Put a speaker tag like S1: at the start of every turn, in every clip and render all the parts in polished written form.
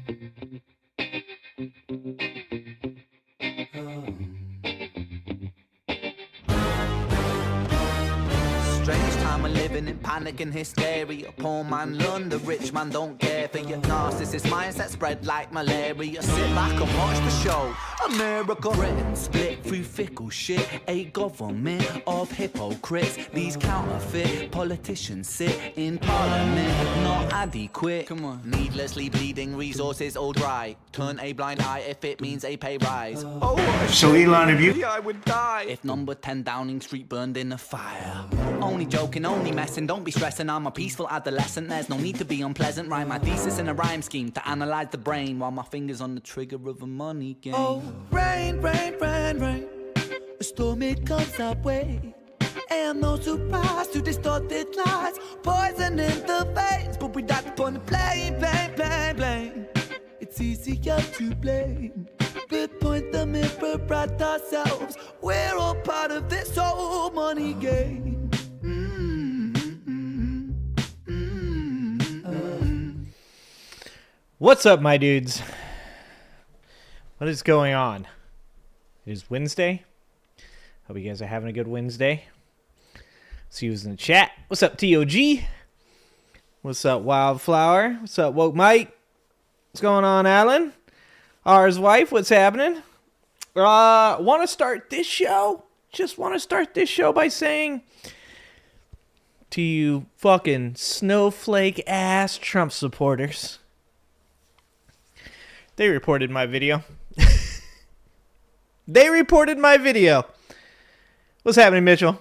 S1: Strange time we're living in, panic and hysteria. Poor man learn, the rich man don't care for your narcissist mindset spread like malaria. Sit back and watch the show. America, Britain split through fickle shit. A government of hypocrites. These counterfeit politicians sit in parliament, not adequate. Come on, needlessly bleeding resources all dry. Turn a blind eye if it means a pay rise. Oh,
S2: so Elon, have you?
S1: I would die if number 10 Downing Street burned in a fire. Only joking, only messing, don't be stressing. I'm a peaceful adolescent, there's no need to be unpleasant. Write my thesis in a rhyme scheme to analyze the brain while my fingers on the trigger of a money game. Oh, rain, rain, rain, rain, a storm it comes our way. And no surprise to distorted lies, poison in the veins, but we died upon the blame, blame, blame, blame. It's easier to blame, but point the mirror at ourselves. We're all part of this whole money game.
S3: What's up, my dudes? What is going on? It is Wednesday. Hope you guys are having a good Wednesday. See who's in the chat. What's up, TOG? What's up, Wildflower? What's up, Woke Mike? What's going on, Alan? R's wife, what's happening? Want to start this show? Just want to start this show by saying to you fucking snowflake-ass Trump supporters, they reported my video. They reported my video. What's happening, Mitchell?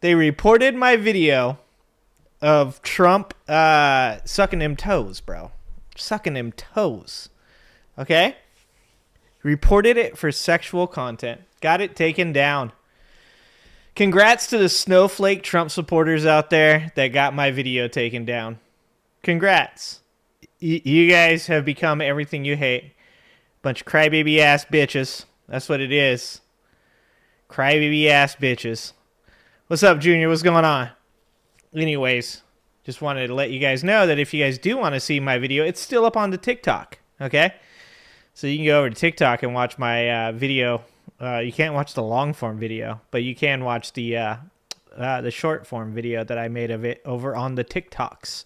S3: They reported my video of Trump sucking them toes, bro. Sucking them toes. Okay? Reported it for sexual content. Got it taken down. Congrats to the snowflake Trump supporters out there that got my video taken down. Congrats. You guys have become everything you hate. Bunch of crybaby ass bitches. That's what it is. Crybaby ass bitches. What's up, Junior? What's going on? Anyways, just wanted to let you guys know that if you guys do want to see my video, it's still up on the TikTok. Okay? So you can go over to TikTok and watch my video. You can't watch the long form video, but you can watch the short form video that I made of it over on the TikToks.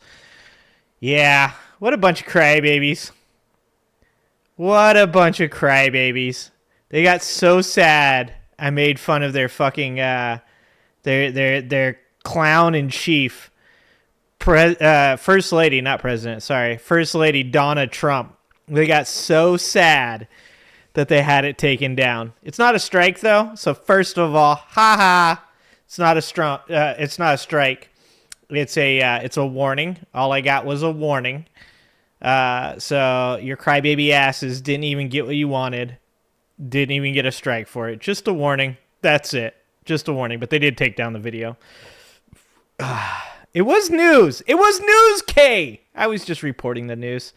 S3: Yeah, what a bunch of crybabies. What a bunch of crybabies. They got so sad I made fun of their fucking their clown in chief, First Lady, not President, sorry, First Lady Donna Trump. They got so sad that they had it taken down. It's not a strike though, so first of all, haha, it's not a strike. It's a warning. All I got was a warning. So your crybaby asses didn't even get what you wanted. Didn't even get a strike for it. Just a warning. That's it. Just a warning. But they did take down the video. It was news. It was news, K. I was just reporting the news.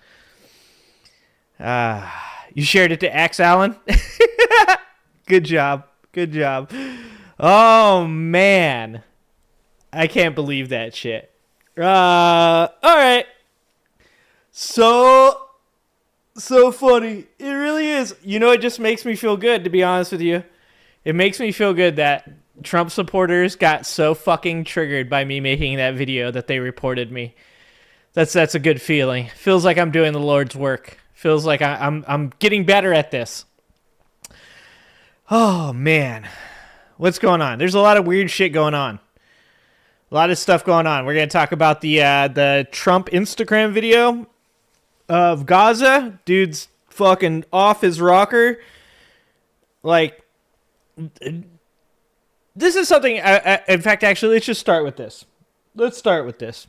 S3: You shared it to X, Alan? Good job. Good job. Oh, man. I can't believe that shit. All right. So funny. It really is. You know, it just makes me feel good, to be honest with you. It makes me feel good that Trump supporters got so fucking triggered by me making that video that they reported me. That's a good feeling. Feels like I'm doing the Lord's work. Feels like I'm getting better at this. Oh, man. What's going on? There's a lot of weird shit going on. A lot of stuff going on. We're going to talk about the Trump Instagram video of Gaza. Dude's fucking off his rocker. Like, this is something, in fact, actually, let's just start with this. Let's start with this.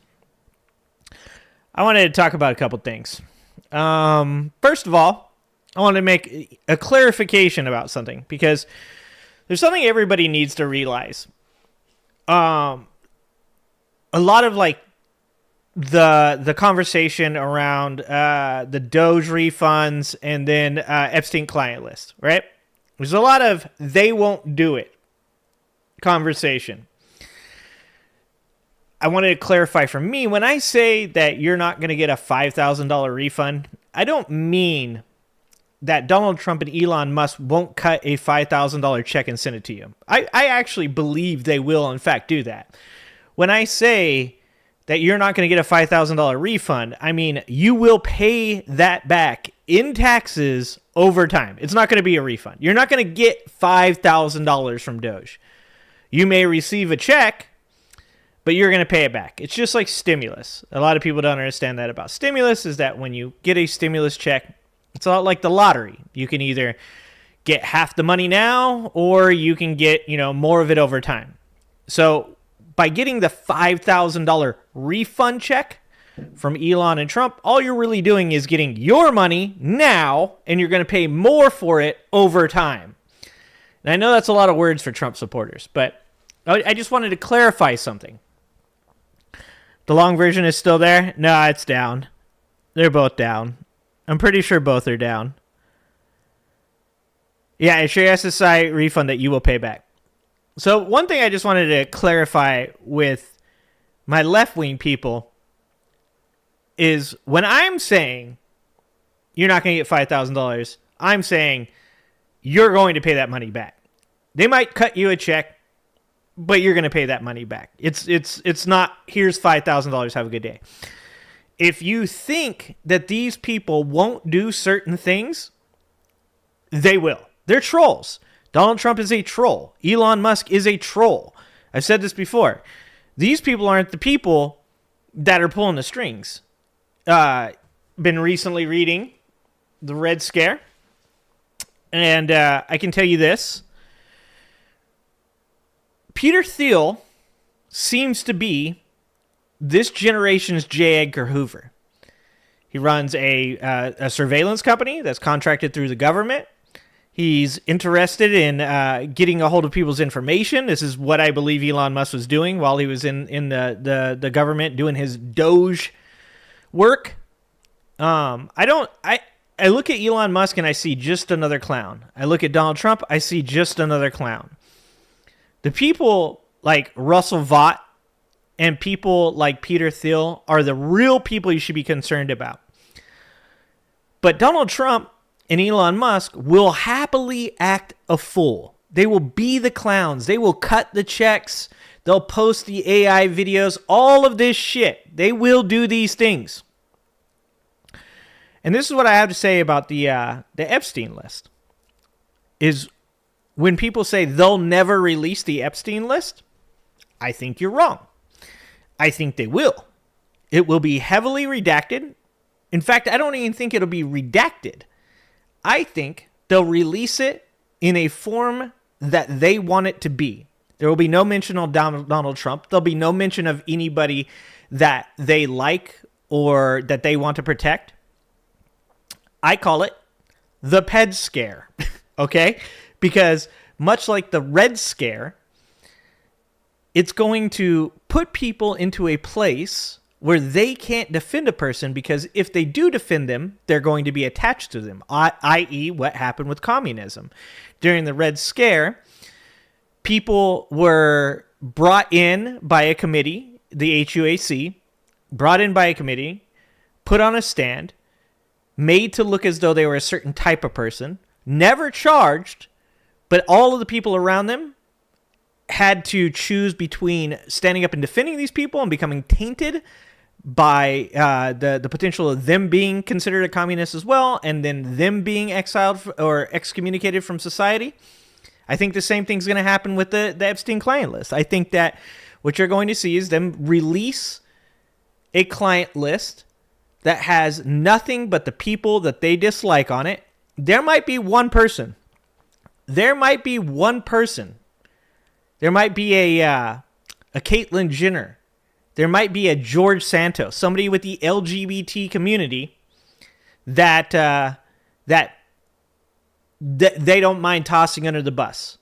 S3: I wanted to talk about a couple things. First of all, I want to make a clarification about something, because there's something everybody needs to realize. A lot of like the conversation around the Doge refunds and then Epstein client list, right? There's a lot of they won't do it conversation. I wanted to clarify for me, when I say that you're not going to get a $5,000 refund I don't mean that Donald Trump and Elon Musk won't cut a $5,000 check and send it to you. I actually believe they will, in fact, do that. When I say that you're not going to get a $5,000 refund, I mean you will pay that back in taxes over time. It's not going to be a refund. You're not going to get $5,000 from Doge. You may receive a check, but you're going to pay it back. It's just like stimulus. A lot of people don't understand that about stimulus, is that when you get a stimulus check, it's a lot like the lottery. You can either get half the money now, or you can get, more of it over time. So by getting the $5,000 refund check from Elon and Trump, all you're really doing is getting your money now, and you're going to pay more for it over time. And I know that's a lot of words for Trump supporters, but I just wanted to clarify something. The long version is still there? No, it's down. They're both down. I'm pretty sure both are down. Yeah, it's your SSI refund that you will pay back. So one thing I just wanted to clarify with my left-wing people is when I'm saying you're not going to get $5,000, I'm saying you're going to pay that money back. They might cut you a check, but you're going to pay that money back. It's not, here's $5,000, have a good day. If you think that these people won't do certain things, they will. They're trolls. Donald Trump is a troll. Elon Musk is a troll. I've said this before. These people aren't the people that are pulling the strings. Been recently reading The Red Scare, and I can tell you this. Peter Thiel seems to be this generation's J. Edgar Hoover. He runs a surveillance company that's contracted through the government. He's interested in getting a hold of people's information. This is what I believe Elon Musk was doing while he was in the government doing his Doge work. I look at Elon Musk and I see just another clown. I look at Donald Trump, I see just another clown. The people like Russell Vought and people like Peter Thiel are the real people you should be concerned about. But Donald Trump and Elon Musk will happily act a fool. They will be the clowns. They will cut the checks. They'll post the AI videos. All of this shit. They will do these things. And this is what I have to say about the Epstein list. Is when people say they'll never release the Epstein list, I think you're wrong. I think they will. It will be heavily redacted. In fact, I don't even think it'll be redacted. I think they'll release it in a form that they want it to be. There will be no mention of Donald Trump. There'll be no mention of anybody that they like or that they want to protect. I call it the Ped Scare, okay? Because much like the Red Scare, it's going to put people into a place where they can't defend a person, because if they do defend them, they're going to be attached to them, i.e. what happened with communism. During the Red Scare, people were brought in by a committee, the HUAC, brought in by a committee, put on a stand, made to look as though they were a certain type of person, never charged, but all of the people around them had to choose between standing up and defending these people and becoming tainted by the potential of them being considered a communist as well, and then them being exiled or excommunicated from society. I think the same thing's going to happen with the Epstein client list. I think that what you're going to see is them release a client list that has nothing but the people that they dislike on it. There might be one person. There might be one person. There might be a Caitlyn Jenner. There might be a George Santos, somebody with the LGBT community that they don't mind tossing under the bus.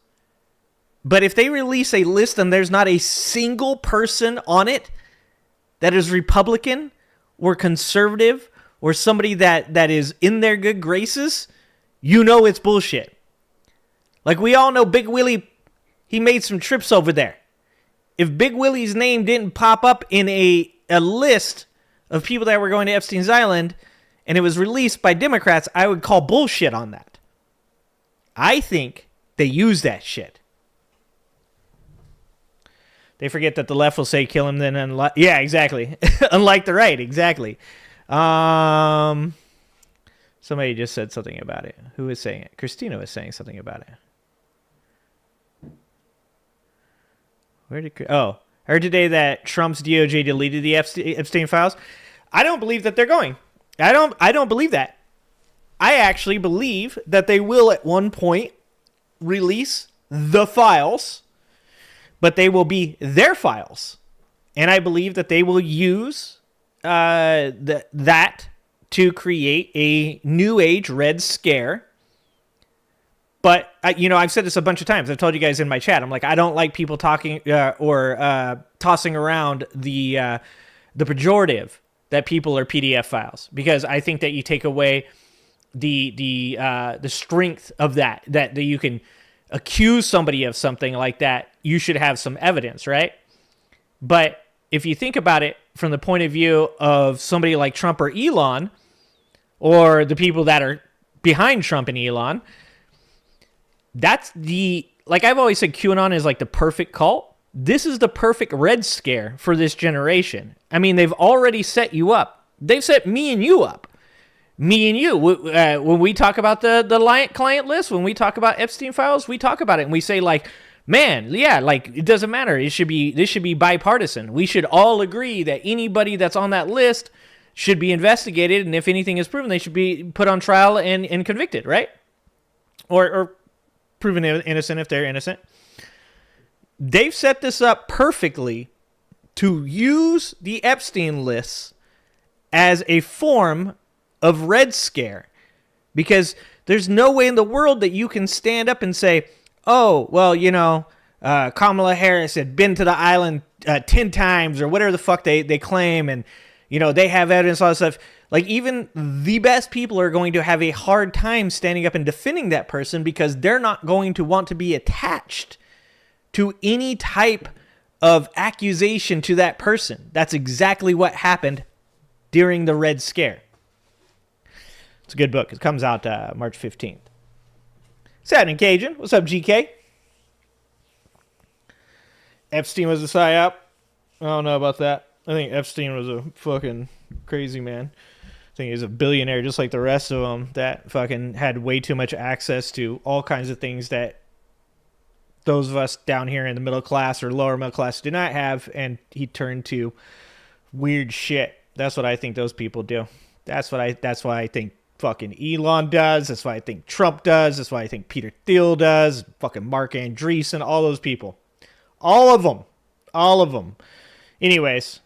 S3: But if they release a list and there's not a single person on it that is Republican or conservative or somebody that is in their good graces, you know it's bullshit. Like we all know Big Willie, he made some trips over there. If Big Willie's name didn't pop up in a list of people that were going to Epstein's Island, and it was released by Democrats, I would call bullshit on that. I think they use that shit. They forget that the left will say kill him, then yeah, exactly. Unlike the right, exactly. Somebody just said something about it. Who is saying it? Christina was saying something about it. I heard today that Trump's DOJ deleted the Epstein files. I don't believe that they're going. I don't believe that. I actually believe that they will at one point release the files, but they will be their files. And I believe that they will use that to create a new age Red Scare. But, I've said this a bunch of times. I've told you guys in my chat. I'm like, I don't like people talking or tossing around the pejorative that people are PDF files, because I think that you take away the strength of that you can accuse somebody of something like that. You should have some evidence, right? But if you think about it from the point of view of somebody like Trump or Elon, or the people that are behind Trump and Elon, that's like I've always said, QAnon is like the perfect cult. This is the perfect Red Scare for this generation. I mean, they've already set you up. They've set me and you up. Me and you. When we talk about the client list, when we talk about Epstein files, we talk about it and we say like, man, yeah, like it doesn't matter. This should be bipartisan. We should all agree that anybody that's on that list should be investigated, and if anything is proven, they should be put on trial and convicted, right? Or proven innocent if they're innocent. They've set this up perfectly to use the Epstein lists as a form of Red Scare, because there's no way in the world that you can stand up and say, oh, well, Kamala Harris had been to the island 10 times or whatever the fuck they claim, and they have evidence, all this stuff. Like, even the best people are going to have a hard time standing up and defending that person, because they're not going to want to be attached to any type of accusation to that person. That's exactly what happened during the Red Scare. It's a good book. It comes out March 15th. Sad and Cajun. What's up, GK? Epstein was a psyop. I don't know about that. I think Epstein was a fucking crazy man. I think he's a billionaire just like the rest of them that fucking had way too much access to all kinds of things that those of us down here in the middle class or lower middle class do not have, and he turned to weird shit. That's what I think those people do. That's why I think fucking Elon does. That's why I think Trump does. That's why I think Peter Thiel does. Fucking Mark Andreessen, all those people. All of them. Anyways,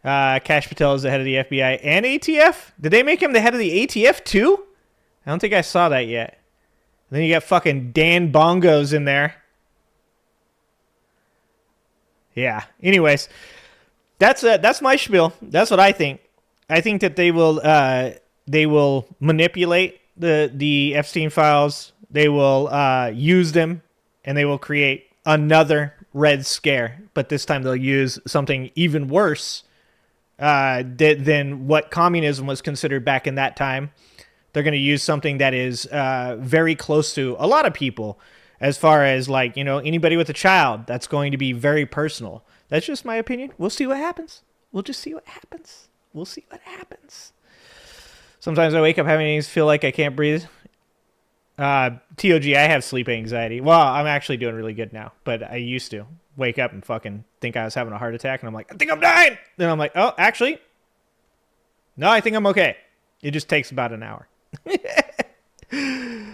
S3: Kash Patel is the head of the FBI and ATF. Did they make him the head of the ATF too? I don't think I saw that yet. And then you got fucking Dan Bongos in there. Yeah. Anyways, that's my spiel. That's what I think. I think that they will manipulate the Epstein files. They will use them, and they will create another Red Scare. But this time they'll use something even worse than what communism was considered back in that time. They're going to use something that is very close to a lot of people, as far as like, anybody with a child. That's going to be very personal. That's just my opinion. We'll see what happens. We'll just see what happens. We'll see what happens. Sometimes I wake up having to feel like I can't breathe. TOG, I have sleep anxiety. Well, I'm actually doing really good now, but I used to wake up and fucking think I was having a heart attack, and I'm like, I think I'm dying. Then I'm like, oh, actually, no, I think I'm okay. It just takes about an hour.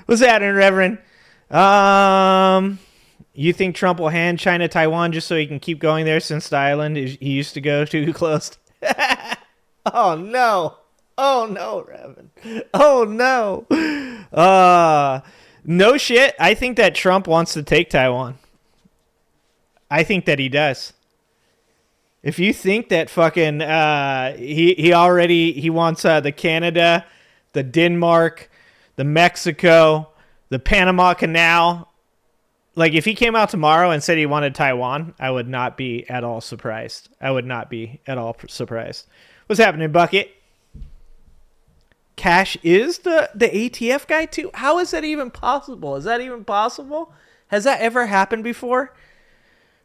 S3: What's happening, Reverend? You think Trump will hand China Taiwan just so he can keep going there, since the island he used to go to closed? Oh no, Reverend. Oh no. No shit. I think that Trump wants to take Taiwan. I think that he does. If you think that fucking he wants the Canada, the Denmark, the Mexico, the Panama Canal, like if he came out tomorrow and said he wanted Taiwan, I would not be at all surprised. What's happening, Bucket? Cash is the ATF guy too? How is that even possible? Is that even possible? Has that ever happened before?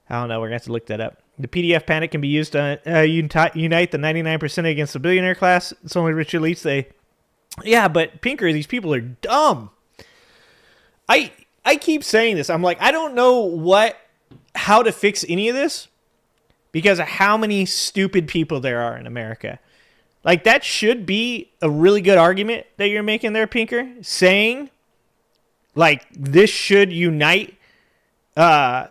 S3: I don't know. We're going to have to look that up. The PDF panic can be used to unite the 99% against the billionaire class. It's only rich elites. Yeah, but Pinker, these people are dumb. I keep saying this. I'm like, I don't know how to fix any of this because of how many stupid people there are in America. Like, that should be a really good argument that you're making there, Pinker, saying, like, this should unite the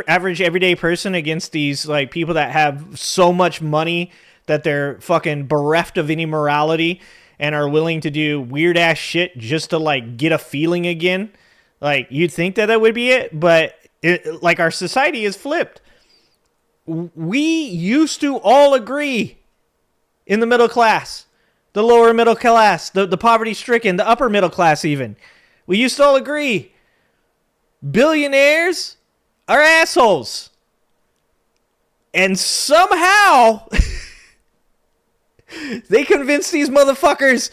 S3: average everyday person against these, like, people that have so much money that they're fucking bereft of any morality and are willing to do weird-ass shit just to, like, get a feeling again. Like, you'd think that would be it, but, like, our society is flipped. We used to all agree in the middle class, the lower middle class, the poverty-stricken, the upper middle class even. We used to all agree. Billionaires are assholes. And somehow they convinced these motherfuckers,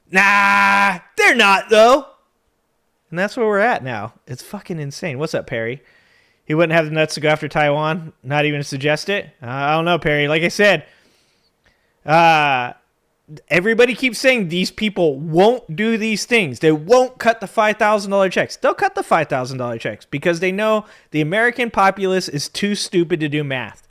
S3: nah, they're not though. And that's where we're at now. It's fucking insane. What's up, Perry? He wouldn't have the nuts to go after Taiwan, not even suggest it. I don't know, Perry. Like I said, everybody keeps saying these people won't do these things. They won't cut the $5,000 checks. They'll cut the $5,000 checks because they know the American populace is too stupid to do math.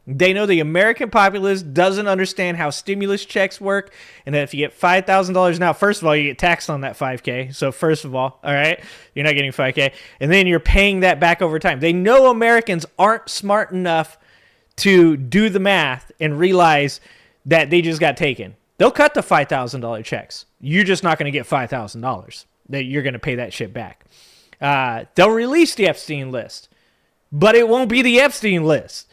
S3: They know the American populace doesn't understand how stimulus checks work, and that if you get $5,000 now, first of all, you get taxed on that $5,000. So first of all right, you're not getting $5,000, and then you're paying that back over time. They know Americans aren't smart enough to do the math and realize that they just got taken. They'll cut the $5,000 checks. You're just not going to get $5,000. That you're going to pay that shit back. They'll release the Epstein list, but it won't be the Epstein list.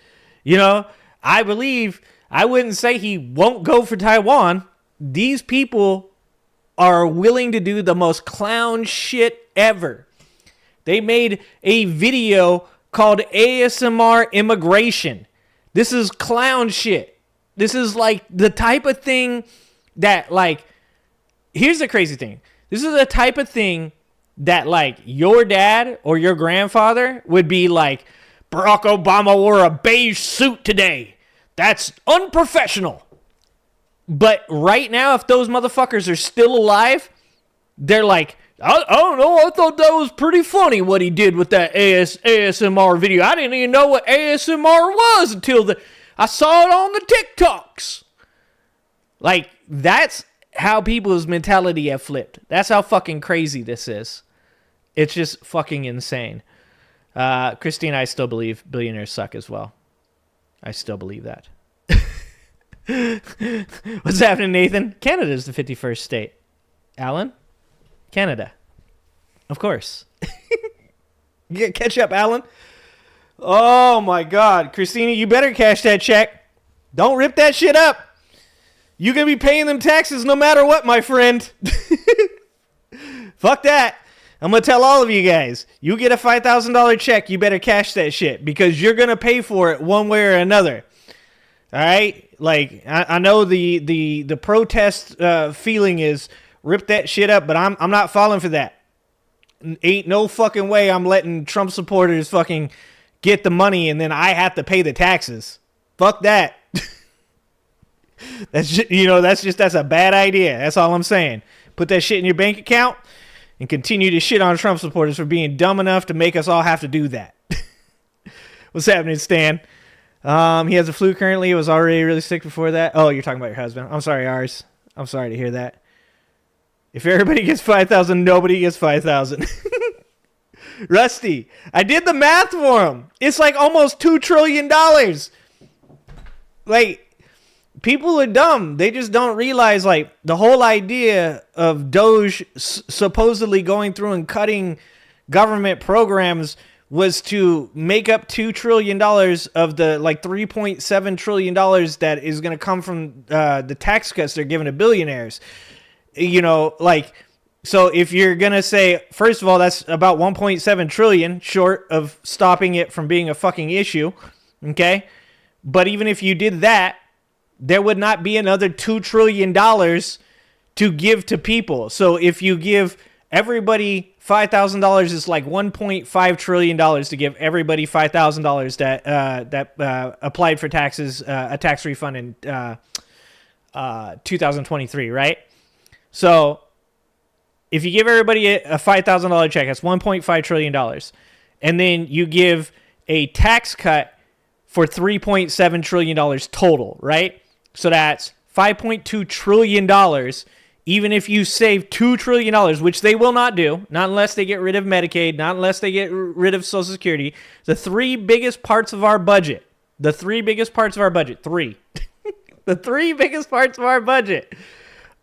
S3: You know, I wouldn't say he won't go for Taiwan. These people are willing to do the most clown shit ever. They made a video called ASMR Immigration. This is clown shit. This is like the type of thing that, like, here's the crazy thing. This is the type of thing that, like, your dad or your grandfather would be like, Barack Obama wore a beige suit today. That's unprofessional. But right now, if those motherfuckers are still alive, they're like, I don't know, I thought that was pretty funny what he did with that ASMR video. I didn't even know what ASMR was until I saw it on the TikToks. Like, that's how people's mentality have flipped. That's how fucking crazy this is. It's just fucking insane. Christine, I still believe billionaires suck as well. I still believe that. What's happening, Nathan? Canada's the 51st state. Alan? Canada. Of course. Catch up, Alan. Oh, my God. Christina, you better cash that check. Don't rip that shit up. You're going to be paying them taxes no matter what, my friend. Fuck that. I'm going to tell all of you guys, you get a $5,000 check, you better cash that shit because you're going to pay for it one way or another. All right? Like, I know the protest feeling is rip that shit up, but I'm not falling for that. Ain't no fucking way I'm letting Trump supporters fucking get the money and then I have to pay the taxes. Fuck that. That's just, that's a bad idea. That's all I'm saying. Put that shit in your bank account and continue to shit on Trump supporters for being dumb enough to make us all have to do that. What's happening, Stan? He has a flu currently. He was already really sick before that. Oh, you're talking about your husband. I'm sorry, ours. I'm sorry to hear that. If everybody gets 5,000, nobody gets 5,000. Rusty, I did the math for him. It's like almost $2 trillion. Like, people are dumb. They just don't realize, like, the whole idea of Doge supposedly going through and cutting government programs was to make up $2 trillion of the, like, $3.7 trillion that is going to come from the tax cuts they're giving to billionaires. You know, like, so if you're going to say, first of all, that's about 1.7 trillion short of stopping it from being a fucking issue. Okay. But even if you did that, there would not be another $2 trillion to give to people. So if you give everybody $5,000, it's like $1.5 trillion to give everybody $5,000 that applied for taxes, a tax refund in 2023, right? So if you give everybody a $5,000 check, that's $1.5 trillion. And then you give a tax cut for $3.7 trillion total, right? So that's $5.2 trillion. Even if you save $2 trillion, which they will not do, not unless they get rid of Medicaid, not unless they get rid of Social Security, the three biggest parts of our budget, the three biggest parts of our budget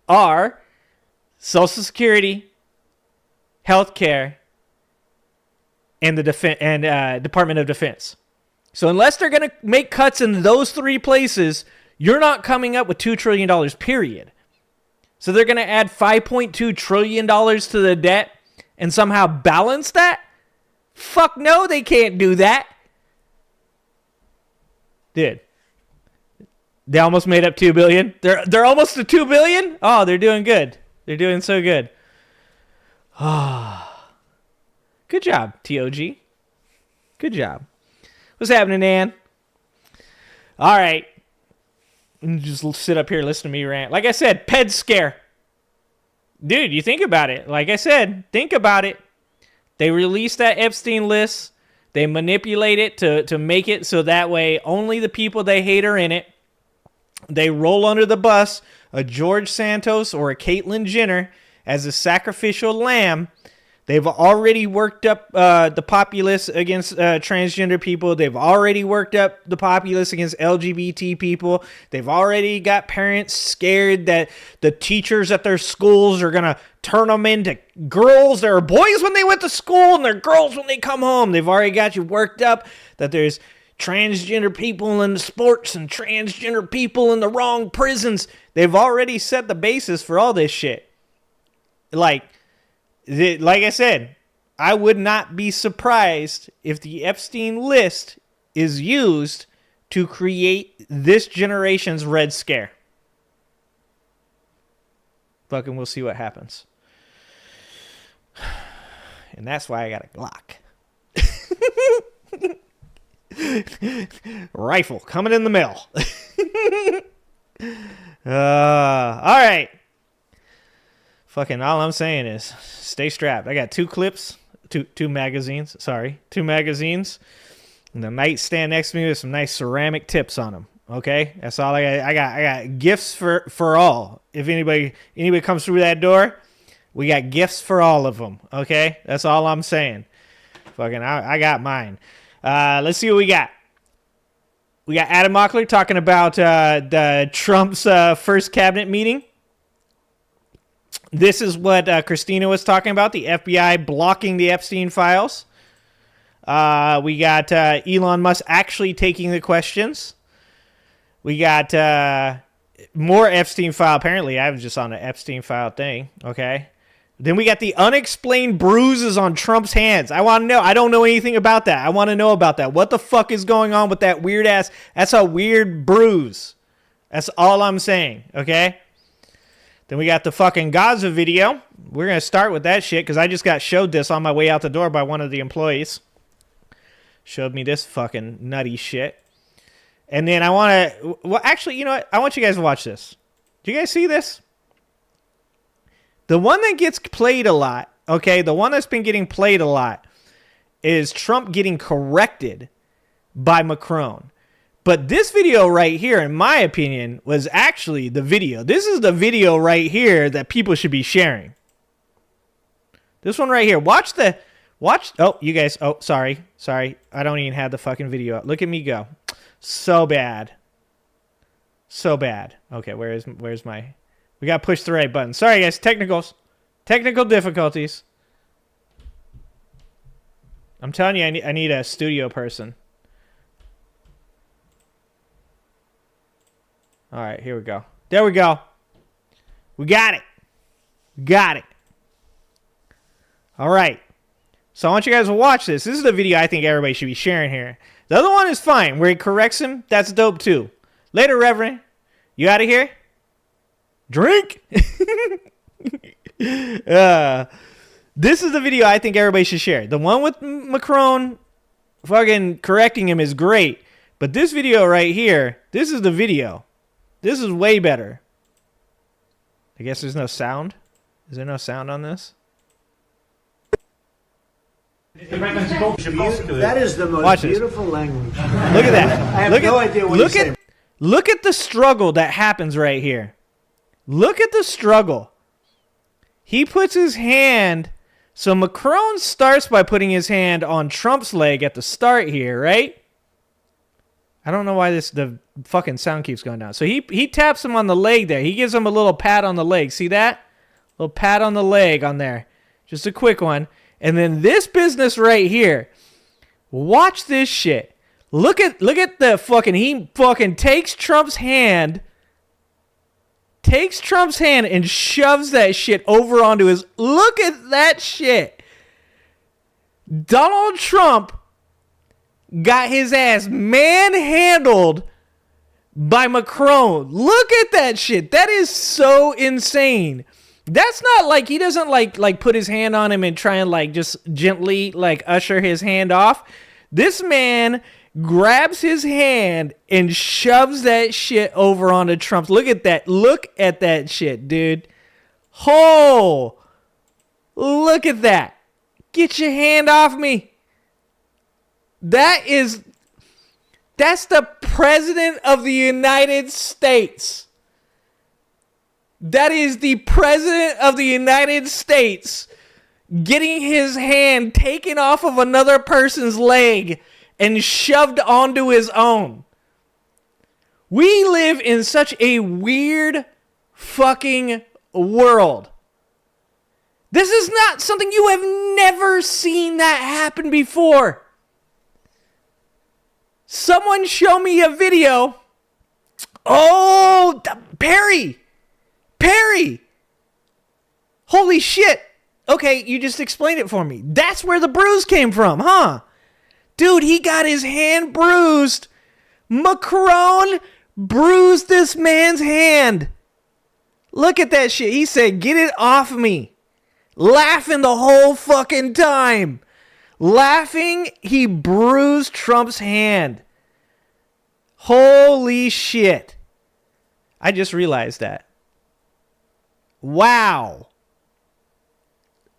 S3: are Social Security, healthcare, and the Department of Defense. So unless they're going to make cuts in those three places, you're not coming up with $2 trillion, period. So they're going to add $5.2 trillion to the debt and somehow balance that? Fuck no, they can't do that. Dude. They almost made up $2 billion. They're almost to $2 billion? Oh, they're doing good. They're doing so good. Ah. Good job, TOG. Good job. What's happening, Ann? All right. Just sit up here, listen to me rant. Like I said, ped scare. Dude, you think about it. Like I said, think about it. They released that Epstein list. They manipulate it to make it so that way only the people they hate are in it. They roll under the bus a George Santos or a Caitlyn Jenner as a sacrificial lamb. They've already worked up the populace against transgender people. They've already worked up the populace against LGBT people. They've already got parents scared that the teachers at their schools are going to turn them into girls. There are boys when they went to school and they're girls when they come home. They've already got you worked up that there's transgender people in the sports and transgender people in the wrong prisons. They've already set the basis for all this shit. Like I said, I would not be surprised if the Epstein list is used to create this generation's Red Scare. Fucking we'll see what happens. And that's why I got a Glock. Rifle coming in the mail. All right. Fucking all I'm saying is stay strapped. I got two magazines. And the nightstand next to me with some nice ceramic tips on them. Okay? That's all I got. I got gifts for all. If anybody comes through that door, we got gifts for all of them. Okay? That's all I'm saying. Fucking I got mine. Let's see what we got. We got Adam Mockler talking about the Trump's first cabinet meeting. This is what Christina was talking about, the FBI blocking the Epstein files. We got Elon Musk actually taking the questions. We got more Epstein file. Apparently, I was just on the Epstein file thing. Okay. Then we got the unexplained bruises on Trump's hands. I want to know. I don't know anything about that. I want to know about that. What the fuck is going on with that weird ass? That's a weird bruise. That's all I'm saying. Okay. Then we got the fucking Gaza video. We're going to start with that shit because I just got showed this on my way out the door by one of the employees. Showed me this fucking nutty shit. And then I want to... Well, actually, you know what? I want you guys to watch this. Do you guys see this? The one that gets played a lot, okay, the one that's been getting played a lot is Trump getting corrected by Macron. But this video right here, in my opinion, was actually the video. This is the video right here that people should be sharing. This one right here. Watch. Oh, you guys. Oh, sorry. I don't even have the fucking video up. Look at me go. So bad. Okay, where's my... We got to push the right button. Sorry, guys. Technical difficulties. I'm telling you, I need a studio person. All right, here we go. There we go. We got it. All right. So I want you guys to watch this. This is the video I think everybody should be sharing here. The other one is fine. Where he corrects him, that's dope too. Later, Reverend. You out of here? Drink. This is the video I think everybody should share. The one with Macron fucking correcting him is great. But this video right here, this is the video. This is way better. I guess there's no sound. Is there no sound on this?
S2: That is the most beautiful language.
S3: Look at that.
S2: I have no idea what you're saying.
S3: Look at the struggle that happens right here. Look at the struggle. He puts his hand. So Macron starts by putting his hand on Trump's leg at the start here, right? I don't know why the fucking sound keeps going down. So he taps him on the leg there. He gives him a little pat on the leg. See that? Little pat on the leg on there. Just a quick one. And then this business right here. Watch this shit. Look at the fucking, he fucking takes Trump's hand and shoves that shit over onto his, look at that shit. Donald Trump got his ass manhandled by Macron. Look at that shit. That is so insane. That's not like, he doesn't like put his hand on him and try and like just gently like usher his hand off. This man grabs his hand and shoves that shit over onto Trump's. Look at that. Look at that shit, dude. Oh, look at that. Get your hand off me. That's the President of the United States. That is the President of the United States getting his hand taken off of another person's leg and shoved onto his own. We live in such a weird fucking world. This is not something, you have never seen that happen before. Someone show me a video. Oh, Perry. Holy shit. Okay, you just explained it for me. That's where the bruise came from, huh? Dude, he got his hand bruised. Macron bruised this man's hand. Look at that shit. He said, get it off me. Laughing the whole fucking time. Laughing, he bruised Trump's hand. Holy shit. I just realized that. Wow.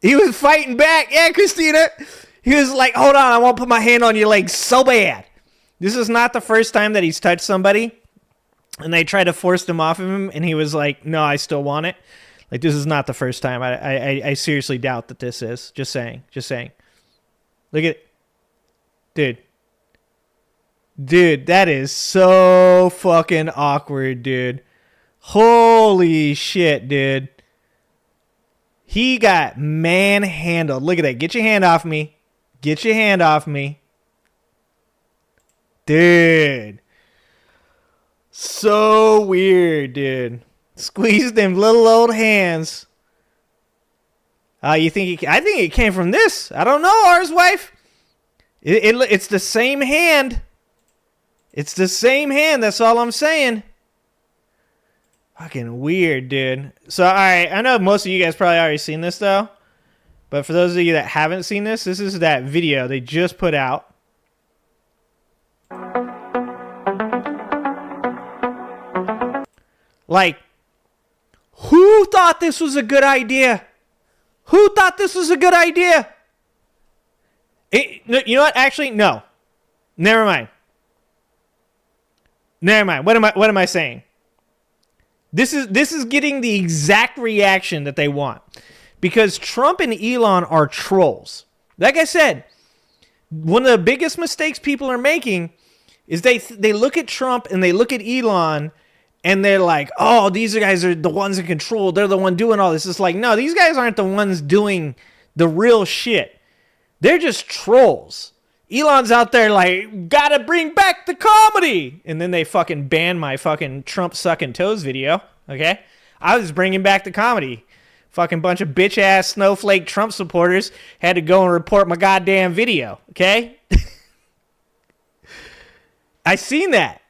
S3: He was fighting back. Yeah, Christina. He was like, hold on, I won't put my hand on your leg so bad. This is not the first time that he's touched somebody and they tried to force him off of him and he was like, no, I still want it. Like, this is not the first time. I seriously doubt that this is. Just saying. Look at it. Dude, that is so fucking awkward, dude. Holy shit, dude. He got manhandled. Look at that. Get your hand off me. Get your hand off me. Dude. So weird, dude. Squeeze them little old hands. You think I think it came from this. I don't know, ours wife. It's the same hand. It's the same hand. That's all I'm saying. Fucking weird, dude. So, all right. I know most of you guys probably already seen this, though. But for those of you that haven't seen this, this is that video they just put out. Like, who thought this was a good idea? Who thought this was a good idea? You know what? Actually, no. Never mind. What am I saying? This is getting the exact reaction that they want. Because Trump and Elon are trolls. Like I said, one of the biggest mistakes people are making is they look at Trump and they look at Elon and they're like, oh, these guys are the ones in control. They're the one doing all this. It's like, no, these guys aren't the ones doing the real shit. They're just trolls. Elon's out there like, gotta bring back the comedy. And then they fucking ban my fucking Trump sucking toes video. Okay? I was bringing back the comedy. Fucking bunch of bitch-ass snowflake Trump supporters had to go and report my goddamn video. Okay? I seen that.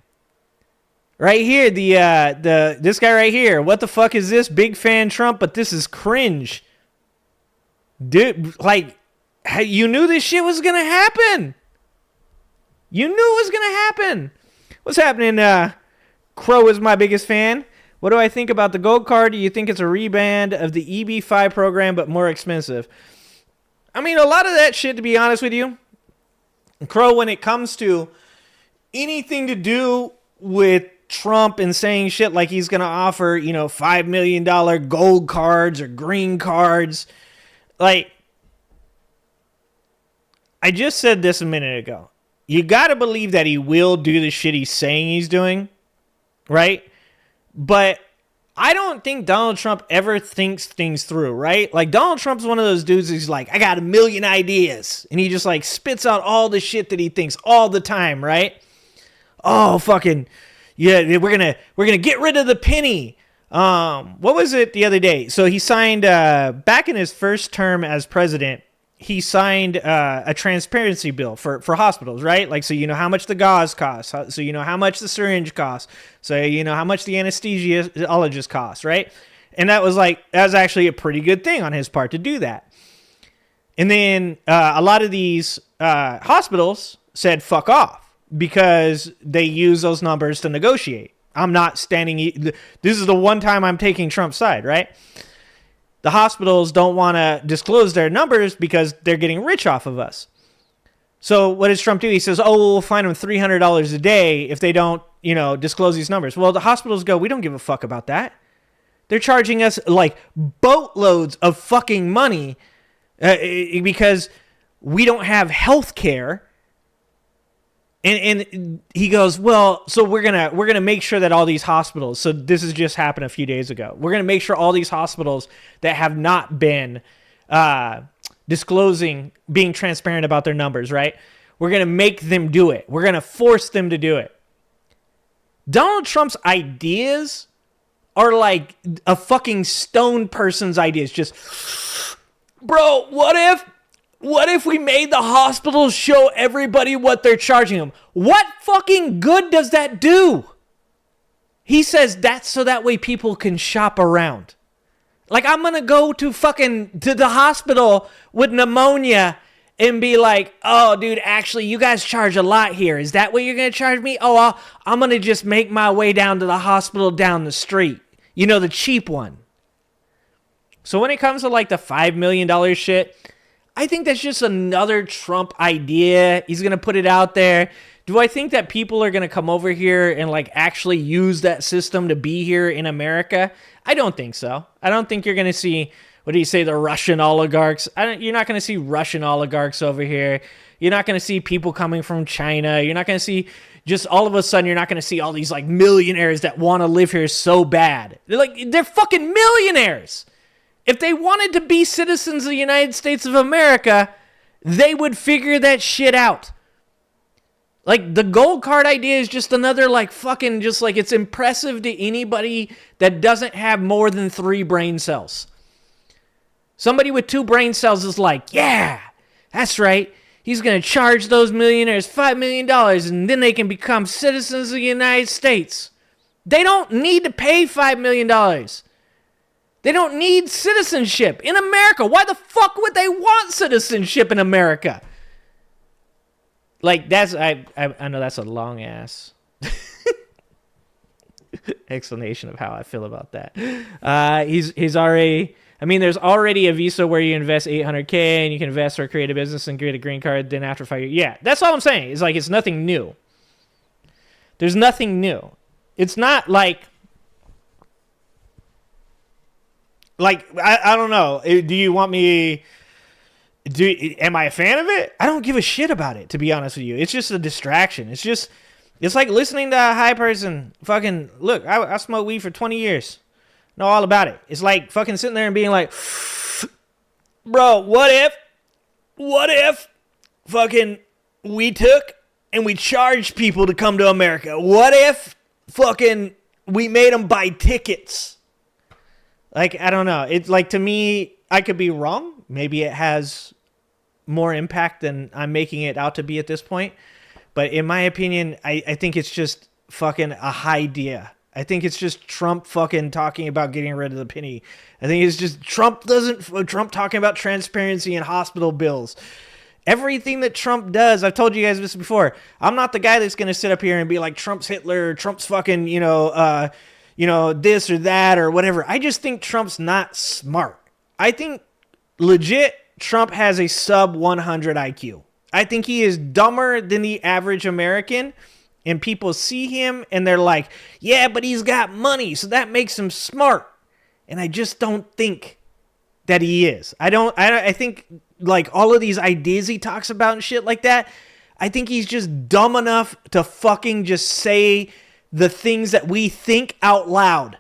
S3: Right here, this guy right here. What the fuck is this? Big fan Trump, but this is cringe. Dude, like, you knew this shit was gonna happen. You knew it was gonna happen. What's happening? Crow is my biggest fan. What do I think about the gold card? Do you think it's a reband of the EB5 program, but more expensive? I mean, a lot of that shit, to be honest with you, Crow, when it comes to anything to do with Trump and saying shit like he's going to offer, $5 million gold cards or green cards. Like, I just said this a minute ago. You got to believe that he will do the shit he's saying he's doing, right? But I don't think Donald Trump ever thinks things through, right? Like, Donald Trump's one of those dudes who's like, I got a million ideas. And he just, like, spits out all the shit that he thinks all the time, right? Oh, fucking, yeah, we're gonna get rid of the penny. What was it the other day? So he signed, back in his first term as president, he signed a transparency bill for hospitals, right? Like, so you know how much the gauze costs, so you know how much the syringe costs, so you know how much the anesthesiologist costs, right? And that was actually a pretty good thing on his part to do that. And then a lot of these hospitals said fuck off because they use those numbers to negotiate. I'm not standing. This is the one time I'm taking Trump's side, right? The hospitals don't want to disclose their numbers because they're getting rich off of us. So what does Trump do? He says, oh, we'll fine them $300 a day if they don't, disclose these numbers. Well, the hospitals go, we don't give a fuck about that. They're charging us like boatloads of fucking money because we don't have health care. And he goes, well, so we're gonna make sure that all these hospitals, so this has just happened a few days ago, we're gonna make sure all these hospitals that have not been disclosing, being transparent about their numbers, right? We're gonna make them do it. We're gonna force them to do it. Donald Trump's ideas are like a fucking stone person's ideas. Just, bro, what if we made the hospitals show everybody what they're charging them? What fucking good does that do? He says that's so that way people can shop around. Like, I'm going to go to the hospital with pneumonia and be like, oh, dude, actually, you guys charge a lot here. Is that what you're going to charge me? Oh, I'm going to just make my way down to the hospital down the street. The cheap one. So when it comes to like the $5 million shit, I think that's just another Trump idea. He's going to put it out there. Do I think that people are going to come over here and like actually use that system to be here in America? I don't think so. I don't think you're going to see, what do you say, the Russian oligarchs. You're not going to see Russian oligarchs over here. You're not going to see people coming from China. You're not going to see, just all of a sudden, you're not going to see all these like millionaires that want to live here so bad. They're fucking millionaires. If they wanted to be citizens of the United States of America, they would figure that shit out. Like, the gold card idea is just another, like, fucking, just like, it's impressive to anybody that doesn't have more than 3 brain cells. Somebody with 2 brain cells is like, yeah, that's right. He's going to charge those millionaires $5 million, and then they can become citizens of the United States. They don't need to pay $5 million. They don't need citizenship in America. Why the fuck would they want citizenship in America? Like, that's, I know that's a long ass explanation of how I feel about that. He's already, there's already a visa where you invest $800K and you can invest or create a business and create a green card. Then after 5 years, yeah, that's all I'm saying. It's like, it's nothing new. There's nothing new. It's not like I don't know. Do you want me? Am I a fan of it? I don't give a shit about it, to be honest with you. It's just a distraction. It's like listening to a high person. Fucking look, I smoked weed for 20 years. Know all about it. It's like fucking sitting there and being like, bro, what if fucking we took and we charged people to come to America? What if fucking we made them buy tickets? Like, I don't know. It's like, to me, I could be wrong. Maybe it has more impact than I'm making it out to be at this point. But in my opinion, I think it's just fucking a idea. I think it's just Trump fucking talking about getting rid of the penny. I think it's just Trump talking about transparency and hospital bills. Everything that Trump does, I've told you guys this before. I'm not the guy that's going to sit up here and be like Trump's Hitler, Trump's fucking, this or that or whatever. I just think Trump's not smart. I think legit Trump has a sub 100 IQ. I think he is dumber than the average American. And people see him and they're like, yeah, but he's got money, so that makes him smart. And I just don't think that he is. I think like all of these ideas he talks about and shit like that, I think he's just dumb enough to fucking just say the things that we think out loud.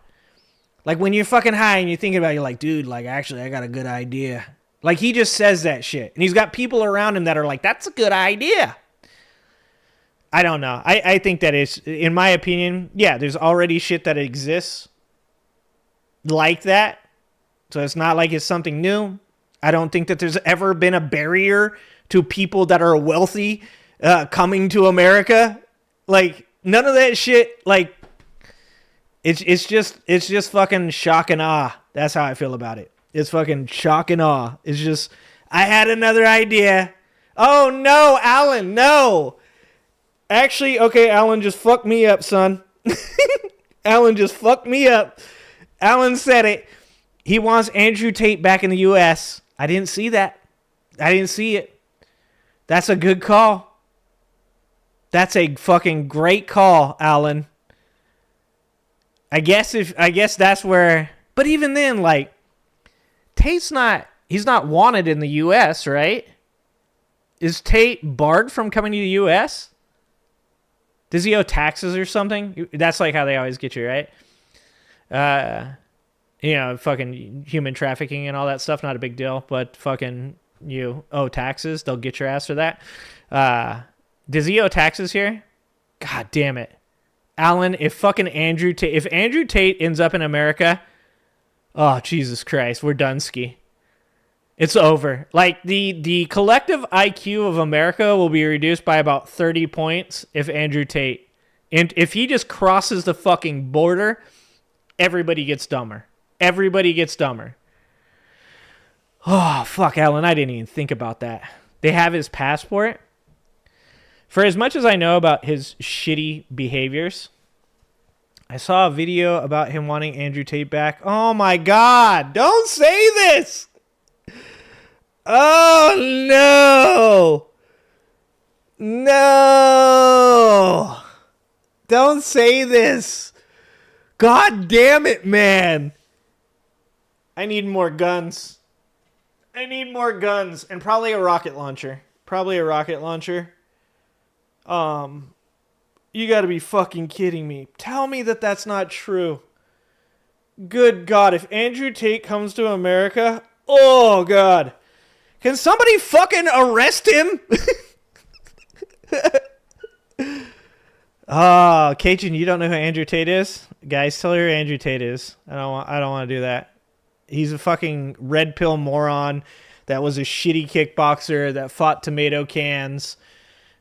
S3: Like when you're fucking high and you're thinking about it, you're like, dude, like actually I got a good idea. Like he just says that shit. And he's got people around him that are like, that's a good idea. I don't know. I think that is, in my opinion, yeah, there's already shit that exists like that. So it's not like it's something new. I don't think that there's ever been a barrier to people that are wealthy coming to America. Like none of that shit. Like it's just fucking shock and awe. That's how I feel about it. It's fucking shock and awe. It's just, I had another idea. Oh no, Alan, no. Actually, okay, Alan just fucked me up, son. Alan just fucked me up. Alan said it. He wants Andrew Tate back in the U.S. I didn't see that. I didn't see it. That's a good call. That's a fucking great call, Alan. I guess that's where, but even then, like, he's not wanted in the U.S., right? Is Tate barred from coming to the U.S.? Does he owe taxes or something? That's like how they always get you, right? Fucking human trafficking and all that stuff, not a big deal. But fucking you owe taxes, they'll get your ass for that. Does he owe taxes here? God damn it. Alan, if Andrew Tate ends up in America, oh, Jesus Christ, we're done ski. It's over. Like, the collective IQ of America will be reduced by about 30 points if Andrew Tate, and if he just crosses the fucking border, everybody gets dumber. Everybody gets dumber. Oh, fuck, Alan, I didn't even think about that. They have his passport. For as much as I know about his shitty behaviors, I saw a video about him wanting Andrew Tate back. Oh, my God. Don't say this. Oh, no. No. Don't say this. God damn it, man. I need more guns. I need more guns. And probably a rocket launcher. You gotta be fucking kidding me. Tell me that that's not true. Good God, if Andrew Tate comes to America, oh God. Can somebody fucking arrest him? Oh, Cajun, you don't know who Andrew Tate is? Guys, tell her who Andrew Tate is. I don't want to do that. He's a fucking red pill moron that was a shitty kickboxer that fought tomato cans.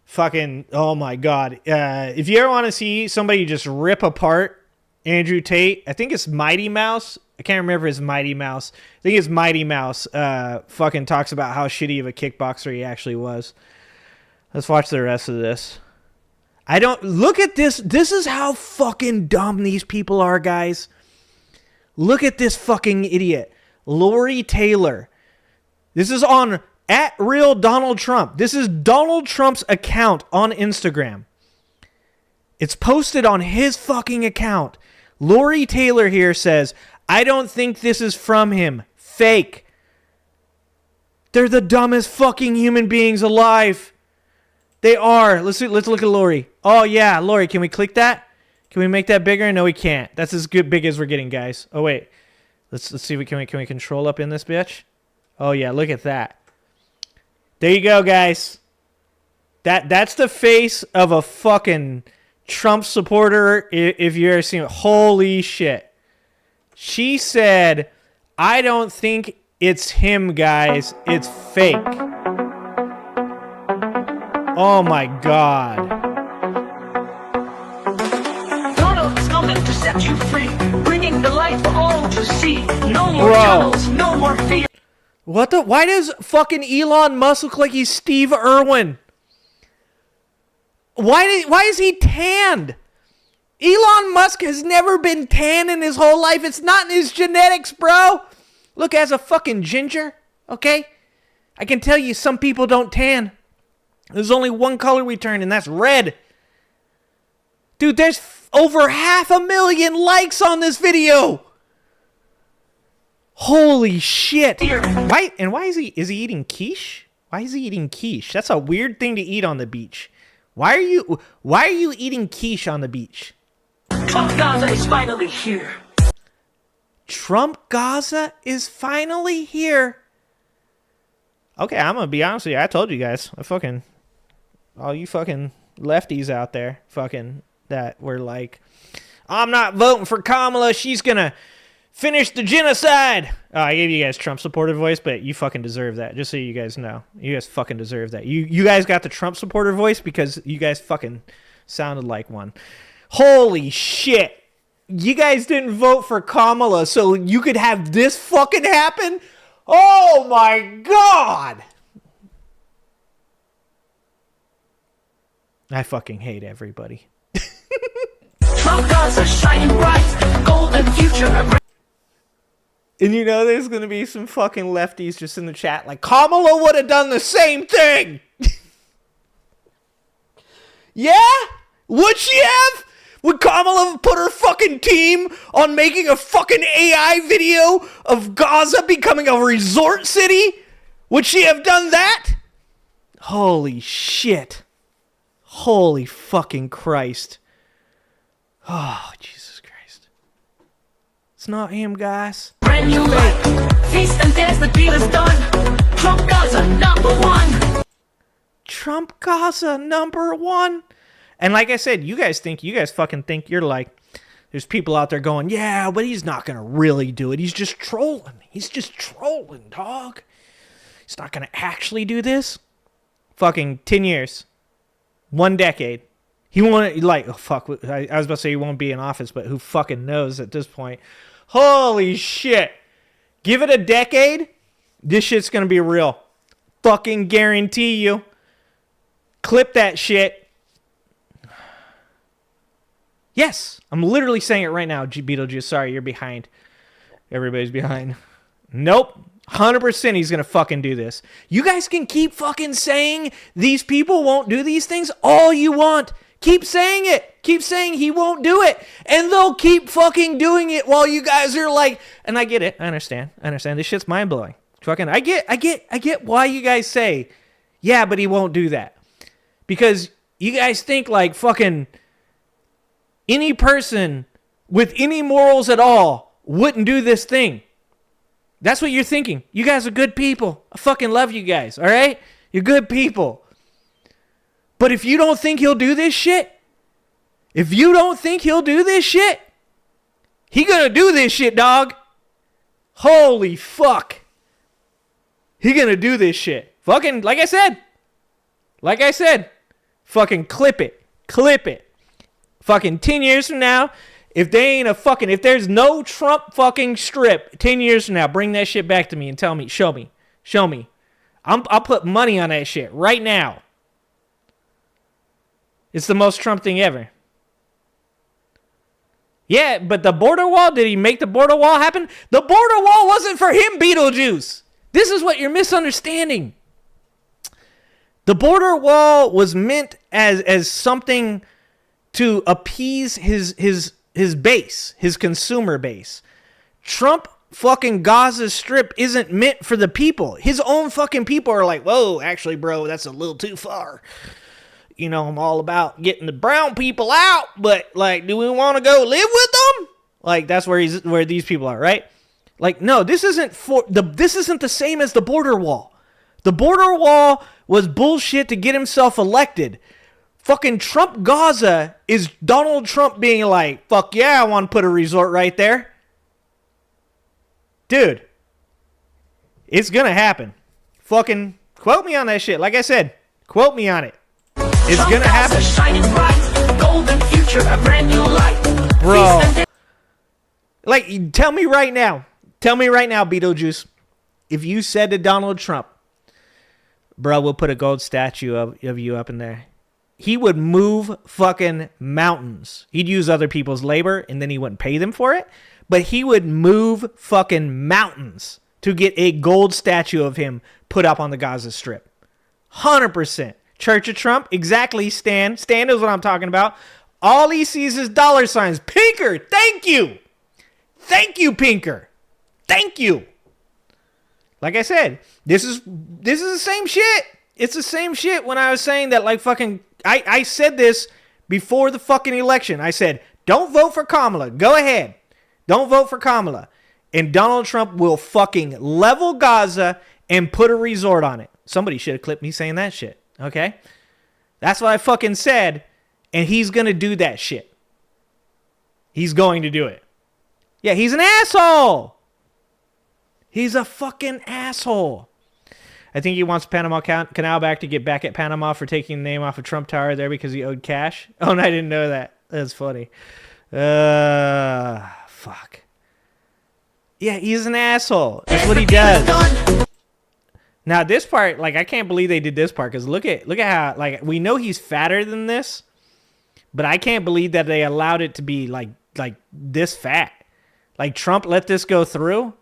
S3: Fucking, oh my God. If you ever want to see somebody just rip apart Andrew Tate, I think it's Mighty Mouse. I can't remember his Mighty Mouse. I think it's Mighty Mouse fucking talks about how shitty of a kickboxer he actually was. Let's watch the rest of this. Look at this. This is how fucking dumb these people are, guys. Look at this fucking idiot. Lori Taylor. This is on @RealDonaldTrump. This is Donald Trump's account on Instagram. It's posted on his fucking account. Lori Taylor here says, I don't think this is from him. Fake. They're the dumbest fucking human beings alive. They are. Let's look at Lori. Oh yeah, Lori, can we click that? Can we make that bigger? No, we can't. That's as big as we're getting, guys. Oh wait. Let's see if can we control up in this bitch? Oh yeah, look at that. There you go, guys. That's the face of a fucking Trump supporter if you ever seen it. Holy shit. She said, I don't think it's him, guys. It's fake. Oh my God.
S4: to see. No more tunnels, no more fear.
S3: What the? Why does fucking Elon Musk look like he's Steve Irwin? Why is he tanned? Elon Musk has never been tan in his whole life. It's not in his genetics, bro. Look, as a fucking ginger, okay? I can tell you some people don't tan. There's only one color we turn, and that's red. Dude, there's over 500,000 likes on this video. Holy shit. Why is he eating quiche? Why is he eating quiche? That's a weird thing to eat on the beach. Why are you eating quiche on the beach?
S4: Trump Gaza is finally here.
S3: Trump Gaza is finally here. Okay, I'm gonna be honest with you. I told you guys. All you fucking lefties out there, that were like, I'm not voting for Kamala. She's gonna finish the genocide. Oh, I gave you guys Trump supporter voice, but you fucking deserve that. Just so you guys know, you guys fucking deserve that. You guys got the Trump supporter voice because you guys fucking sounded like one. Holy shit. You guys didn't vote for Kamala so you could have this fucking happen? Oh my God. I fucking hate everybody.
S4: Trump Gaza shining bright, golden future.
S3: And you know there's gonna be some fucking lefties just in the chat like, Kamala would have done the same thing. Yeah? Would she have? Would Kamala have put her fucking team on making a fucking AI video of Gaza becoming a resort city? Would she have done that? Holy shit. Holy fucking Christ. Oh, Jesus Christ. It's not him, guys.
S4: Brand new life. Feast and dance, the deal is done. Trump Gaza #1.
S3: Trump Gaza #1. And like I said, you guys fucking think you're like, there's people out there going, yeah, but he's not going to really do it. He's just trolling. He's just trolling, dog. He's not going to actually do this. Fucking 10 years. 1 decade. He won't, like, oh, fuck. I was about to say he won't be in office, but who fucking knows at this point. Holy shit. Give it a decade. This shit's going to be real. Fucking guarantee you. Clip that shit. Yes, I'm literally saying it right now, Beetlejuice. Sorry, you're behind. Everybody's behind. Nope. 100% he's going to fucking do this. You guys can keep fucking saying these people won't do these things all you want. Keep saying it. Keep saying he won't do it. And they'll keep fucking doing it while you guys are like, and I get it. I understand. This shit's mind-blowing. Fucking, I get why you guys say, yeah, but he won't do that. Because you guys think like fucking any person with any morals at all wouldn't do this thing. That's what you're thinking. You guys are good people. I fucking love you guys, all right? You're good people. But if you don't think he'll do this shit, he gonna do this shit, dog. Holy fuck. He gonna do this shit. Fucking, like I said, fucking clip it. Fucking 10 years from now, if there's no Trump fucking strip 10 years from now, bring that shit back to me and tell me, show me. I'll put money on that shit right now. It's the most Trump thing ever. Yeah, but the border wall, did he make the border wall happen? The border wall wasn't for him, Beetlejuice. This is what you're misunderstanding. The border wall was meant as something to appease his base, his consumer base. Trump fucking Gaza Strip isn't meant for the people. His own fucking people are like, whoa, actually, bro, that's a little too far. You know, I'm all about getting the brown people out, but like, do we want to go live with them? Like, that's where these people are, right? Like, no, this isn't the same as the border wall. The border wall was bullshit to get himself elected. Fucking Trump Gaza is Donald Trump being like, fuck yeah, I want to put a resort right there. Dude, it's going to happen. Fucking quote me on that shit. Like I said, quote me on it. It's going to happen.
S4: Shining bright, golden future, a brand new light.
S3: Bro. Like, tell me right now, Beetlejuice, if you said to Donald Trump, bro, we'll put a gold statue of you up in there, he would move fucking mountains. He'd use other people's labor, and then he wouldn't pay them for it, but he would move fucking mountains to get a gold statue of him put up on the Gaza Strip. 100%. Church of Trump, exactly, Stan. Stan knows what I'm talking about. All he sees is dollar signs. Pinker, thank you. Thank you, Pinker. Thank you. Like I said, this is the same shit. It's the same shit when I was saying that, like, fucking, I said this before the fucking election. I said, don't vote for Kamala. Go ahead. Don't vote for Kamala. And Donald Trump will fucking level Gaza and put a resort on it. Somebody should have clipped me saying that shit. Okay? That's what I fucking said. And he's going to do that shit. He's going to do it. Yeah, he's an asshole. He's a fucking asshole. I think he wants Panama Canal back to get back at Panama for taking the name off of Trump Tower there because he owed cash. Oh, and I didn't know that. That's funny. Fuck. Yeah, he's an asshole. That's what he does. Now, this part, like, I can't believe they did this part because look at how, like, we know he's fatter than this, but I can't believe that they allowed it to be, like this fat. Like, Trump let this go through?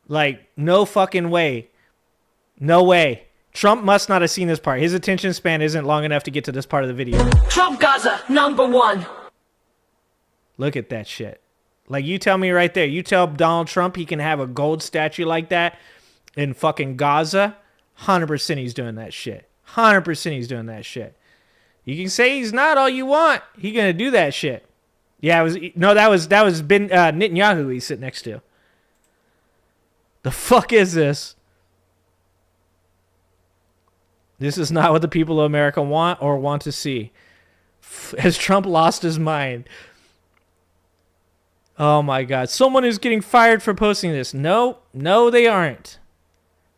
S3: Like, no fucking way. No way. Trump must not have seen this part. His attention span isn't long enough to get to this part of the video.
S4: Trump Gaza, #1.
S3: Look at that shit. Like, you tell me right there. You tell Donald Trump he can have a gold statue like that in fucking Gaza. 100% he's doing that shit. 100% he's doing that shit. You can say he's not all you want. He gonna do that shit. Yeah, that was Netanyahu he's sitting next to. The fuck is this? This is not what the people of America want or want to see. Has Trump lost his mind? Oh my God. Someone is getting fired for posting this. No, they aren't.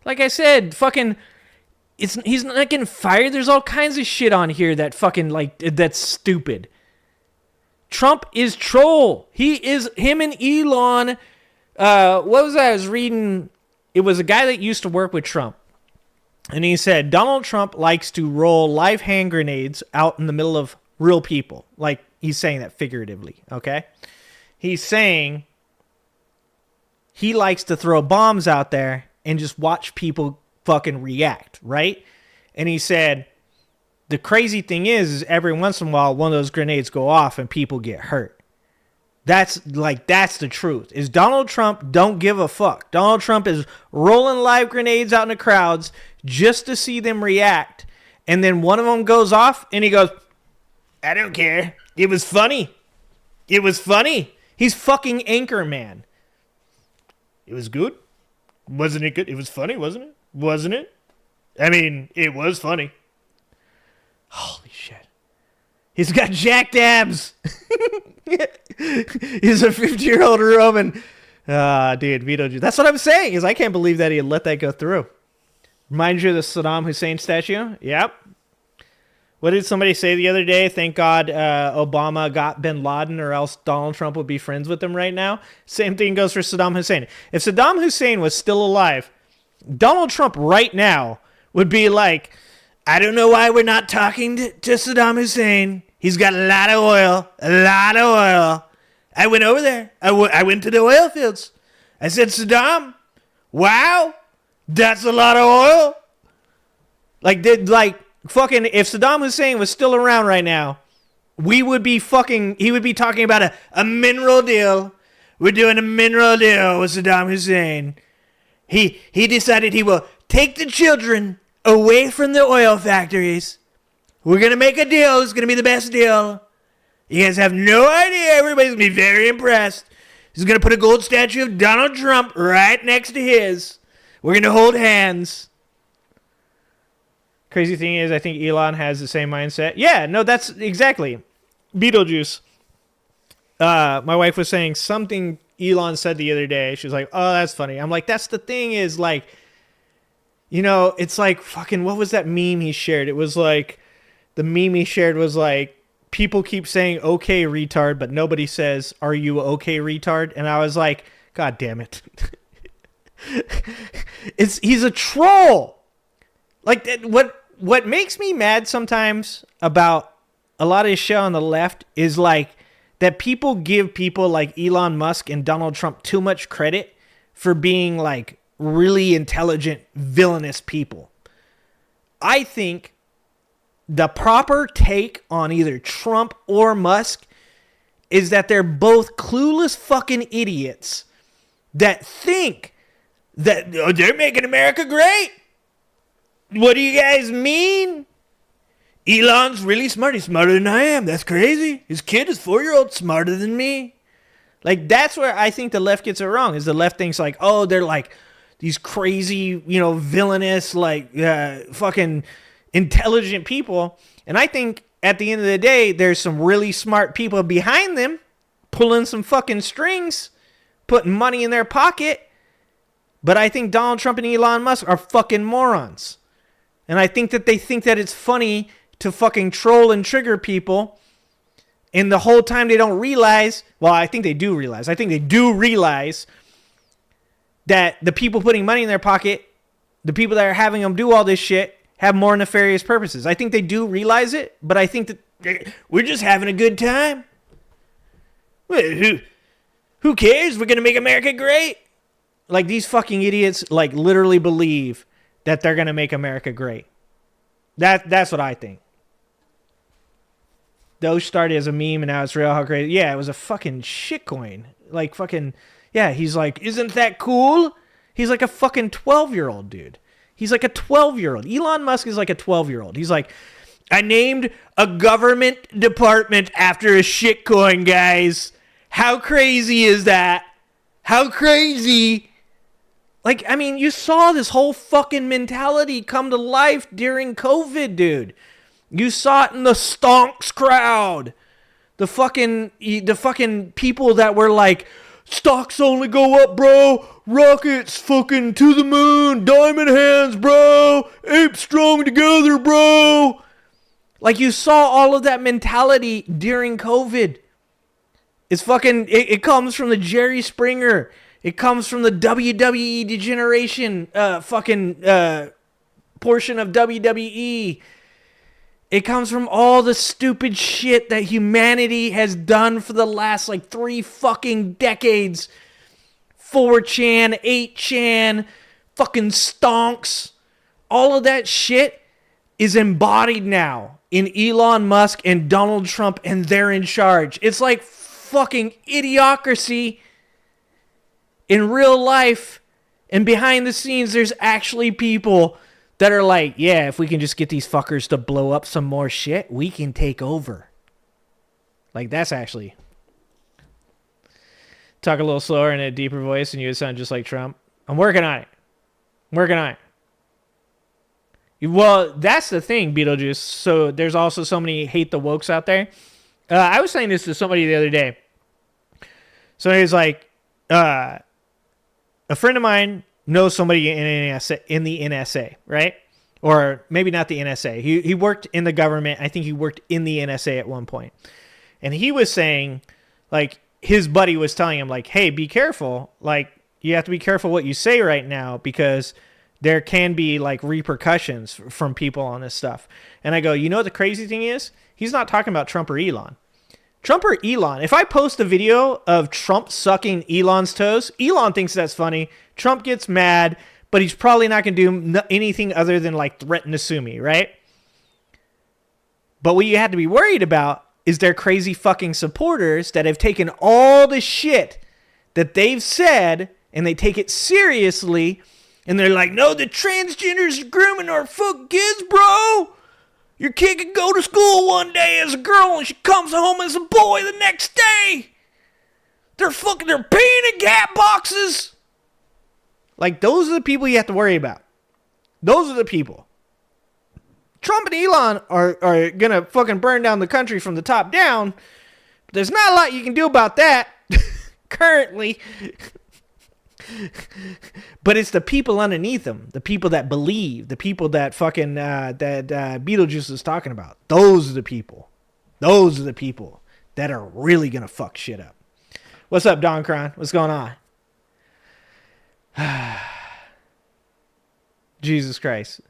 S3: Like I said, fucking, he's not getting fired. There's all kinds of shit on here that fucking, like, that's stupid. Trump is troll. Him and Elon, what was that? I was reading, it was a guy that used to work with Trump. And he said, Donald Trump likes to roll live hand grenades out in the middle of real people. Like, he's saying that figuratively, okay? He's saying he likes to throw bombs out there and just watch people fucking react, right? And he said, the crazy thing is every once in a while, one of those grenades go off and people get hurt. That's the truth. Is Donald Trump don't give a fuck. Donald Trump is rolling live grenades out in the crowds just to see them react. And then one of them goes off and he goes, I don't care. It was funny. It was funny. He's fucking Anchorman. It was good. Wasn't it good? It was funny, wasn't it? Wasn't it? I mean, it was funny. Holy shit. He's got jacked abs. He's a 50-year-old Roman. Dude, Beetlejuice. That's what I'm saying, is I can't believe that he let that go through. Reminds you of the Saddam Hussein statue? Yep. What did somebody say the other day? Thank God Obama got bin Laden, or else Donald Trump would be friends with him right now. Same thing goes for Saddam Hussein. If Saddam Hussein was still alive, Donald Trump right now would be like, I don't know why we're not talking to Saddam Hussein. He's got a lot of oil. A lot of oil. I went over there. I went to the oil fields. I said, Saddam, wow, that's a lot of oil. Fucking, if Saddam Hussein was still around right now, he would be talking about a mineral deal. We're doing a mineral deal with Saddam Hussein. He decided he will take the children away from the oil factories. We're going to make a deal. It's going to be the best deal. You guys have no idea. Everybody's going to be very impressed. He's going to put a gold statue of Donald Trump right next to his. We're going to hold hands. Crazy thing is, I think Elon has the same mindset. Yeah, no, that's exactly. Beetlejuice. My wife was saying something Elon said the other day. She was like, oh, that's funny. I'm like, that's the thing is, like, you know, it's like fucking, what was that meme he shared? It was like, the meme he shared was like, people keep saying okay retard, but nobody says are you okay retard, and I was like, god damn it. He's a troll. Like, what makes me mad sometimes about a lot of this shit on the left is like that people give people like Elon Musk and Donald Trump too much credit for being like really intelligent, villainous people. I think the proper take on either Trump or Musk is that they're both clueless fucking idiots that think that they're making America great. What do you guys mean? Elon's really smart. He's smarter than I am. That's crazy. His kid is 4-year-old smarter than me. Like, that's where I think the left gets it wrong, is the left thinks like, oh, they're like these crazy, villainous, like fucking intelligent people. And I think at the end of the day, there's some really smart people behind them pulling some fucking strings, putting money in their pocket. But I think Donald Trump and Elon Musk are fucking morons. And I think that they think that it's funny to fucking troll and trigger people. And the whole time they don't realize, well, I think they do realize. I think they do realize that the people putting money in their pocket, the people that are having them do all this shit, have more nefarious purposes. I think they do realize it, but I think that we're just having a good time. Who cares? We're going to make America great. Like, these fucking idiots, like, literally believe that they're going to make America great. That's what I think. Those started as a meme and now it's real. How crazy. Yeah, it was a fucking shitcoin. Like, fucking, yeah, he's like, isn't that cool? He's like a fucking 12-year-old dude. He's like a 12-year-old. Elon Musk is like a 12-year-old. He's like, I named a government department after a shitcoin, guys. How crazy is that? How crazy? Like, I mean, you saw this whole fucking mentality come to life during COVID, dude. You saw it in the stonks crowd. The fucking people that were like, stocks only go up, bro. Rockets fucking to the moon. Diamond hands, bro. Ape strong together, bro. Like, you saw all of that mentality during COVID. It's fucking, it comes from the Jerry Springer. It comes from the WWE degeneration portion of WWE. It comes from all the stupid shit that humanity has done for the last like 3 fucking decades. 4chan, 8chan, fucking stonks. All of that shit is embodied now in Elon Musk and Donald Trump, and they're in charge. It's like fucking idiocracy in real life, and behind the scenes there's actually people that are like, yeah, if we can just get these fuckers to blow up some more shit, we can take over. Like, that's actually... Talk a little slower in a deeper voice and you would sound just like Trump. I'm working on it. Well, that's the thing, Beetlejuice. So there's also so many hate the wokes out there. I was saying this to somebody the other day. So he was like, a friend of mine knows somebody in the NSA, right? Or maybe not the NSA. He worked in the government. I think he worked in the NSA at one point. And he was saying, like, his buddy was telling him, like, hey, be careful. Like, you have to be careful what you say right now because there can be, like, repercussions from people on this stuff. And I go, you know what the crazy thing is? He's not talking about Trump or Elon. Trump or Elon. If I post a video of Trump sucking Elon's toes, Elon thinks that's funny. Trump gets mad, but he's probably not going to do anything other than, like, threaten to sue me, right? But what you have to be worried about is their crazy fucking supporters that have taken all the shit that they've said and they take it seriously, and they're like, no, the transgenders are grooming our fucking kids, bro. Your kid can go to school one day as a girl and she comes home as a boy the next day. They're peeing in cat boxes. Like, those are the people you have to worry about. Those are the people. Trump and Elon are going to fucking burn down the country from the top down. But there's not a lot you can do about that currently. But it's the people underneath them, the people that believe, the people that fucking that Beetlejuice is talking about. Those are the people. Those are the people that are really going to fuck shit up. What's up, Don Cron? What's going on? Jesus Christ.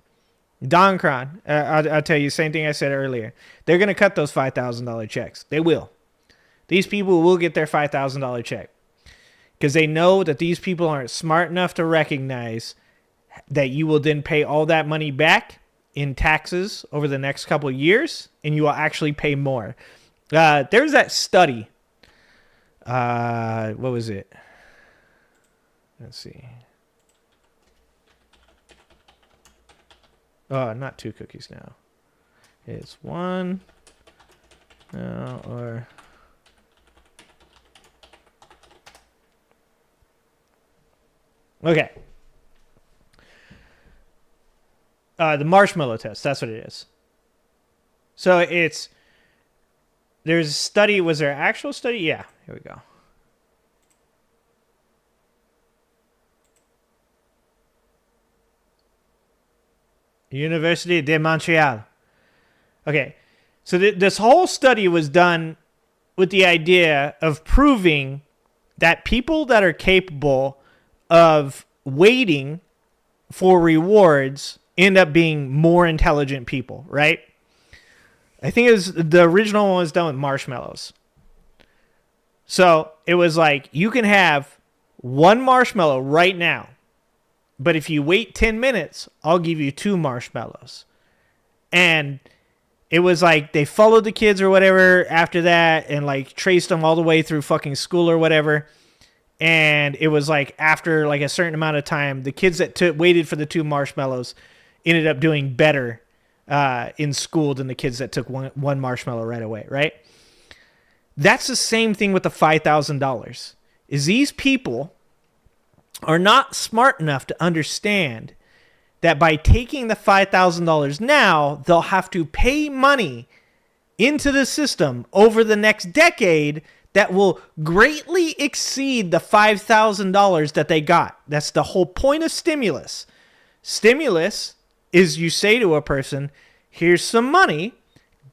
S3: Don Cron, I'll tell you the same thing I said earlier. They're going to cut those $5,000 checks. They will. These people will get their $5,000 check because they know that these people aren't smart enough to recognize that you will then pay all that money back in taxes over the next couple of years, and you will actually pay more. There's that study. What was it? Let's see. Oh, not 2 cookies now. It's 1. No, or... Okay. The marshmallow test. That's what it is. So it's... There's a study. Was there an actual study? Yeah. Here we go. University de Montreal. Okay. So this whole study was done with the idea of proving that people that are capable of waiting for rewards end up being more intelligent people, right? I think it was the original one was done with marshmallows. So it was like, you can have 1 marshmallow right now, but if you wait 10 minutes, I'll give you 2 marshmallows. And it was like they followed the kids or whatever after that and like traced them all the way through fucking school or whatever. And it was like after like a certain amount of time, the kids that waited for the 2 marshmallows ended up doing better in school than the kids that took one marshmallow right away, right? That's the same thing with the $5,000. Is these people are not smart enough to understand that by taking the $5,000 now, they'll have to pay money into the system over the next decade that will greatly exceed the $5,000 that they got. That's the whole point of stimulus. Stimulus is you say to a person, here's some money,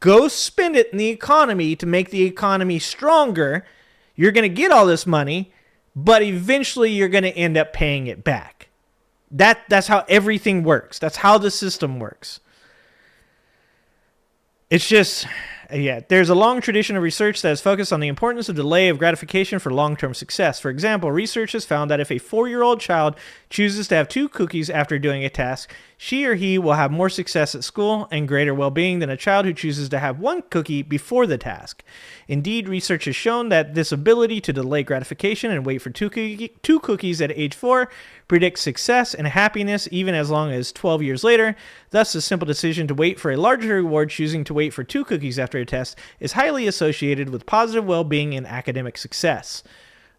S3: go spend it in the economy to make the economy stronger. You're going to get all this money, but eventually you're going to end up paying it back. That's how everything works. That's how the system works. It's just... Yeah, there's a long tradition of research that is focused on the importance of delay of gratification for long-term success. For example, research has found that if a 4-year-old child chooses to have 2 cookies after doing a task, she or he will have more success at school and greater well-being than a child who chooses to have 1 cookie before the task. Indeed, research has shown that this ability to delay gratification and wait for 2 cookies at age 4 predicts success and happiness even as long as 12 years later. Thus, the simple decision to wait for a larger reward, choosing to wait for 2 cookies after a test, is highly associated with positive well-being and academic success.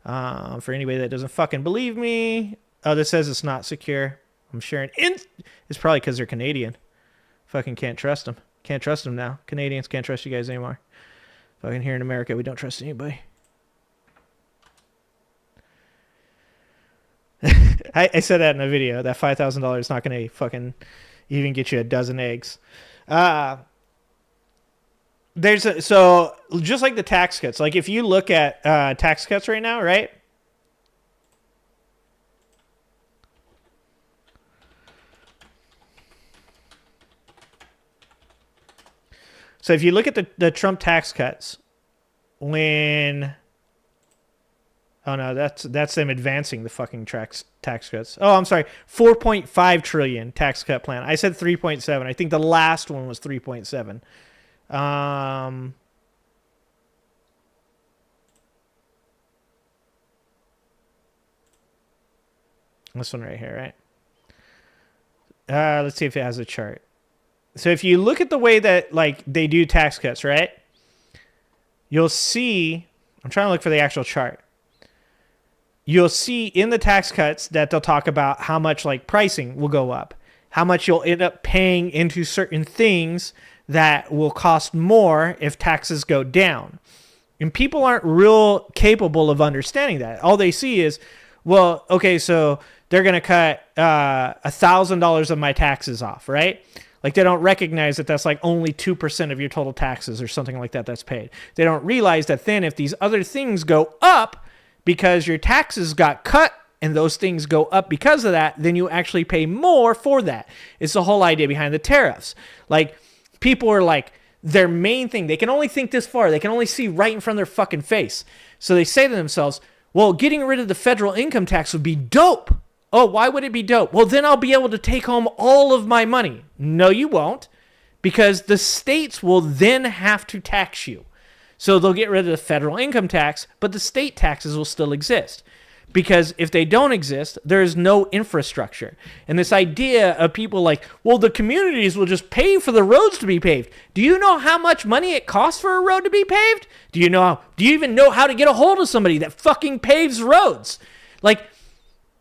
S3: For anybody that doesn't fucking believe me, this says it's not secure. I'm sharing. It's probably because they're Canadian. Fucking can't trust them. Can't trust them now. Canadians can't trust you guys anymore. Fucking here in America, we don't trust anybody. I said that in a video. That $5,000 is not going to fucking even get you a dozen eggs. So just like the tax cuts, like if you look at tax cuts right now, right? So if you look at the Trump tax cuts, when... Oh, no, that's them advancing the fucking tax cuts. Oh, I'm sorry. 4.5 trillion tax cut plan. I said 3.7. I think the last one was 3.7. This one right here, right? Let's see if it has a chart. So if you look at the way that like they do tax cuts, right? You'll see, I'm trying to look for the actual chart. You'll see in the tax cuts that they'll talk about how much like pricing will go up, how much you'll end up paying into certain things that will cost more if taxes go down. And people aren't real capable of understanding that. All they see is, well, okay, so they're going to cut $1,000 of my taxes off, right? Like, they don't recognize that that's like only 2% of your total taxes or something like that that's paid. They don't realize that then if these other things go up because your taxes got cut and those things go up because of that, then you actually pay more for that. It's the whole idea behind the tariffs. Like, people are like, their main thing, they can only think this far. They can only see right in front of their fucking face. So they say to themselves, well, getting rid of the federal income tax would be dope. Oh, why would it be dope? Well, then I'll be able to take home all of my money. No, you won't, because the states will then have to tax you. So they'll get rid of the federal income tax, but the state taxes will still exist. Because if they don't exist, there is no infrastructure. And this idea of people like, well, the communities will just pay for the roads to be paved. Do you know how much money it costs for a road to be paved? Do you even know how to get a hold of somebody that fucking paves roads? Like,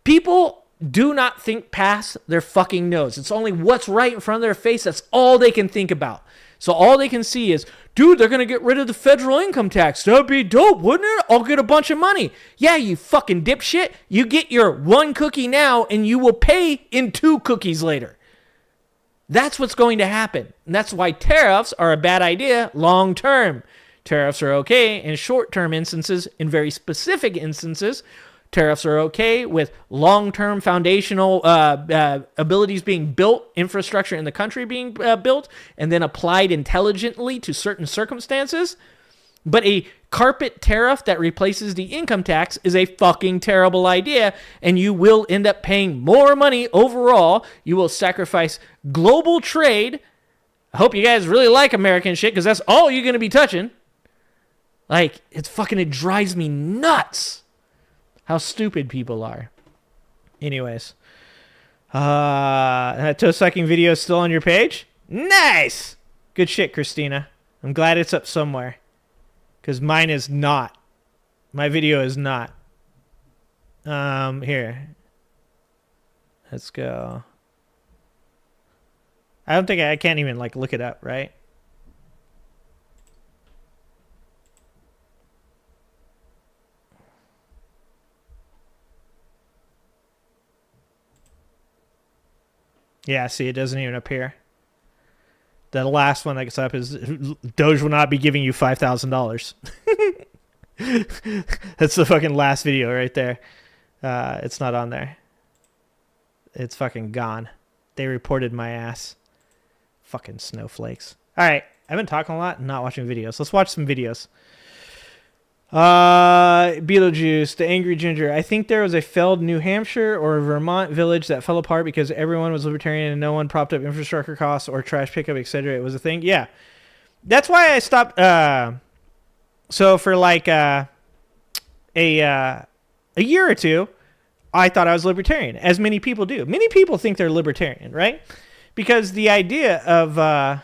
S3: people do not think past their fucking nose. It's only what's right in front of their face. That's all they can think about. So all they can see is, dude, they're going to get rid of the federal income tax. That'd be dope, wouldn't it? I'll get a bunch of money. Yeah, you fucking dipshit. You get your 1 cookie now and you will pay in 2 cookies later. That's what's going to happen. And that's why tariffs are a bad idea long term. Tariffs are okay in short-term instances. In very specific instances, tariffs are okay with long-term foundational abilities being built, infrastructure in the country being built, and then applied intelligently to certain circumstances. But a carpet tariff that replaces the income tax is a fucking terrible idea, and you will end up paying more money overall. You will sacrifice global trade. I hope you guys really like American shit, because that's all you're going to be touching. Like, it drives me nuts how stupid people are. Anyways. That toe-sucking video is still on your page? Nice! Good shit, Christina. I'm glad it's up somewhere. Because mine is not. My video is not. Here. Let's go. I can't even, like, look it up, right? Yeah, see, it doesn't even appear. The last one that gets up is Doge will not be giving you $5,000. That's the fucking last video right there. It's not on there. It's fucking gone. They reported my ass. Fucking snowflakes. All right, I've been talking a lot and not watching videos. Let's watch some videos. Beetlejuice, the Angry Ginger. I think there was a failed New Hampshire or Vermont village that fell apart because everyone was libertarian and no one propped up infrastructure costs or trash pickup, etc. It was a thing. Yeah, that's why I stopped. So for like a year or two, I thought I was libertarian, as many people do. Many people think they're libertarian, right? Because the idea of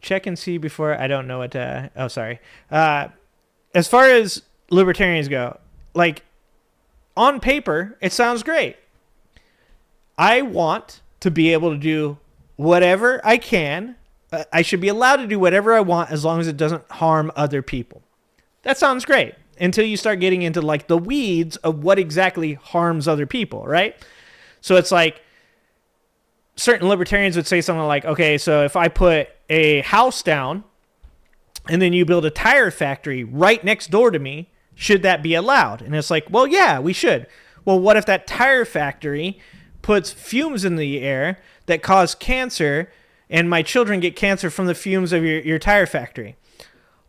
S3: check and see before, I don't know what oh, sorry. As far as libertarians go, like, on paper, it sounds great. I want to be able to do whatever I can. I should be allowed to do whatever I want as long as it doesn't harm other people. That sounds great until you start getting into, like, the weeds of what exactly harms other people, right? So it's like, certain libertarians would say something like, okay, so if I put a house down and then you build a tire factory right next door to me, should that be allowed? And it's like, well, yeah, we should. Well, what if that tire factory puts fumes in the air that cause cancer and my children get cancer from the fumes of your tire factory?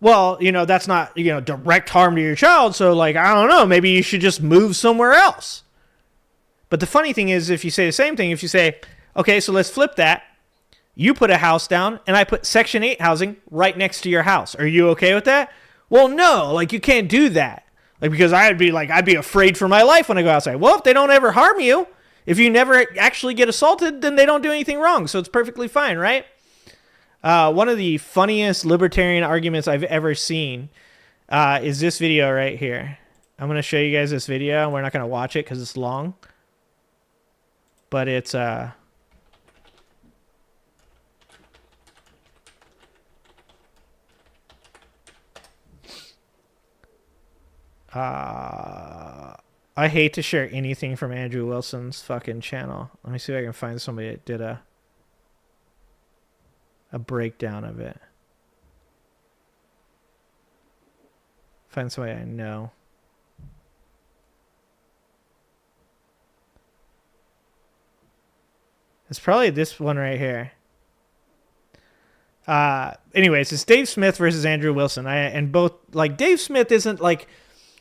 S3: Well, that's not, direct harm to your child. So, like, I don't know, maybe you should just move somewhere else. But the funny thing is, if you say the same thing, if you say, okay, so let's flip that. You put a house down, and I put Section 8 housing right next to your house. Are you okay with that? Well, no, like, you can't do that. Like, because I'd be afraid for my life when I go outside. Well, if they don't ever harm you, if you never actually get assaulted, then they don't do anything wrong. So it's perfectly fine, right? One of the funniest libertarian arguments I've ever seen is this video right here. I'm going to show you guys this video. We're not going to watch it because it's long. But it's... I hate to share anything from Andrew Wilson's fucking channel. Let me see if I can find somebody that did a breakdown of it. Find somebody I know. It's probably this one right here. Anyways, it's Dave Smith versus Andrew Wilson. And both, like, Dave Smith isn't like,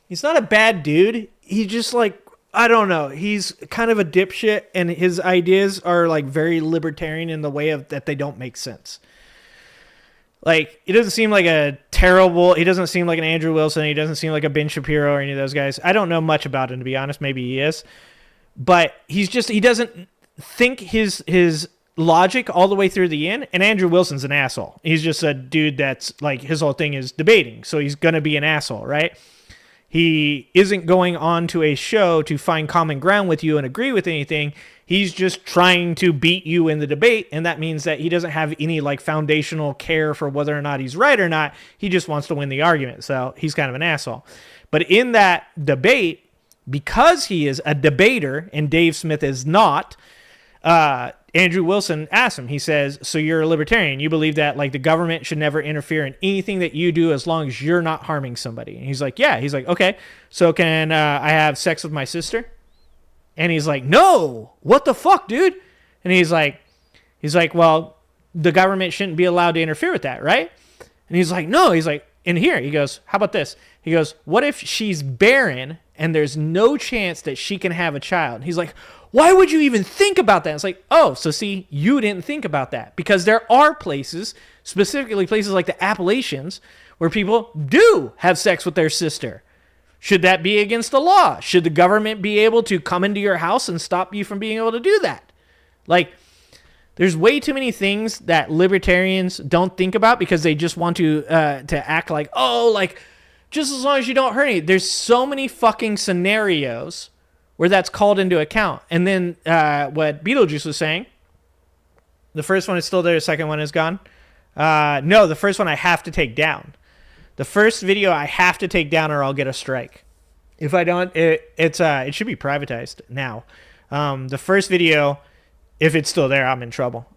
S3: he's not a bad dude. He's just like, I don't know. He's kind of a dipshit, and his ideas are like very libertarian in the way of that they don't make sense. Like, he doesn't seem like he doesn't seem like an Andrew Wilson. He doesn't seem like a Ben Shapiro or any of those guys. I don't know much about him, to be honest. Maybe he is. But he doesn't think his logic all the way through the end. And Andrew Wilson's an asshole. He's just a dude that's like, his whole thing is debating. So he's going to be an asshole, right? He isn't going on to a show to find common ground with you and agree with anything. He's just trying to beat you in the debate, and that means that he doesn't have any like foundational care for whether or not he's right or not. He just wants to win the argument, so he's kind of an asshole. But in that debate, because he is a debater and Dave Smith is not, Andrew Wilson asks him, he says, so you're a libertarian. You believe that like the government should never interfere in anything that you do as long as you're not harming somebody. And he's like, yeah. He's like, okay, so can I have sex with my sister? And he's like, no, what the fuck, dude? And he's like, well, the government shouldn't be allowed to interfere with that, right? And he's like, no. He's like, in here, he goes, how about this? He goes, what if she's barren and there's no chance that she can have a child? And he's like, why would you even think about that? It's like, oh, so see, you didn't think about that. Because there are places, specifically places like the Appalachians, where people do have sex with their sister. Should that be against the law? Should the government be able to come into your house and stop you from being able to do that? Like, there's way too many things that libertarians don't think about because they just want to act like, oh, like, just as long as you don't hurt any. There's so many fucking scenarios where that's called into account. And then what Beetlejuice was saying, the first one is still there, the second one is gone. No, the first one I have to take down. The first video I have to take down or I'll get a strike. If I don't, it should be privatized now. The first video, if it's still there, I'm in trouble.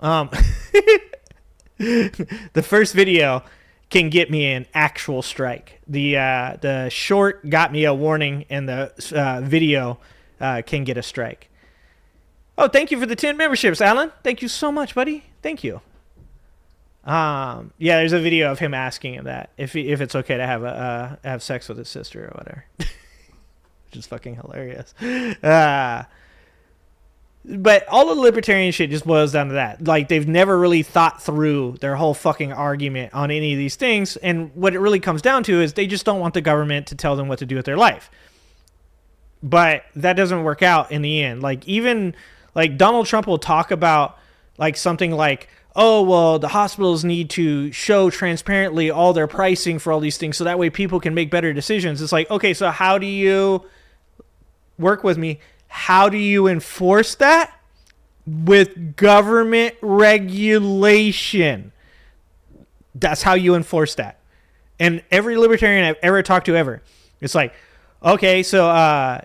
S3: The first video can get me an actual strike. The short got me a warning, and the video can get a strike. Oh, thank you for the 10 memberships, Alan. Thank you so much, buddy. Thank you. Yeah, there's a video of him asking him that if it's okay to have sex with his sister or whatever, which is fucking hilarious. But all the libertarian shit just boils down to that. Like, they've never really thought through their whole fucking argument on any of these things, and what it really comes down to is they just don't want the government to tell them what to do with their life. But that doesn't work out in the end. Like, even like Donald Trump will talk about like something like, oh, well, the hospitals need to show transparently all their pricing for all these things so that way people can make better decisions. It's like, okay, so how do you work with me? How do you enforce that? With government regulation. That's how you enforce that. And every libertarian I've ever talked to ever, it's like, okay, so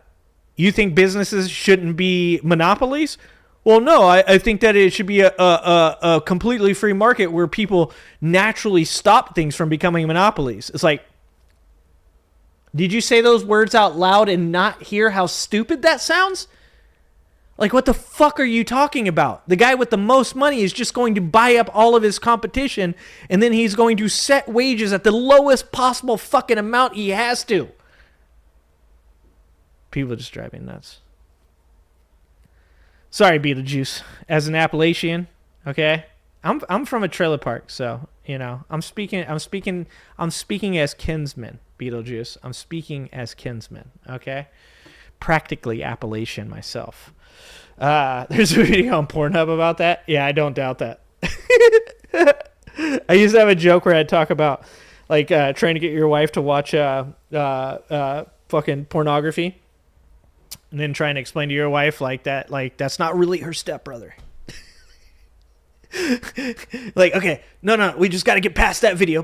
S3: you think businesses shouldn't be monopolies? Well, no, I think that it should be a completely free market where people naturally stop things from becoming monopolies. It's like, did you say those words out loud and not hear how stupid that sounds? Like, what the fuck are you talking about? The guy with the most money is just going to buy up all of his competition, and then he's going to set wages at the lowest possible fucking amount he has to. People are just driving nuts. Sorry, Beetlejuice. As an Appalachian, okay, I'm from a trailer park, so you know I'm speaking as kinsman, Beetlejuice. I'm speaking as kinsman, okay? Practically Appalachian myself. There's a video on Pornhub about that. Yeah, I don't doubt that. I used to have a joke where I'd talk about like trying to get your wife to watch fucking pornography. And then trying to explain to your wife like that's not really her stepbrother. Like, okay, no, we just got to get past that video.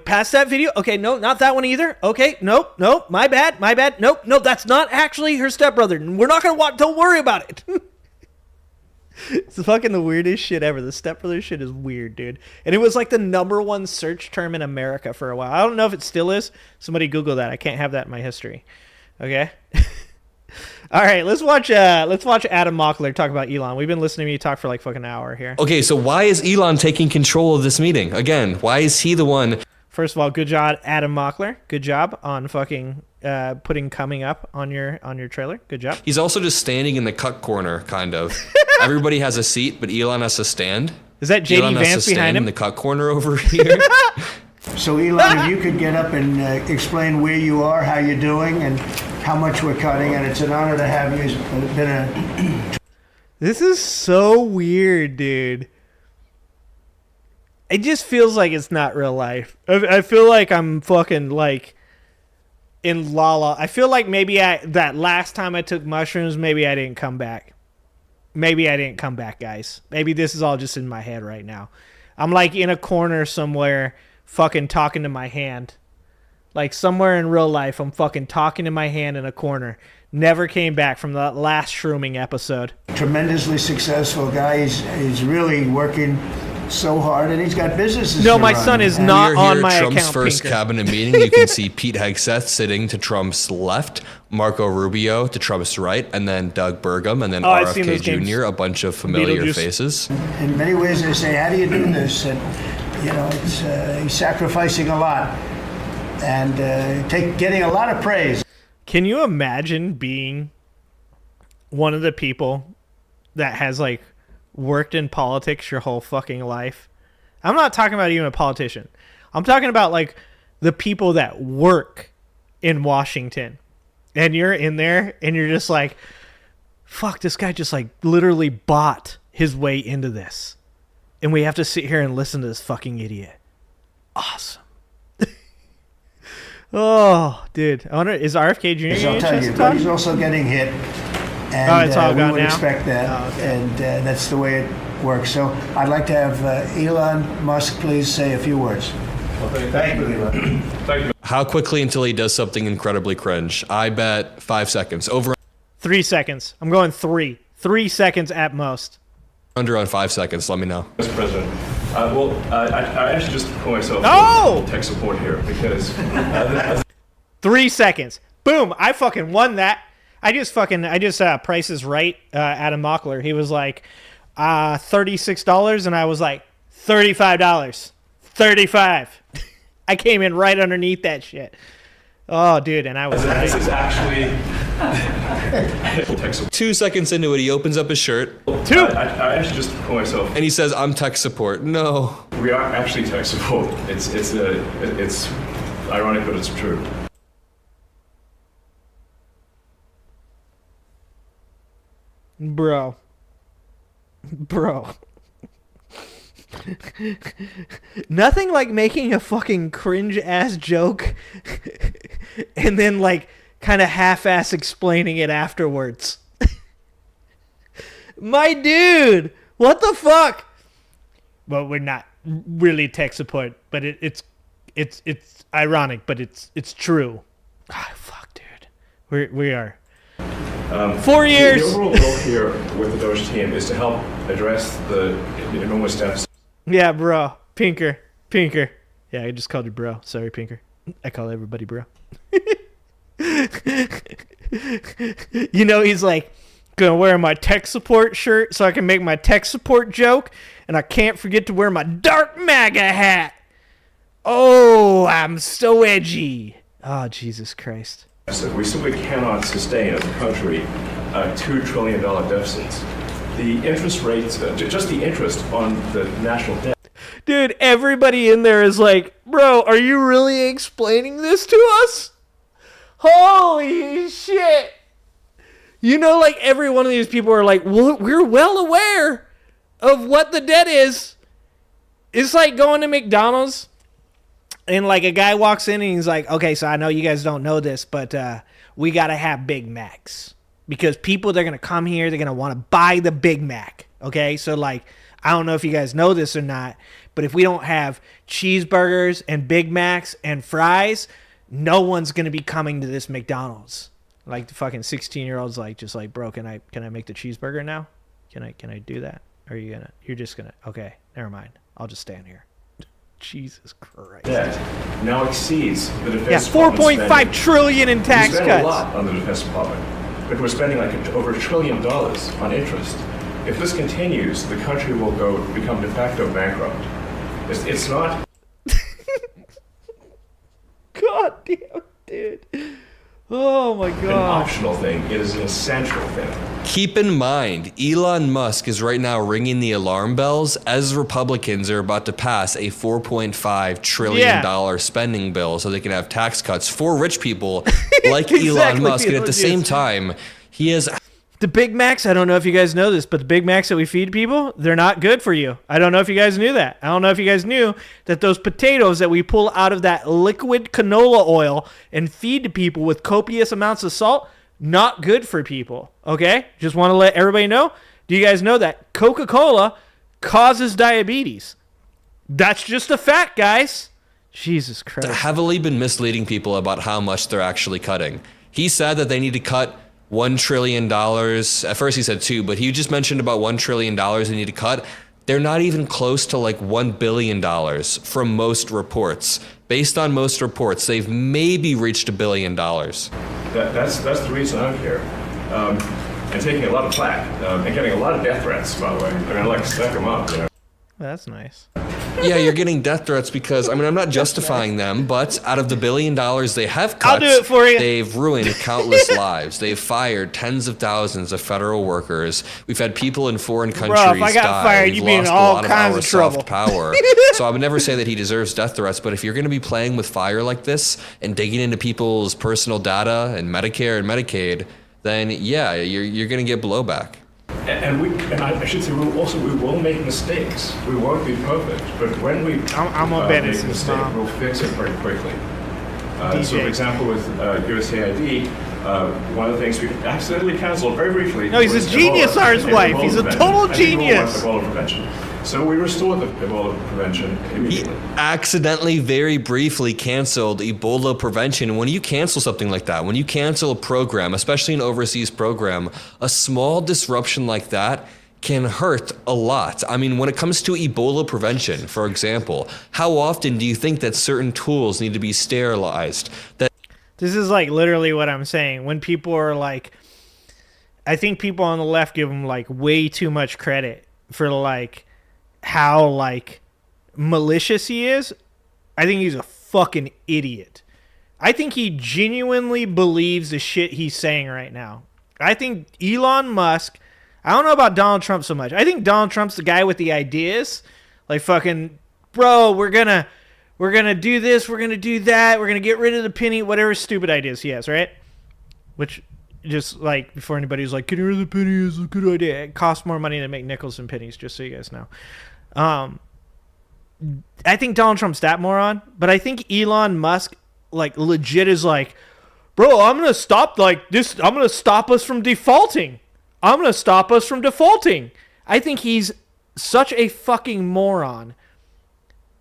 S3: Okay, no, not that one either. Okay, nope, my bad. Nope, that's not actually her stepbrother. We're not gonna watch. Don't worry about it. It's fucking the weirdest shit ever. The stepbrother shit is weird, dude. And it was like the #1 search term in America for a while. I don't know if it still is. Somebody Google that. I can't have that in my history. Okay. All right, let's watch Adam Mockler talk about Elon. We've been listening to you talk for like fucking an hour here.
S5: Okay, so why is Elon taking control of this meeting? Again, why is he the one?
S3: First of all, good job, Adam Mockler. Good job on fucking putting coming up on your trailer. Good job.
S5: He's also just standing in the cut corner, kind of. Everybody has a seat, but Elon has to stand.
S3: Is that JD
S5: Elon
S3: Vance
S5: has to stand
S3: behind him?
S5: in the cut corner over here.
S2: So Elon, if you could get up and explain where you are, how you're doing, and how much we're cutting, and it's an honor to have you. It's been a...
S3: This is so weird, dude. It just feels like it's not real life. I feel like I'm fucking like in La. I feel like maybe that last time I took mushrooms, maybe I didn't come back. Maybe I didn't come back, guys. Maybe this is all just in my head right now. I'm like in a corner somewhere fucking talking to my hand. Like somewhere in real life, I'm fucking talking to my hand in a corner. Never came back from the last shrooming episode.
S2: Tremendously successful guy. He's really working so hard, and he's got businesses.
S3: No,
S2: to
S3: my
S2: run.
S3: son is
S2: And
S3: not
S5: You're
S3: on
S5: here,
S3: my
S5: Trump's
S3: account.
S5: first
S3: Pinker.
S5: cabinet meeting. You can see Pete Hegseth sitting to Trump's left, Marco Rubio to Trump's right, and then Doug Burgum, and then
S3: I've seen
S5: RFK
S3: those games.
S5: Jr., a bunch of familiar
S3: Beetlejuice.
S5: faces.
S2: In many ways, they say, "How do you do this?" And it's he's sacrificing a lot and getting a lot of praise.
S3: Can you imagine being one of the people that has like worked in politics your whole fucking life? I'm not talking about even a politician. I'm talking about like the people that work in Washington. And you're in there and you're just like, fuck, this guy just like literally bought his way into this. And we have to sit here and listen to this fucking idiot. Awesome. Oh, dude. I wonder, is RFK Jr.
S2: As
S3: getting
S2: I'll
S3: a
S2: tell
S3: chance
S2: you,
S3: to
S2: but
S3: talk?
S2: he's also getting hit. And
S3: Oh, it's all
S2: we
S3: gone
S2: would
S3: now?
S2: expect that,
S3: Oh, okay.
S2: and that's the way it works. So I'd like to have Elon Musk please say a few words. Thank you, Elon.
S5: How quickly until he does something incredibly cringe? I bet 5 seconds. Over
S3: 3 seconds. I'm going 3. 3 seconds at most.
S5: under on 5 seconds. Let me know.
S6: Mr. President, I actually just call myself
S3: No!
S6: tech support here because
S3: 3 seconds. Boom. I fucking won that. I just Price is Right, Adam Mockler. He was like, $36, and I was like, $35. 35. I came in right underneath that shit. Oh, dude, and I was
S6: this
S3: right.
S6: is actually tech support.
S5: 2 seconds into it, he opens up his shirt
S3: 2.
S6: I actually just call myself.
S5: and he says, "I'm tech support." No.
S6: We are actually tech support. It's ironic, but it's true.
S3: Bro. Nothing like making a fucking cringe ass joke and then like kind of half-ass explaining it afterwards. My dude, what the fuck? Well, we're not really tech support, but it's ironic, but it's true. Ah, fuck, dude. We are. 4 years.
S6: The overall goal here with the Doge team is to help address the enormous deficit.
S3: Yeah, bro. Pinker. Yeah, I just called you bro. Sorry, Pinker. I call everybody bro. You know, he's like, gonna wear my tech support shirt so I can make my tech support joke, and I can't forget to wear my dark MAGA hat. Oh, I'm so edgy. Oh, Jesus Christ.
S6: We simply cannot sustain as a country $2 trillion deficits. The interest rates, just the interest on the national debt.
S3: Dude, everybody in there is like, bro, are you really explaining this to us? Holy shit. You know, like every one of these people are like, well, we're well aware of what the debt is. It's like going to McDonald's and like a guy walks in and he's like, okay, so I know you guys don't know this, but we got to have Big Macs because people, they're going to come here. They're going to want to buy the Big Mac. Okay. So like I don't know if you guys know this or not, but if we don't have cheeseburgers and Big Macs and fries, no one's going to be coming to this McDonald's. Like the fucking 16-year-old's like, just like, bro, can I make the cheeseburger now? Can I do that? Or you're just going to, okay, never mind. I'll just stand here. Jesus Christ.
S6: Debt now exceeds the defense
S3: Yeah,
S6: department
S3: 4.5 trillion in tax
S6: we spend
S3: cuts.
S6: a lot on the Defense Department, but we're spending like over $1 trillion on interest. If this continues, the country will become de facto bankrupt. It's not.
S3: God damn, dude. Oh my
S6: An
S3: God.
S6: optional thing. It is an essential thing.
S5: Keep in mind, Elon Musk is right now ringing the alarm bells as Republicans are about to pass a $4.5 trillion spending bill so they can have tax cuts for rich people like
S3: Exactly,
S5: Elon Musk. And at the
S3: yes.
S5: same time, he has
S3: The Big Macs, I don't know if you guys know this, but the Big Macs that we feed people, they're not good for you. I don't know if you guys knew that. I don't know if you guys knew that those potatoes that we pull out of that liquid canola oil and feed to people with copious amounts of salt, not good for people. Okay? Just want to let everybody know. Do you guys know that Coca-Cola causes diabetes? That's just a fact, guys. Jesus Christ.
S5: heavily been misleading people about how much they're actually cutting. He said that they need to cut $1 trillion. At first he said 2, but he just mentioned about $1 trillion they need to cut. They're not even close to like $1 billion from most reports. Based on most reports, they've maybe reached $1 billion.
S6: That's the reason I'm here. And taking a lot of flack and getting a lot of death threats, by the way. I mean, I like to stack them up, you know.
S3: That's nice.
S5: Yeah, you're getting death threats because, I mean, I'm not justifying them, but out of the $1 billion they have cut,
S3: I'll do it for you.
S5: they've ruined countless lives. They've fired tens of thousands of federal workers. We've had people in foreign countries
S3: Bro, if I got
S5: die.
S3: fired,
S5: We've
S3: you'd be in
S5: lost
S3: all
S5: a lot
S3: kinds
S5: our
S3: of trouble.
S5: soft power. So I would never say that he deserves death threats, but if you're going to be playing with fire like this and digging into people's personal data and Medicare and Medicaid, then yeah, you're going to get blowback.
S6: And I should say, we will make mistakes. We won't be perfect, but when we
S3: I'm gonna bet
S6: make
S3: it's
S6: a
S3: his
S6: mistake,
S3: mom.
S6: we'll fix it very quickly.
S3: DJ.
S6: So, for example, with USAID, one of the things we accidentally canceled very briefly.
S3: No, he's a
S6: was
S3: genius,
S6: Ebola
S3: his
S6: and
S3: wife.
S6: Ebola
S3: He's a
S6: prevention.
S3: total
S6: And people
S3: genius.
S6: want Ebola prevention. So we restored the Ebola prevention
S5: He
S6: immediately.
S5: accidentally very briefly canceled Ebola prevention. When you cancel something like that, when you cancel a program, especially an overseas program, a small disruption like that can hurt a lot. I mean, when it comes to Ebola prevention, for example, how often do you think that certain tools need to be sterilized? That
S3: This is like literally what I'm saying. When people are like, I think people on the left give him like way too much credit for like how like malicious he is. I think he's a fucking idiot. I think he genuinely believes the shit he's saying right now. I think Elon Musk, I don't know about Donald Trump so much. I think Donald Trump's the guy with the ideas. Like fucking, bro, we're gonna do this, we're gonna do that, we're gonna get rid of the penny, whatever stupid ideas he has, right? Which, just like, before anybody's like, getting rid of the penny is a good idea. It costs more money to make nickels and pennies, just so you guys know. I think Donald Trump's that moron, but I think Elon Musk, like, legit is like, bro, I'm gonna stop like this. I'm gonna stop us from defaulting. I'm gonna stop us from defaulting. I think he's such a fucking moron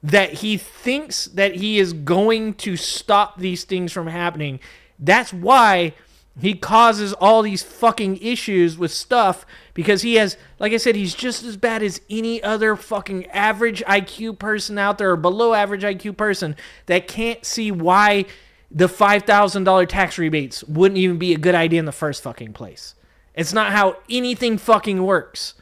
S3: that he thinks that he is going to stop these things from happening. That's why he causes all these fucking issues with stuff, because he has, like I said, he's just as bad as any other fucking average IQ person out there, or below average IQ person, that can't see why the $5,000 tax rebates wouldn't even be a good idea in the first fucking place. It's not how anything fucking works.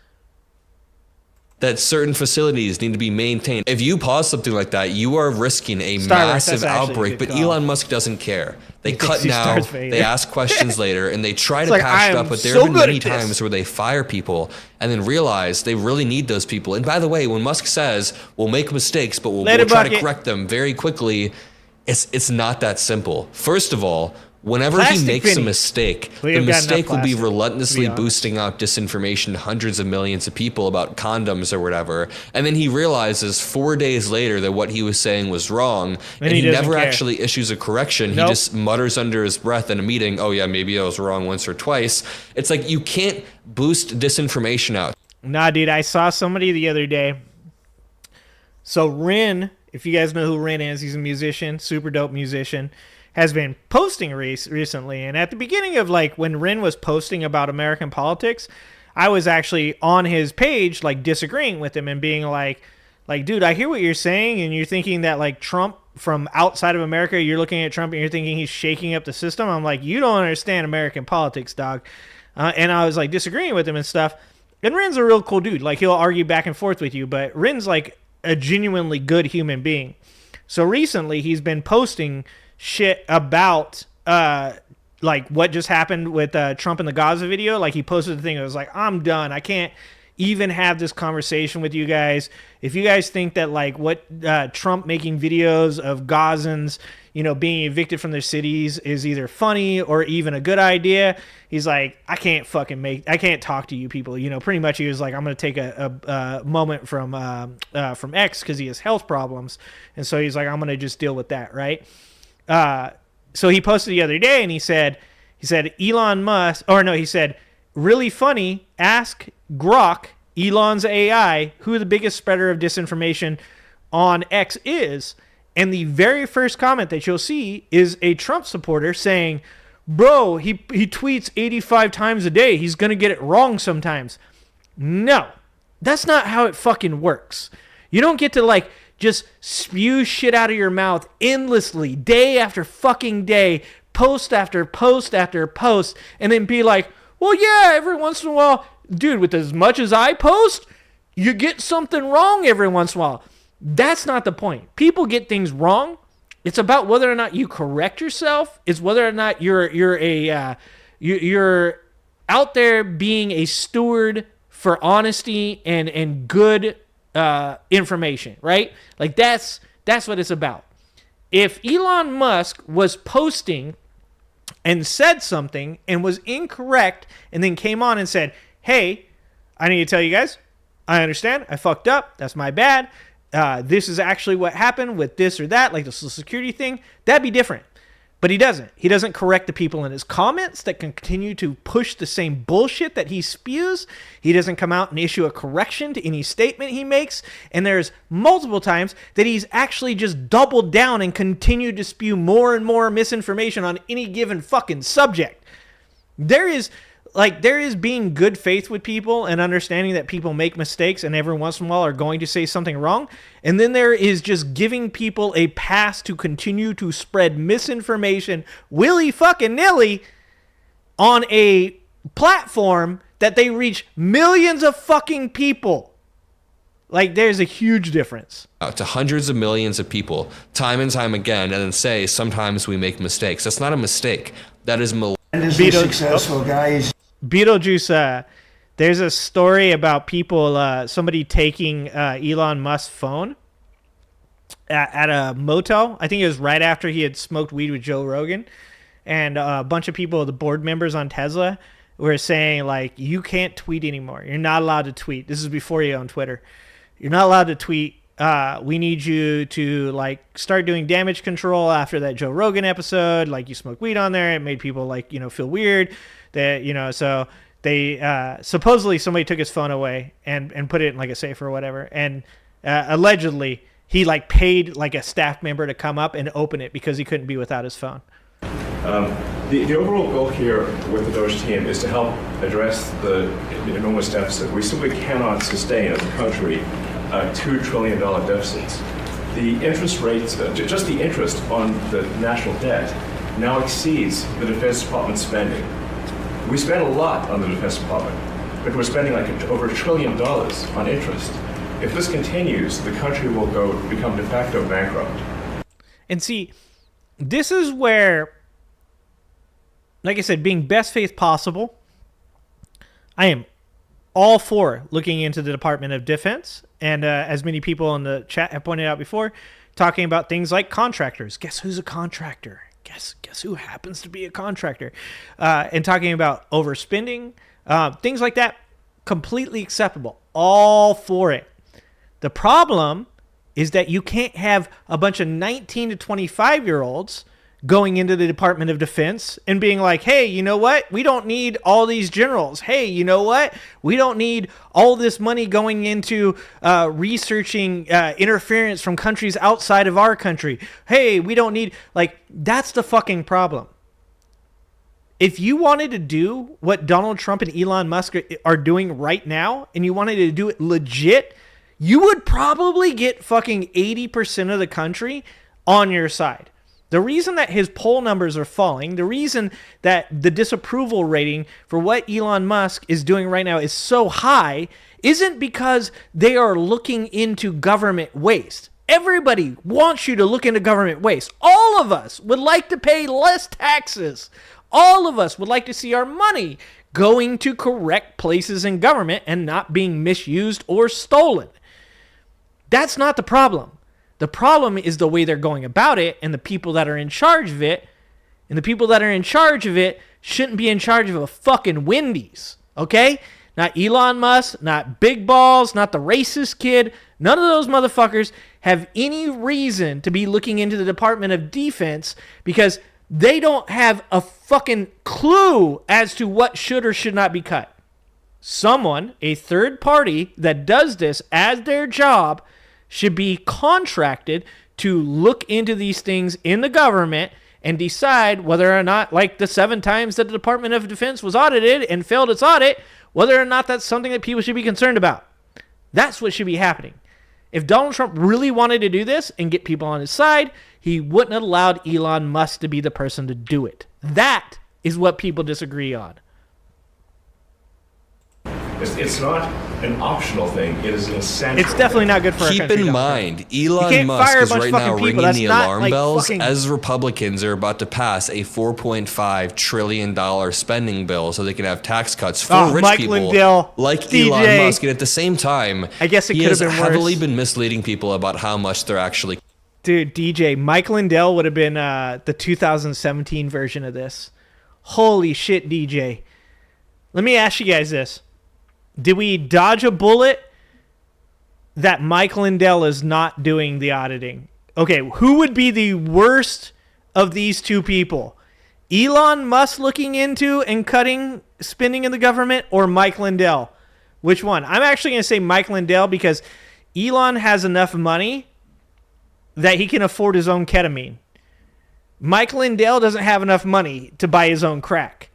S5: that certain facilities need to be maintained. If you pause something like that, you are risking a
S3: Starbucks,
S5: massive
S3: that's actually a
S5: outbreak.
S3: good
S5: But
S3: call.
S5: Elon Musk doesn't care. They
S3: He
S5: cut
S3: thinks he
S5: now,
S3: starts Vader.
S5: they ask questions later, and they try to
S3: like,
S5: patch it
S3: I
S5: up.
S3: am
S5: But there
S3: so
S5: have been
S3: good
S5: many
S3: at this.
S5: times where they fire people and then realize they really need those people. And by the way, when Musk says, we'll make mistakes, but we'll
S3: Let it
S5: try to
S3: bucket.
S5: correct them very quickly, it's not that simple. First of all, whenever
S3: Plastic
S5: he makes a
S3: penny.
S5: mistake,
S3: We
S5: the
S3: have got enough
S5: mistake will be
S3: plastic,
S5: relentlessly
S3: to be honest.
S5: boosting out disinformation to hundreds of millions of people about condoms or whatever. And then he realizes 4 days later that what he was saying was wrong. And
S3: he
S5: he
S3: doesn't
S5: never
S3: care.
S5: actually issues a correction.
S3: Nope.
S5: He just mutters under his breath in a meeting, oh yeah, maybe I was wrong once or twice. It's like you can't boost disinformation out.
S3: Nah, dude, I saw somebody the other day. So Rin, if you guys know who Rin is, he's a musician, super dope musician, has been posting recently. And at the beginning of like when Rin was posting about American politics, I was actually on his page like disagreeing with him and being like, dude, I hear what you're saying, and you're thinking that like Trump from outside of America, you're looking at Trump and you're thinking he's shaking up the system. I'm like, you don't understand American politics, dog. And I was like disagreeing with him and stuff. And Rin's a real cool dude. Like, he'll argue back and forth with you, but Rin's like a genuinely good human being. So recently he's been posting shit about like what just happened with Trump in the Gaza video. Like, he posted the thing that was like, I'm done. I can't even have this conversation with you guys. If you guys think that like what Trump making videos of Gazans, you know, being evicted from their cities is either funny or even a good idea, he's like, I can't talk to you people. You know, pretty much he was like, I'm going to take a moment from X because he has health problems. And so he's like, I'm going to just deal with that. Right. So he posted the other day and he said, Elon Musk, or no, he said, really funny, ask Grok, Elon's AI, who the biggest spreader of disinformation on X is. And the very first comment that you'll see is a Trump supporter saying, bro, he tweets 85 times a day. He's going to get it wrong sometimes. No, that's not how it fucking works. You don't get to like just spew shit out of your mouth endlessly, day after fucking day, post after post after post, and then be like, well, yeah, every once in a while, dude, with as much as I post, you get something wrong every once in a while. That's not the point. People get things wrong. It's about whether or not you correct yourself. It's whether or not you're out there being a steward for honesty and good information, right? Like that's what it's about. If Elon Musk was posting and said something and was incorrect and then came on and said, hey, I need to tell you guys, I understand, I fucked up, that's my bad. This is actually what happened with this or that, like the Social Security thing, that'd be different. But he doesn't. He doesn't correct the people in his comments that continue to push the same bullshit that he spews. He doesn't come out and issue a correction to any statement he makes. And there's multiple times that he's actually just doubled down and continued to spew more and more misinformation on any given fucking subject. There is being good faith with people and understanding that people make mistakes and every once in a while are going to say something wrong. And then there is just giving people a pass to continue to spread misinformation willy fucking nilly on a platform that they reach millions of fucking people. Like, there's a huge difference.
S5: To hundreds of millions of people, time and time again, and then say, sometimes we make mistakes. That's not a mistake. That is
S2: tremendously successful guys.
S3: Beetlejuice, there's a story about people, somebody taking Elon Musk's phone at a motel. I think it was right after he had smoked weed with Joe Rogan. And a bunch of people, the board members on Tesla, were saying, like, you can't tweet anymore. You're not allowed to tweet. This is before you own Twitter. You're not allowed to tweet. We need you to, like, start doing damage control after that Joe Rogan episode. Like, you smoked weed on there. It made people, like, you know, feel weird. That, you know, so they supposedly somebody took his phone away and put it in like a safe or whatever, and allegedly he like paid like a staff member to come up and open it because he couldn't be without his phone.
S6: The overall goal here with the Doge team is to help address the enormous deficit. We simply cannot sustain as a country $2 trillion deficits. The interest rates, just the interest on the national debt, now exceeds the Defense Department spending. We spend a lot on the Defense Department, but we're spending like over $1 trillion on interest. If this continues, the country will become de facto bankrupt.
S3: And see, this is where, like I said, being best faith possible, I am all for looking into the Department of Defense. And as many people in the chat have pointed out before, talking about things like contractors. Guess who's a contractor? Guess who happens to be a contractor? And talking about overspending, things like that, completely acceptable. All for it. The problem is that you can't have a bunch of 19 to 25-year-olds going into the Department of Defense and being like, hey, you know what? We don't need all these generals. Hey, you know what? We don't need all this money going into researching interference from countries outside of our country. Hey, we don't need, like, that's the fucking problem. If you wanted to do what Donald Trump and Elon Musk are doing right now, and you wanted to do it legit, you would probably get fucking 80% of the country on your side. The reason that his poll numbers are falling, the reason that the disapproval rating for what Elon Musk is doing right now is so high, isn't because they are looking into government waste. Everybody wants you to look into government waste. All of us would like to pay less taxes. All of us would like to see our money going to correct places in government and not being misused or stolen. That's not the problem. The problem is the way they're going about it and the people that are in charge of it. And the people that are in charge of it shouldn't be in charge of a fucking Wendy's, okay? Not Elon Musk, not Big Balls, not the racist kid. None of those motherfuckers have any reason to be looking into the Department of Defense because they don't have a fucking clue as to what should or should not be cut. Someone, a third party that does this as their job, should be contracted to look into these things in the government and decide whether or not, like the 7 times that the Department of Defense was audited and failed its audit, whether or not that's something that people should be concerned about. That's what should be happening. If Donald Trump really wanted to do this and get people on his side, he wouldn't have allowed Elon Musk to be the person to do it. That is what people disagree on.
S6: It's not an optional thing. It is an essential
S3: It's definitely not good for our country.
S5: Keep in mind, Elon Musk is right now ringing the alarm bells as Republicans are about to pass a $4.5 trillion spending bill so they can have tax cuts for rich
S3: Mike
S5: people
S3: Lindell,
S5: like
S3: DJ.
S5: Elon Musk. And at the same time,
S3: I guess it
S5: he
S3: could
S5: has
S3: have been
S5: heavily
S3: worse.
S5: been misleading people about how much they're actually.
S3: Dude, DJ, Mike Lindell would have been the 2017 version of this. Holy shit, DJ. Let me ask you guys this. Did we dodge a bullet that Mike Lindell is not doing the auditing? Okay, who would be the worst of these two people? Elon Musk looking into and cutting spending in the government, or Mike Lindell? Which one? I'm actually going to say Mike Lindell because Elon has enough money that he can afford his own ketamine. Mike Lindell doesn't have enough money to buy his own crack.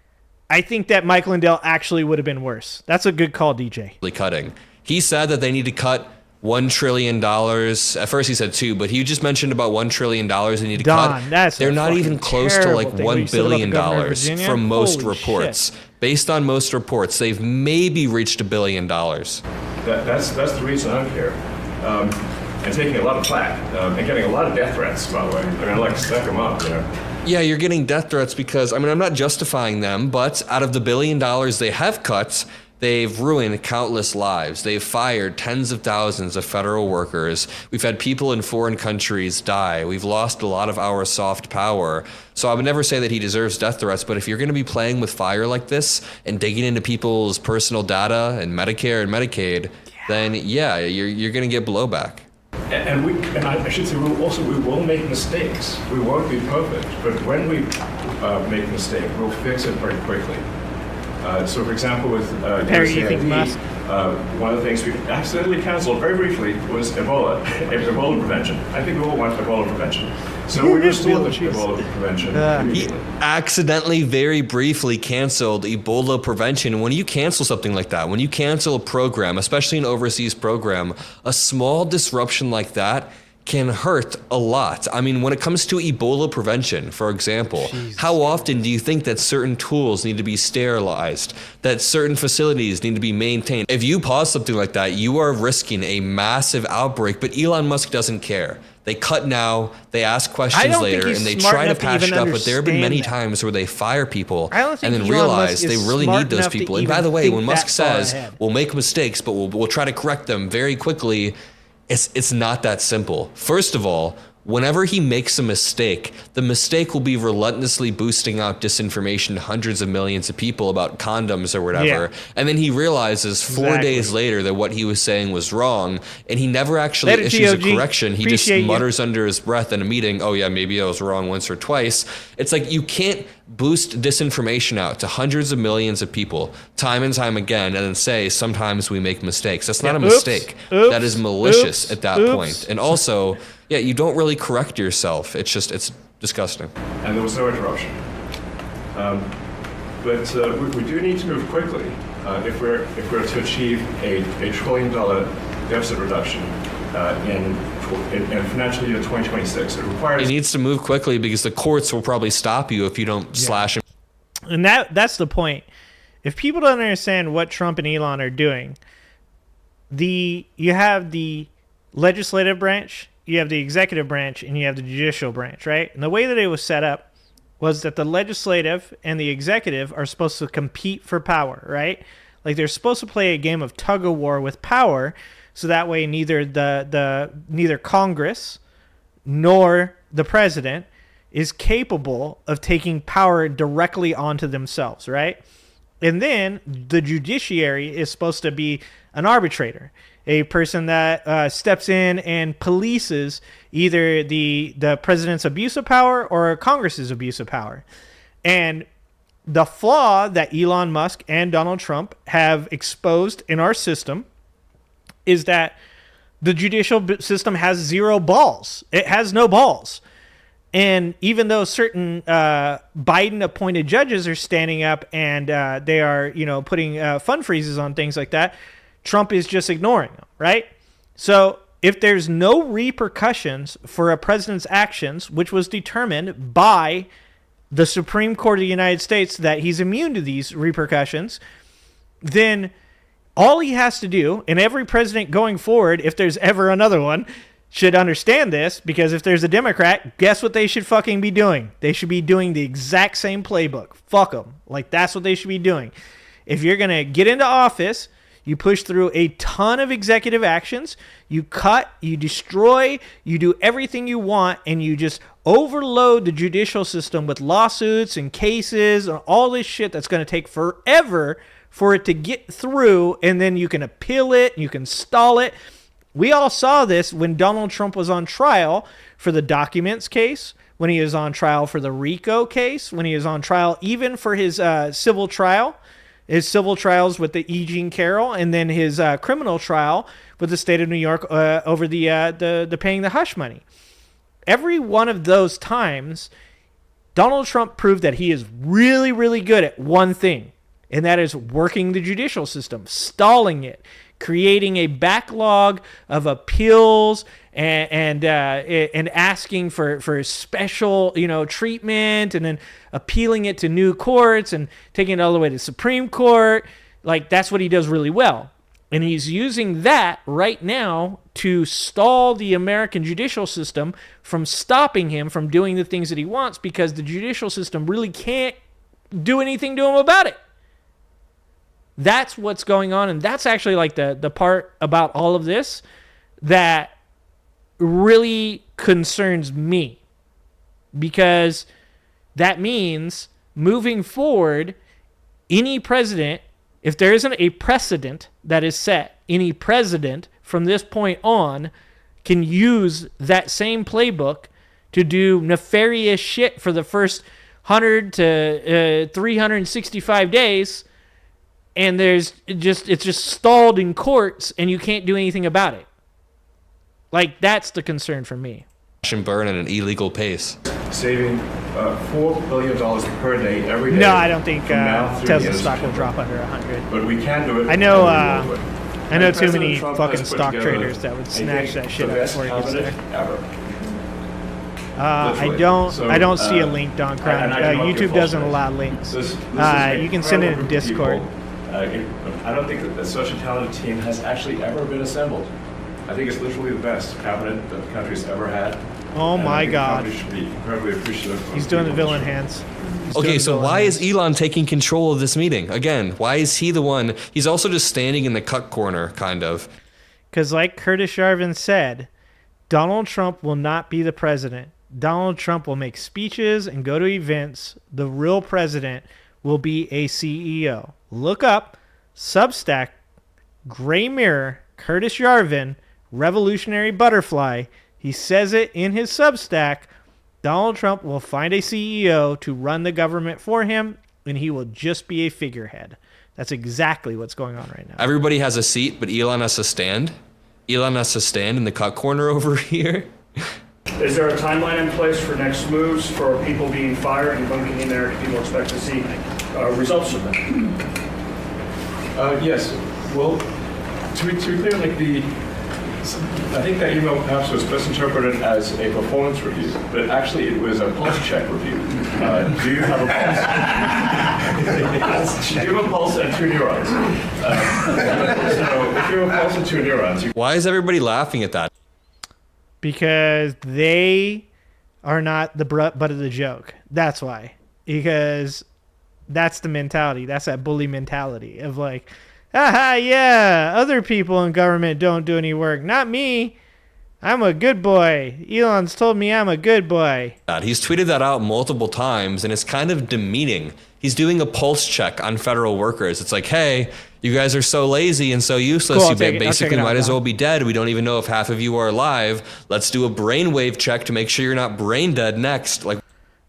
S3: I think that Mike Lindell actually would have been worse. That's a good call, DJ.
S5: Cutting. He said that they need to cut $1 trillion. At first he said 2, but he just mentioned about $1 trillion they need to cut. They're not even close to like $1 billion from most reports. Based on most reports, they've maybe reached $1 billion.
S6: That's the reason I'm here. And taking a lot of flack and getting a lot of death threats, by the way. I mean, I like to stack them up, you know.
S5: Yeah, you're getting death threats because, I mean, I'm not justifying them, but out of the $1 billion they have cut, they've ruined countless lives. They've fired tens of thousands of federal workers. We've had people in foreign countries die. We've lost a lot of our soft power. So I would never say that he deserves death threats, but if you're going to be playing with fire like this and digging into people's personal data and Medicare and Medicaid, then yeah, you're going to get blowback.
S6: And I should say, we will make mistakes. We won't be perfect, but when we make a mistake, we'll fix it very quickly. So, for example, with USAID, one of the things we accidentally canceled very briefly was Ebola prevention. I think we all want Ebola prevention. So we're just doing Ebola prevention.
S5: He accidentally, very briefly canceled Ebola prevention. When you cancel something like that, when you cancel a program, especially an overseas program, a small disruption like that can hurt a lot. I mean, when it comes to Ebola prevention, for example, how often do you think that certain tools need to be sterilized, that certain facilities need to be maintained? If you pause something like that, you are risking a massive outbreak, but Elon Musk doesn't care. They cut now, they ask questions later, and they try to patch it up, but there have been many times where they fire people and then realize they really need those people. And by the way, when Musk says, we'll make mistakes, but we'll try to correct them very quickly, it's not that simple. First of all, whenever he makes a mistake, the mistake will be relentlessly boosting out disinformation to hundreds of millions of people about condoms or whatever.
S3: Yeah.
S5: And then he realizes 4
S3: Exactly.
S5: days later that what he was saying was wrong, and he never actually
S3: Later,
S5: issues a
S3: GOG.
S5: correction. He just
S3: Appreciate you.
S5: mutters under his breath in a meeting, oh yeah, maybe I was wrong once or twice. It's like you can't boost disinformation out to hundreds of millions of people time and time again and then say sometimes we make mistakes. That's not a
S3: Oops,
S5: mistake.
S3: oops,
S5: That is malicious
S3: oops,
S5: at that
S3: oops.
S5: point. And also, yeah, you don't really correct yourself. It's disgusting.
S6: And there was no interruption. But we do need to move quickly if we're to achieve a $1 trillion deficit reduction in financial year 2026. It requires.
S5: It needs to move quickly because the courts will probably stop you if you don't slash him.
S3: And that's the point. If people don't understand what Trump and Elon are doing, you have the legislative branch, you have the executive branch, and you have the judicial branch, right? And the way that it was set up was that the legislative and the executive are supposed to compete for power, right? Like they're supposed to play a game of tug of war with power, so that way neither neither Congress nor the president is capable of taking power directly onto themselves, right? And then the judiciary is supposed to be an arbitrator, a person that steps in and polices either the president's abuse of power or Congress's abuse of power. And the flaw that Elon Musk and Donald Trump have exposed in our system is that the judicial system has zero balls. It has no balls. And even though certain Biden-appointed judges are standing up and they are, putting fund freezes on things like that, Trump is just ignoring them, right? So if there's no repercussions for a president's actions, which was determined by the Supreme Court of the United States that he's immune to these repercussions, then all he has to do, and every president going forward, if there's ever another one, should understand this, because if there's a Democrat, guess what they should fucking be doing? They should be doing the exact same playbook. Fuck them. Like, that's what they should be doing. If you're going to get into office, you push through a ton of executive actions, you cut, you destroy, you do everything you want, and you just overload the judicial system with lawsuits and cases and all this shit that's going to take forever for it to get through, and then you can appeal it, you can stall it. We all saw this when Donald Trump was on trial for the documents case, when he was on trial for the RICO case, when he was on trial even for his civil trial, his civil trials with the E. Jean Carroll, and then his criminal trial with the state of New York over the paying the hush money. Every one of those times, Donald Trump proved that he is really, really good at one thing, and that is working the judicial system, stalling it, creating a backlog of appeals and asking for special treatment, and then appealing it to new courts and taking it all the way to Supreme Court. Like, that's what he does really well. And he's using that right now to stall the American judicial system from stopping him from doing the things that he wants, because the judicial system really can't do anything to him about it. That's what's going on, and that's actually like the part about all of this that really concerns me, because that means moving forward, any president, if there isn't a precedent that is set, any president from this point on can use that same playbook to do nefarious shit for the first 100 to 365 days, and it's just stalled in courts, and you can't do anything about it. Like, that's the concern for me.
S5: And burn at an illegal pace.
S6: Saving $4 billion per day every day.
S3: No, I don't think
S6: from now through the
S3: Tesla
S6: end of
S3: stock will
S6: September.
S3: drop under 100.
S6: But we can do it.
S3: I know,
S6: and we will do it.
S3: I know
S6: And
S3: too
S6: President
S3: many
S6: Trump
S3: fucking
S6: has put
S3: stock
S6: together,
S3: traders that would
S6: I
S3: snatch
S6: think,
S3: that shit
S6: the
S3: up
S6: best
S3: before it gets
S6: cabinet
S3: there.
S6: ever.
S3: I
S6: Literally.
S3: don't see a link, Don Crown.
S6: and I do not give
S3: YouTube
S6: doesn't
S3: doesn't
S6: false
S3: allow
S6: names.
S3: links.
S6: This is an
S3: You can send it in
S6: incredible group of
S3: Discord.
S6: people. I don't think that such a talented team has actually ever been assembled. I think it's literally the best cabinet that the country's ever had.
S3: Oh
S6: And I
S3: my
S6: think the
S3: God.
S6: country should be incredibly appreciative of
S3: He's doing the
S6: people in
S3: villain
S6: this room.
S3: hands. He's doing
S5: Okay,
S3: the
S5: so
S3: villain
S5: why
S3: hands.
S5: is Elon taking control of this meeting? Again, why is he the one? He's also just standing in the cut corner, kind of.
S3: Because like Curtis Yarvin said, Donald Trump will not be the president. Donald Trump will make speeches and go to events. The real president will be a CEO. Look up Substack, Gray Mirror, Curtis Yarvin, Revolutionary Butterfly. He says it in his Substack. Donald Trump will find a CEO to run the government for him, and he will just be a figurehead. That's exactly what's going on right now.
S5: Everybody has a seat, but Elon has to stand. Elon has to stand in the cut corner over here.
S7: Is there a timeline in place for next moves for people being fired, and when can people expect to see results of that?
S6: Yes. Well, to be clear, I think that email perhaps was misinterpreted as a performance review, but actually it was a pulse check review. Do you have a pulse? Do you have a pulse and 2 neurons? So if you have a pulse and 2 neurons,
S5: Why is everybody laughing at that?
S3: Because they are not the butt of the joke. That's why. Because that's the mentality. That's that bully mentality of like, haha, yeah, other people in government don't do any work. Not me. I'm a good boy. Elon's told me I'm a good boy.
S5: He's tweeted that out multiple times, and it's kind of demeaning. He's doing a pulse check on federal workers. It's like, hey, you guys are so lazy and so useless.
S3: Cool,
S5: You basically might as
S3: down.
S5: well be dead. We don't even know if half of you are alive. Let's do a brainwave check to make sure you're not brain dead next. Like,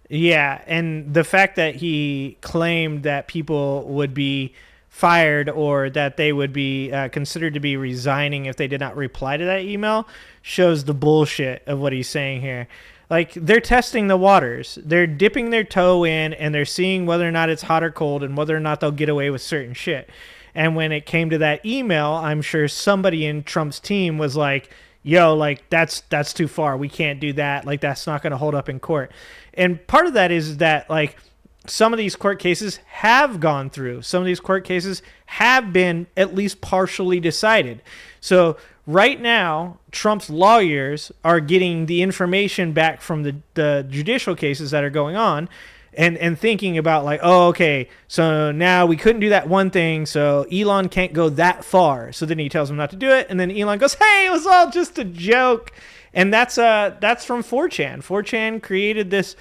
S3: Yeah, and the fact that he claimed that people would be fired or that they would be considered to be resigning if they did not reply to that email shows the bullshit of what he's saying here. Like, they're testing the waters. They're dipping their toe in, and they're seeing whether or not it's hot or cold and whether or not they'll get away with certain shit. And when it came to that email, I'm sure somebody in Trump's team was like, yo, like, that's too far. We can't do that. Like, that's not going to hold up in court. And part of that is that, like, some of these court cases have gone through. Some of these court cases have been at least partially decided. So right now, Trump's lawyers are getting the information back from the judicial cases that are going on and thinking about like, oh, okay, so now we couldn't do that one thing, so Elon can't go that far. So then he tells him not to do it, and then Elon goes, hey, it was all just a joke. And that's from 4chan. 4chan created this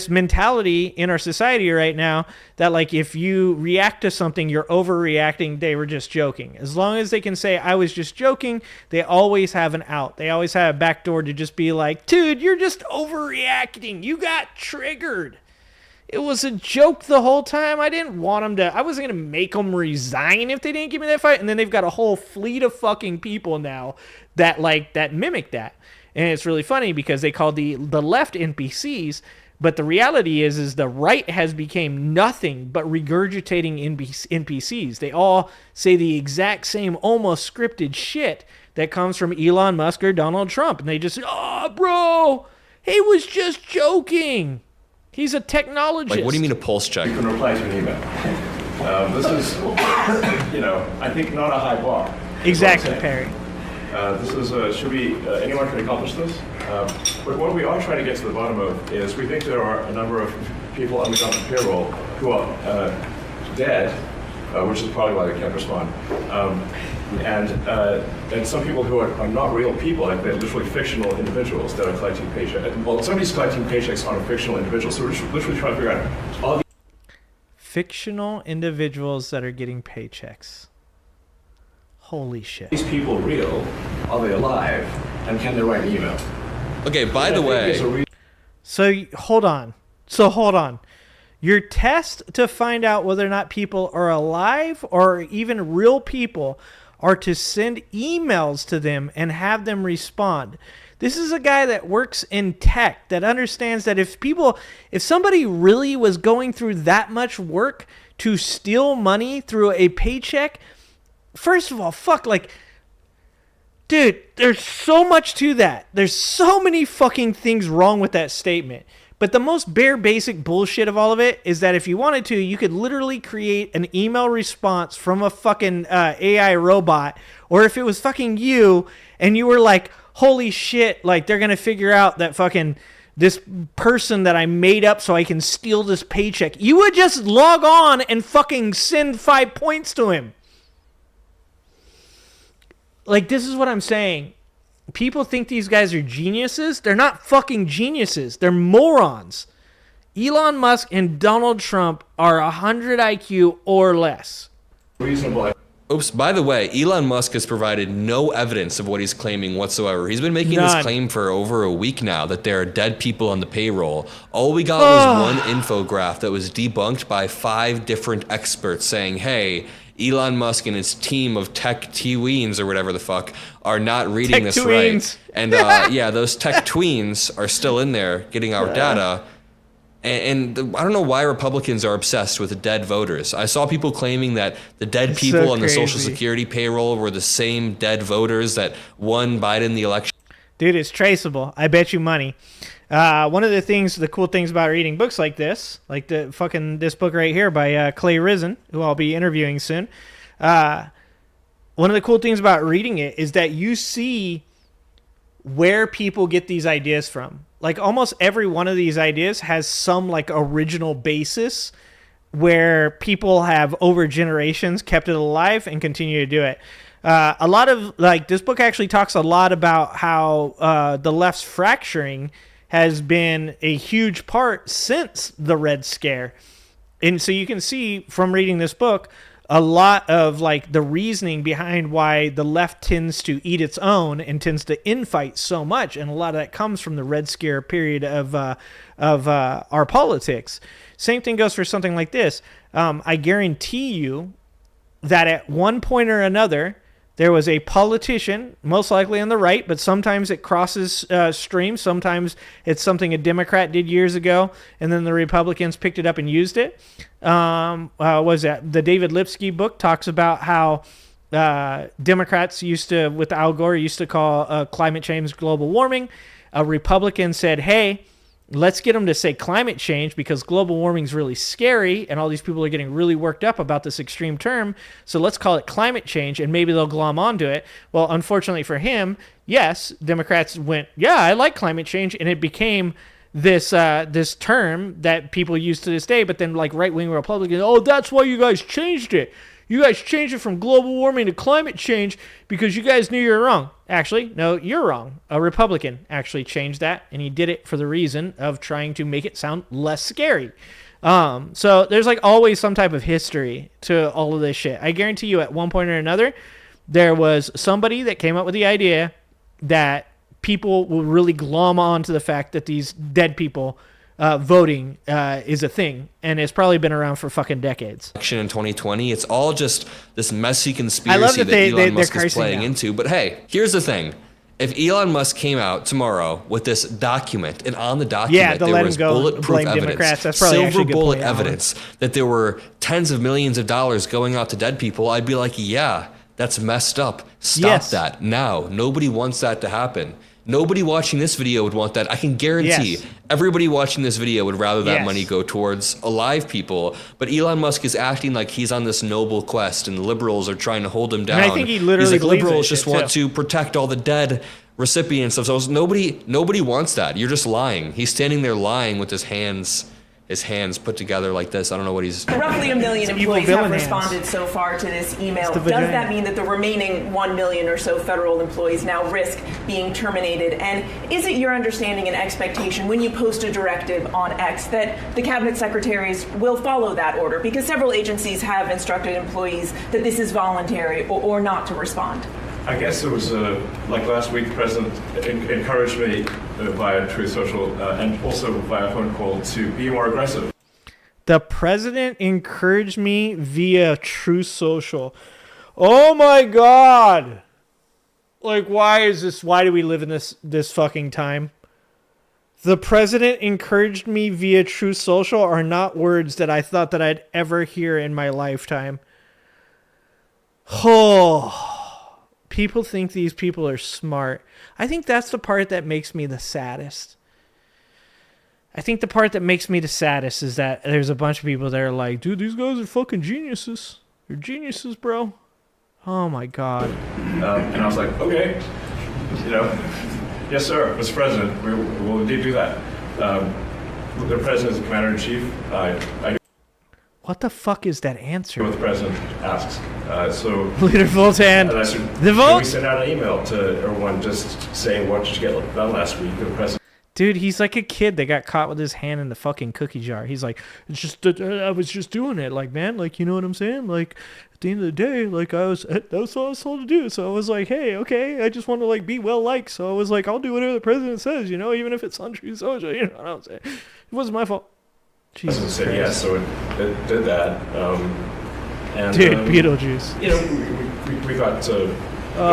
S3: mentality in our society right now that like if you react to something, you're overreacting. They were just joking. As long as they can say I was just joking, they always have an out. They always have a back door to just be like, dude, you're just overreacting. You got triggered. It was a joke the whole time. I didn't want them to. I wasn't going to make them resign if they didn't give me that fight. And then they've got a whole fleet of fucking people now that mimic that. And it's really funny because they call the left NPCs. But the reality is the right has become nothing but regurgitating NPCs. They all say the exact same, almost scripted shit that comes from Elon Musk or Donald Trump. And they just say, oh, bro, he was just joking. He's a technologist.
S5: Like, what do you mean a pulse check?
S6: you can reply to an email. This is, I think not a high bar.
S3: Exactly, Perry.
S6: This is, anyone can accomplish this? But what we are trying to get to the bottom of is we think there are a number of people on the government payroll who are dead, which is probably why they can't respond. And some people who are not real people, like they're literally fictional individuals that are collecting paychecks. Well, somebody's collecting paychecks on a fictional individual, so we're literally trying to figure out all
S3: Fictional individuals that are getting paychecks. Holy shit.
S6: these people real, are they alive, and can they write an email?
S5: Okay, by the way,
S3: So hold on. Your test to find out whether or not people are alive or even real people are to send emails to them and have them respond. This is a guy that works in tech that understands that if somebody really was going through that much work to steal money through a paycheck, first of all, dude, there's so much to that. There's so many fucking things wrong with that statement. But the most bare basic bullshit of all of it is that if you wanted to, you could literally create an email response from a fucking AI robot. Or if it was fucking you and you were like, holy shit, like they're going to figure out that fucking this person that I made up so I can steal this paycheck. You would just log on and fucking send 5 points to him. Like, this is what I'm saying. people think these guys are geniuses. They're not fucking geniuses. They're morons. Elon Musk and Donald Trump are 100 IQ or less.
S6: Reasonable.
S5: Oops, by the way, Elon Musk has provided no evidence of what he's claiming whatsoever. He's been making this claim for over a week now that there are dead people on the payroll. All we got was one infograph that was debunked by 5 different experts saying, hey, Elon Musk and his team of tech tweens or whatever the fuck are not reading this right. And yeah, those tech tweens are still in there getting our data. And I don't know why Republicans are obsessed with dead voters. I saw people claiming that the dead people on the Social Security payroll were the same dead voters that won Biden the election.
S3: Dude, it's traceable. I bet you money. One of the cool things about reading books like this book right here by Clay Risen, who I'll be interviewing soon. One of the cool things about reading it is that you see where people get these ideas from. Like almost every one of these ideas has some like original basis where people have over generations kept it alive and continue to do it. A lot of like this book actually talks a lot about how the left's fracturing has been a huge part since the Red Scare. And so you can see from reading this book a lot of like the reasoning behind why the left tends to eat its own and tends to infight so much, and a lot of that comes from the Red Scare period of our politics. Same thing goes for something like this. I guarantee you that at one point or another there was a politician, most likely on the right, but sometimes it crosses streams. Sometimes it's something a Democrat did years ago, and then the Republicans picked it up and used it. Was that the David Lipsky book talks about how Democrats with Al Gore used to call climate change global warming. A Republican said, hey, let's get them to say climate change because global warming is really scary and all these people are getting really worked up about this extreme term. So let's call it climate change and maybe they'll glom onto it. Well, unfortunately for him, yes, Democrats went, yeah, I like climate change. And it became this term that people use to this day. But then like right-wing Republicans, oh, that's why you guys changed it. You guys changed it from global warming to climate change because you guys knew you were wrong. Actually, no, you're wrong. A Republican actually changed that, and he did it for the reason of trying to make it sound less scary. So there's like always some type of history to all of this shit. I guarantee you at one point or another, there was somebody that came up with the idea that people will really glom on to the fact that these dead people voting is a thing, and it's probably been around for fucking decades.
S5: Election in 2020, it's all just this messy conspiracy that Elon Musk is playing into. But hey, here's the thing. If Elon Musk came out tomorrow with this document, and on the document there was bulletproof evidence, silver bullet evidence, that there were tens of millions of dollars going out to dead people, I'd be like, yeah, that's messed up. Stop that now. Nobody wants that to happen. Nobody watching this video would want that. I can guarantee everybody watching this video would rather that money go towards alive people. But Elon Musk is acting like he's on this noble quest, and the liberals are trying to hold him down.
S3: And I think he literally
S5: He's like, liberals just want to protect all the dead recipients of those. Nobody wants that. You're just lying. He's standing there lying with his hands put together like this. I don't know what he's...
S8: Roughly 1 million employees have responded so far to this email. Does that mean that the remaining 1 million or so federal employees now risk being terminated? And is it your understanding and expectation when you post a directive on X that the cabinet secretaries will follow that order? Because several agencies have instructed employees that this is voluntary or not to respond.
S6: I guess it was like last week, the president encouraged me via Truth Social and also via phone call to be more aggressive.
S3: The president encouraged me via Truth Social. Oh my God. Like, why do we live in this fucking time? The president encouraged me via Truth Social are not words that I thought that I'd ever hear in my lifetime. Oh. People think these people are smart. I think that's the part that makes me the saddest. I think the part that makes me the saddest is that there's a bunch of people that are like, dude, these guys are fucking geniuses. They're geniuses, bro. Oh, my God.
S6: And I was like, okay, yes, sir, Mr. President, we will indeed do that. The President is the Commander-in-Chief.
S3: What the fuck is that answer?
S6: What the president asks. So
S3: Leader Voltan.
S6: I said,
S3: The
S6: can
S3: vote.
S6: we send out an email to everyone just saying what did you get done last week? The president.
S3: Dude, he's like a kid that got caught with his hand in the fucking cookie jar. He's like, it's just that I was just doing it, like, man, like, you know what I'm saying? Like, at the end of the day, like, that's all I was told to do. So I was like, hey, okay, I just want to like be well liked. So I was like, I'll do whatever the president says, you know, even if it's untrue social. You know what I'm saying? It wasn't my fault. Jesus
S6: said
S3: Christ.
S6: yes, so it did that. And,
S3: Dude, Beetlejuice.
S6: You know, we got a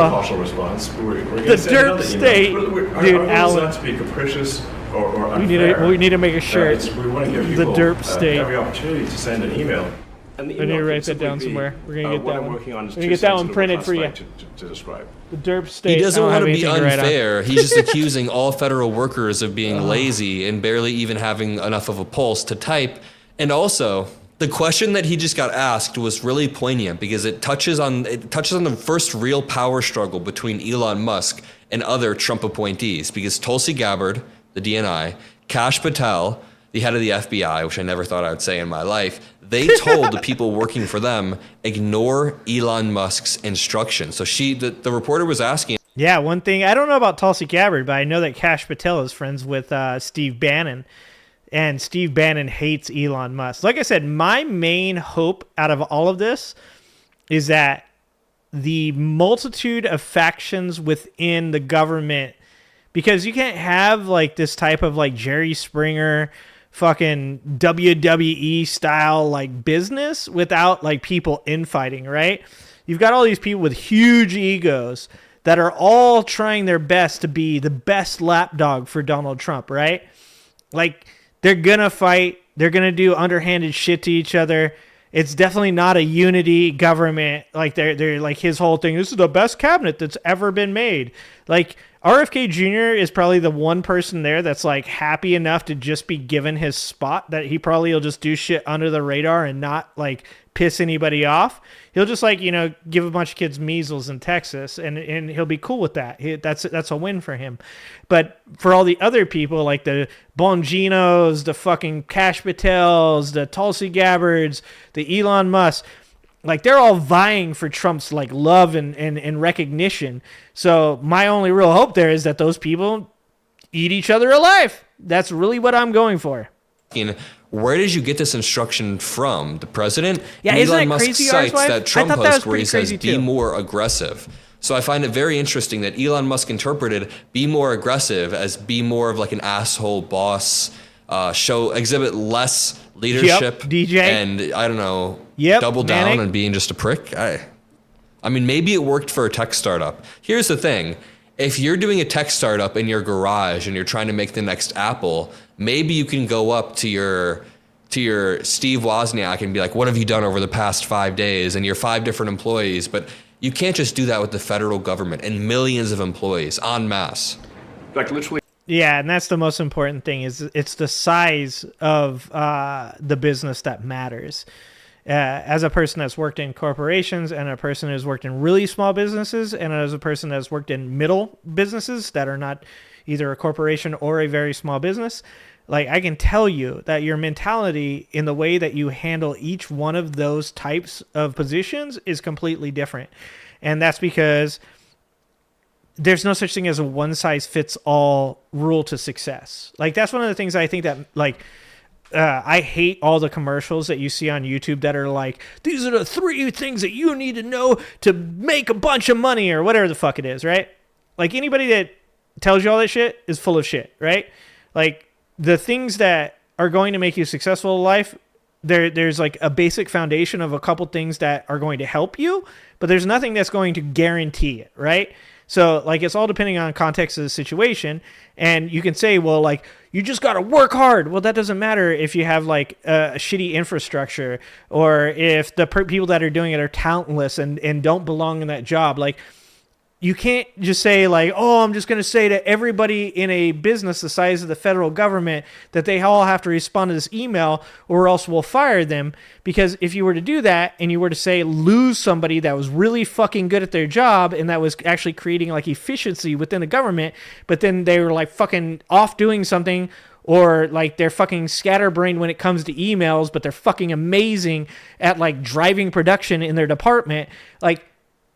S6: partial response. We're
S3: the derp state,
S6: dude,
S3: Alan.
S6: Our goal is not to be capricious or unfair.
S3: We need to make a shirt.
S6: We want to give
S3: The
S6: people
S3: derp state.
S6: every opportunity to send an email. And the
S3: I need to
S6: email
S3: write
S6: can
S3: that
S6: simply
S3: down
S6: be,
S3: somewhere. We're gonna get
S6: what
S3: that
S6: I'm
S3: one.
S6: working on is
S3: We're gonna get that one printed for you.
S6: To describe.
S3: The derp state.
S5: He doesn't want to be
S3: anything to write on.
S5: unfair. He's just accusing all federal workers of being lazy and barely even having enough of a pulse to type. And also, the question that he just got asked was really poignant because it touches on the first real power struggle between Elon Musk and other Trump appointees. Because Tulsi Gabbard, the DNI, Kash Patel, the head of the FBI, which I never thought I would say in my life, they told the people working for them, ignore Elon Musk's instructions. So the reporter was asking.
S3: Yeah, one thing, I don't know about Tulsi Gabbard, but I know that Kash Patel is friends with Steve Bannon. And Steve Bannon hates Elon Musk. Like I said, my main hope out of all of this is that the multitude of factions within the government, because you can't have like this type of like Jerry Springer fucking WWE style like business without like people infighting, right? You've got all these people with huge egos that are all trying their best to be the best lapdog for Donald Trump, right? Like, they're going to fight. They're going to do underhanded shit to each other. It's definitely not a unity government. Like, they're like his whole thing. This is the best cabinet that's ever been made. Like, RFK Jr. is probably the one person there that's like happy enough to just be given his spot, that he probably will just do shit under the radar and not like piss anybody off. He'll just like, you know, give a bunch of kids measles in Texas and he'll be cool with that. That's a win for him. But for all the other people, like the Bonginos, the fucking Kash Patels, the Tulsi Gabbards, the Elon Musk, like they're all vying for Trump's like love and recognition. So my only real hope there is that those people eat each other alive. That's really what I'm going for.
S5: Where did you get this instruction from? The president?
S3: Yeah,
S5: and
S3: isn't
S5: Elon
S3: it
S5: Musk
S3: crazy,
S5: cites
S3: Arswife?
S5: that Trump
S3: I thought that
S5: post
S3: was
S5: where he
S3: pretty
S5: says,
S3: crazy,
S5: be
S3: too.
S5: more aggressive. So I find it very interesting that Elon Musk interpreted be more aggressive as be more of like an asshole boss, exhibit less leadership.
S3: Yep, DJ.
S5: And I don't know,
S3: Yep,
S5: double down
S3: Manic.
S5: and being just a prick. I mean, maybe it worked for a tech startup. Here's the thing. If you're doing a tech startup in your garage and you're trying to make the next Apple, maybe you can go up to your Steve Wozniak and be like, what have you done over the past 5 days? And your 5 different employees. But you can't just do that with the federal government and millions of employees en masse.
S6: Like literally.
S3: Yeah, and that's the most important thing, is it's the size of the business that matters. As a person that's worked in corporations and a person who's worked in really small businesses and as a person that's worked in middle businesses that are not either a corporation or a very small business, like I can tell you that your mentality in the way that you handle each one of those types of positions is completely different. And that's because there's no such thing as a one-size-fits-all rule to success. Like, that's one of the things I think that, like, I hate all the commercials that you see on YouTube that are like, these are the 3 things that you need to know to make a bunch of money or whatever the fuck it is, right? Like, anybody that tells you all that shit is full of shit, right? Like, the things that are going to make you successful in life, there's like a basic foundation of a couple things that are going to help you, but there's nothing that's going to guarantee it, right? So, like, it's all depending on context of the situation. And you can say, well, like, you just got to work hard. Well, that doesn't matter if you have, like, a shitty infrastructure or if the people that are doing it are talentless and don't belong in that job. Like, you can't just say, like, oh, I'm just going to say to everybody in a business the size of the federal government that they all have to respond to this email or else we'll fire them. Because if you were to do that and you were to say lose somebody that was really fucking good at their job and that was actually creating like efficiency within the government, but then they were like fucking off doing something or like they're fucking scatterbrained when it comes to emails, but they're fucking amazing at like driving production in their department, like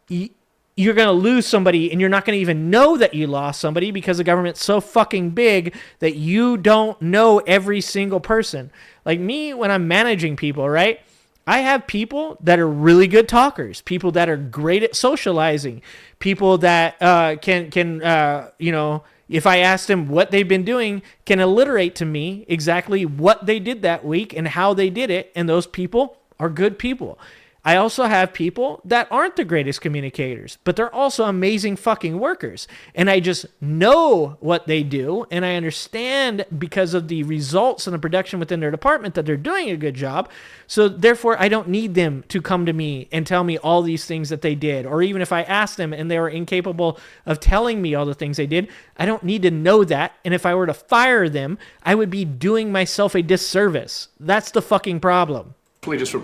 S3: you're going to lose somebody and you're not going to even know that you lost somebody because the government's so fucking big that you don't know every single person. Like me, when I'm managing people, right? I have people that are really good talkers, people that are great at socializing, people that can you know, if I ask them what they've been doing, can alliterate to me exactly what they did that week and how they did it. And those people are good people. I also have people that aren't the greatest communicators, but they're also amazing fucking workers. And I just know what they do. And I understand because of the results and the production within their department that they're doing a good job. So therefore, I don't need them to come to me and tell me all these things that they did. Or even if I asked them and they were incapable of telling me all the things they did, I don't need to know that. And if I were to fire them, I would be doing myself a disservice. That's the fucking problem.
S6: Just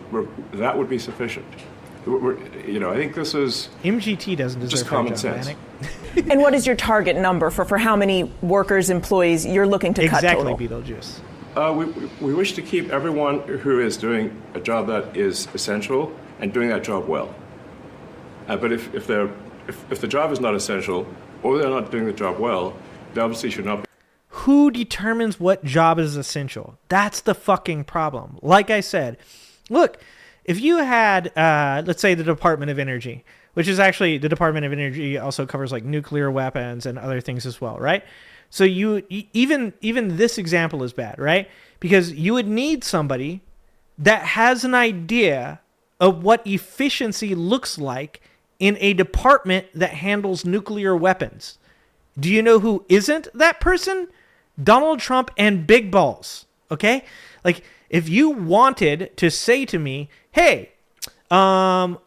S6: that would be sufficient. I think this is
S3: MGT doesn't deserve
S6: just common sense.
S8: And what is your target number for how many workers, employees you're looking to cut total?
S3: Exactly, Beetlejuice.
S6: We wish to keep everyone who is doing a job that is essential and doing that job well. But if the job is not essential or they're not doing the job well, they obviously should not be.
S3: Who determines what job is essential? That's the fucking problem. Like I said, look, if you had, let's say, the Department of Energy, which is actually the Department of Energy also covers like nuclear weapons and other things as well, right? So even this example is bad, right? Because you would need somebody that has an idea of what efficiency looks like in a department that handles nuclear weapons. Do you know who isn't that person? Donald Trump and big balls, okay? Like, if you wanted to say to me, hey,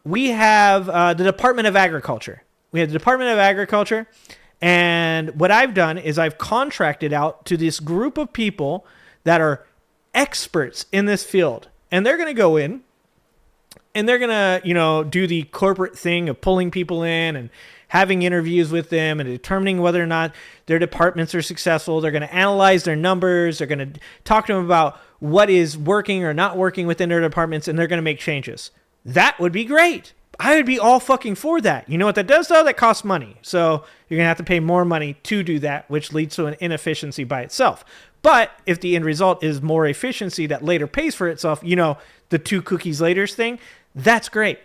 S3: we have the Department of Agriculture. We have the Department of Agriculture, and what I've done is I've contracted out to this group of people that are experts in this field, and they're going to go in, and they're going to, do the corporate thing of pulling people in and having interviews with them and determining whether or not their departments are successful. They're going to analyze their numbers. They're going to talk to them about what is working or not working within their departments, and they're going to make changes. That would be great. I would be all fucking for that. You know what that does, though? That costs money. So you're going to have to pay more money to do that, which leads to an inefficiency by itself. But if the end result is more efficiency that later pays for itself, the 2 cookies later thing, that's great.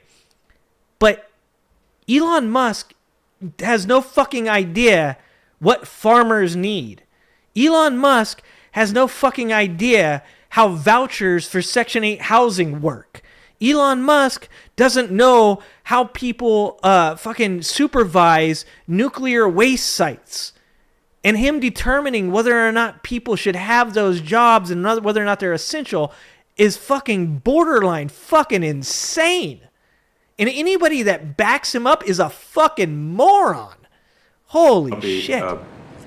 S3: But Elon Musk has no fucking idea what farmers need. Elon Musk has no fucking idea how vouchers for Section 8 housing work. Elon Musk doesn't know how people fucking supervise nuclear waste sites. And him determining whether or not people should have those jobs and whether or not they're essential is fucking borderline fucking insane. And anybody that backs him up is a fucking moron. Holy shit.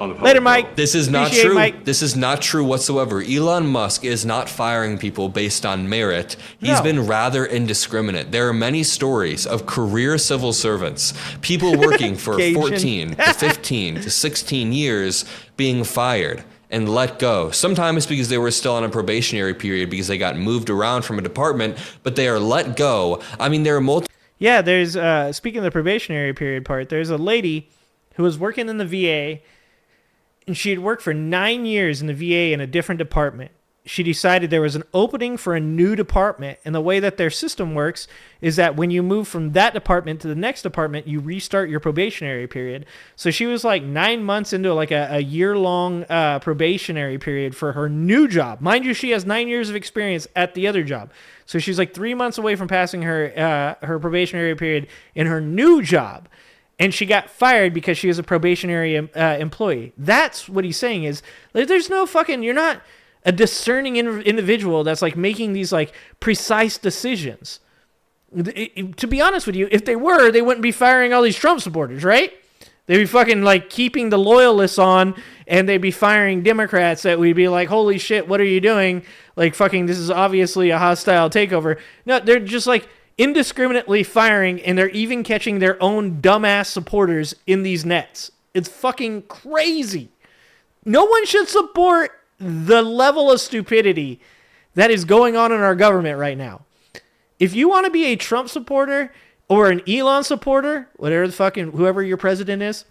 S3: Later, Mike.
S5: This is not true. Mike. This is not true whatsoever. Elon Musk is not firing people based on merit. He's been rather indiscriminate. There are many stories of career civil servants, people working for 14 to 15 to 16 years being fired and let go. Sometimes because they were still on a probationary period because they got moved around from a department, but they are let go. I mean, there are multiple.
S3: Yeah, there's, speaking of the probationary period part, there's a lady who was working in the VA, and she had worked for 9 years in the VA in a different department. She decided there was an opening for a new department, and the way that their system works is that when you move from that department to the next department, you restart your probationary period. So she was like 9 months into like a year-long probationary period for her new job. Mind you, she has 9 years of experience at the other job. So she's like 3 months away from passing her probationary period in her new job. And she got fired because she was a probationary employee. That's what he's saying is, like, there's no fucking, you're not a discerning individual that's like making these like precise decisions. To be honest with you, if they were, they wouldn't be firing all these Trump supporters, right? They'd be fucking like keeping the loyalists on, and they'd be firing Democrats that we'd be like, holy shit, what are you doing? Like fucking, this is obviously a hostile takeover. No, they're just like indiscriminately firing, and they're even catching their own dumbass supporters in these nets. It's fucking crazy. No one should support the level of stupidity that is going on in our government right now. If you want to be a Trump supporter or an Elon supporter, whatever the fucking, whoever your president is,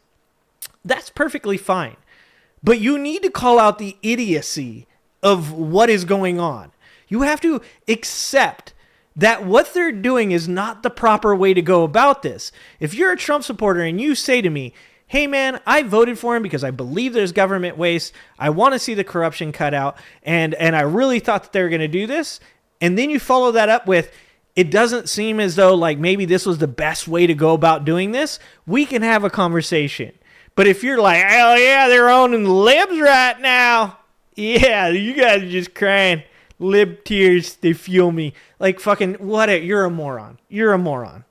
S3: that's perfectly fine. But you need to call out the idiocy of what is going on. You have to accept that what they're doing is not the proper way to go about this. If you're a Trump supporter and you say to me, hey man, I voted for him because I believe there's government waste, I want to see the corruption cut out, and I really thought that they were going to do this, and then you follow that up with, it doesn't seem as though like maybe this was the best way to go about doing this, we can have a conversation. But if you're like, oh yeah, they're owning the libs right now, yeah, you guys are just crying. Lib tears, they fuel me. Like fucking, you're a moron. You're a moron.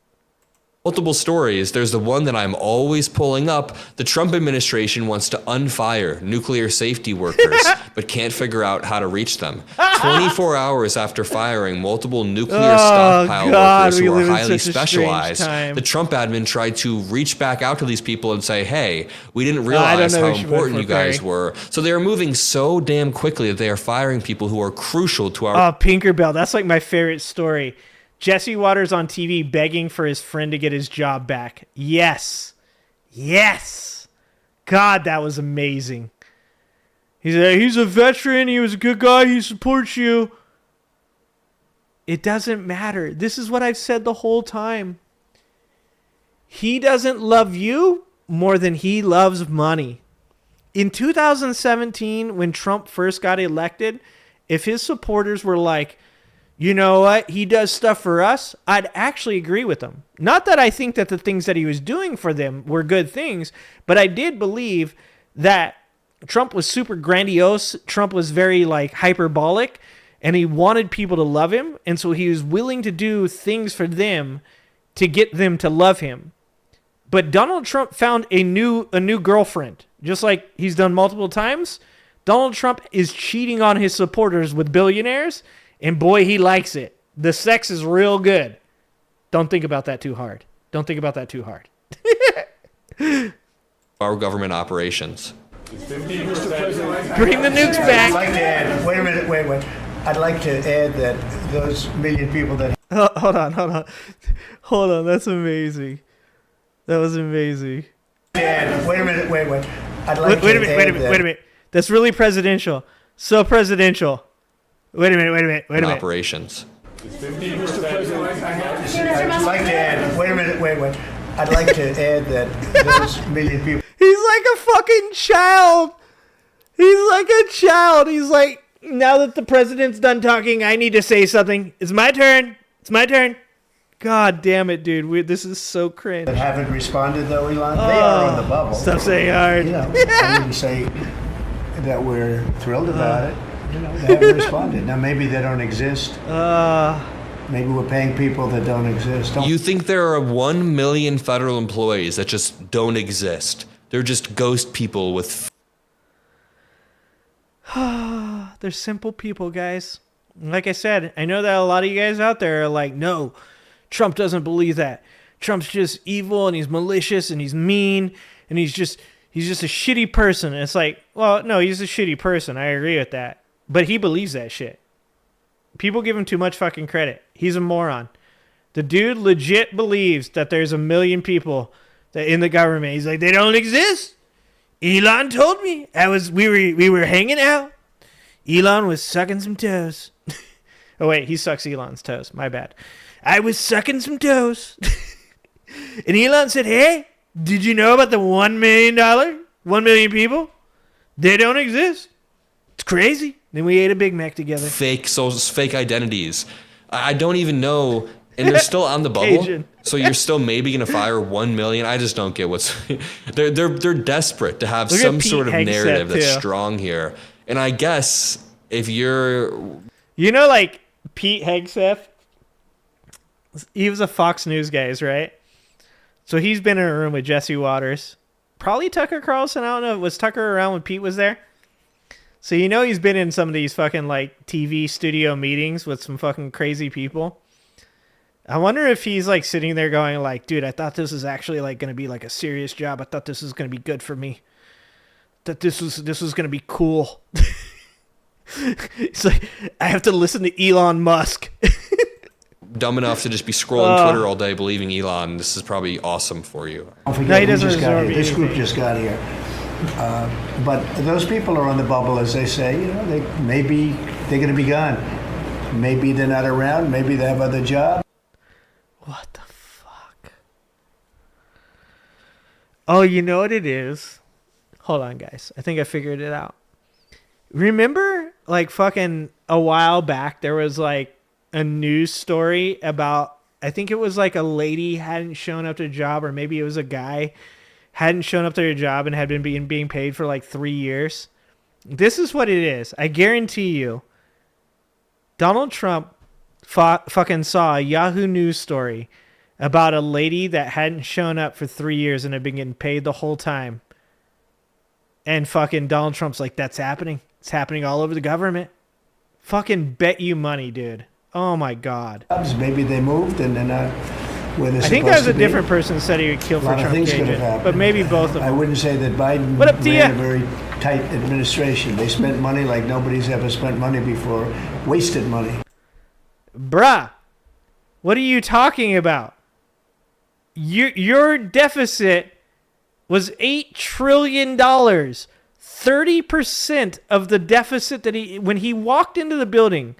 S5: Multiple stories. There's the one that I'm always pulling up. The Trump administration wants to unfire nuclear safety workers, but can't figure out how to reach them. 24 hours after firing multiple nuclear stockpile workers who are highly specialized, the Trump admin tried to reach back out to these people and say, hey, we didn't realize how important you guys were. So they are moving so damn quickly that they are firing people who are crucial to our...
S3: Oh, Pinkerbell. That's like my favorite story. Jesse Waters on TV begging for his friend to get his job back. Yes. Yes. God, that was amazing. He's a veteran. He was a good guy. He supports you. It doesn't matter. This is what I've said the whole time. He doesn't love you more than he loves money. In 2017, when Trump first got elected, if his supporters were like, you know what, he does stuff for us, I'd actually agree with him. Not that I think that the things that he was doing for them were good things, but I did believe that Trump was super grandiose. Trump was very like hyperbolic, and he wanted people to love him, and so he was willing to do things for them to get them to love him. But Donald Trump found a new girlfriend, just like he's done multiple times. Donald Trump is cheating on his supporters with billionaires. And boy, he likes it. The sex is real good. Don't think about that too hard. Don't think about that too hard.
S5: Our government operations.
S3: Bring the nukes back.
S2: I'd like to add, wait a minute, wait. I'd like to add that those million people that...
S3: Hold on, that's amazing. That was amazing.
S2: Wait a minute, wait. I'd like
S3: wait a minute. That's really presidential. So presidential. Wait a minute.
S5: Operations.
S2: I'd like to add, wait a minute. I'd like to add that those million people...
S3: He's like a fucking child. He's like, now that the president's done talking, I need to say something. It's my turn. God damn it, dude. This is so cringe.
S2: That haven't responded, though, Elon. They are on the bubble.
S3: Stop saying hard.
S2: You know, I wouldn't say that we're thrilled about it. You know, they haven't responded. Now, maybe they don't exist. Maybe we're paying people that don't exist.
S5: You think there are 1 million federal employees that just don't exist? They're just ghost people with...
S3: They're simple people, guys. Like I said, I know that a lot of you guys out there are like, no, Trump doesn't believe that. Trump's just evil and he's malicious and he's mean and he's just a shitty person. And it's like, well, no, he's a shitty person. I agree with that. But he believes that shit. People give him too much fucking credit. He's a moron. The dude legit believes that there's 1 million people that in the government. He's like, they don't exist. Elon told me. We were hanging out. Elon was sucking some toes. Oh wait, he sucks Elon's toes. My bad. I was sucking some toes. And Elon said, hey, did you know about the $1 million? 1 million people? They don't exist. It's crazy. Then we ate a Big Mac together.
S5: Fake identities. I don't even know, and they're still on the bubble.
S3: Asian.
S5: So you're still maybe gonna fire 1 million. I just don't get what's. They're desperate to have some sort of narrative that's strong here. And I guess if you're,
S3: like Pete Hegseth, he was a Fox News guy, right? So he's been in a room with Jesse Waters, probably Tucker Carlson. I don't know. Was Tucker around when Pete was there? So he's been in some of these fucking like TV studio meetings with some fucking crazy people. I wonder if he's like sitting there going like, dude, I thought this was actually like going to be like a serious job. I thought this was going to be good for me. That this was going to be cool. It's like, I have to listen to Elon Musk.
S5: Dumb enough to just be scrolling Twitter all day believing Elon. This is probably awesome for you.
S2: Don't forget,
S3: No, he
S2: we
S3: doesn't
S2: just got
S3: absorb
S2: here. This group
S3: anything.
S2: just got here. But those people are on the bubble, as they say. You know, maybe they're going to be gone. Maybe they're not around. Maybe they have other jobs.
S3: What the fuck? Oh, you know what it is? Hold on, guys. I think I figured it out. Remember, like, fucking a while back, there was, like, a news story about, I think it was, like, a lady hadn't shown up to a job, or maybe it was a guy hadn't shown up to a job and had been being paid for, like, 3 years. This is what it is. I guarantee you, Donald Trump fucking saw a Yahoo News story about a lady that hadn't shown up for 3 years and had been getting paid the whole time. And fucking Donald Trump's like, that's happening. It's happening all over the government. Fucking bet you money, dude. Oh my God.
S2: Maybe they moved and they're not where they're
S3: I think that was a different person that said he would kill
S2: A
S3: for
S2: lot of
S3: Trump
S2: things could have
S3: agent.
S2: happened.
S3: But maybe both of them.
S2: I wouldn't say that Biden
S3: What up to
S2: ran
S3: ya?
S2: a very tight administration. They spent money like nobody's ever spent money before. Wasted money.
S3: Bruh, what are you talking about? Your deficit was $8 trillion. 30% of the deficit that when he walked into the building,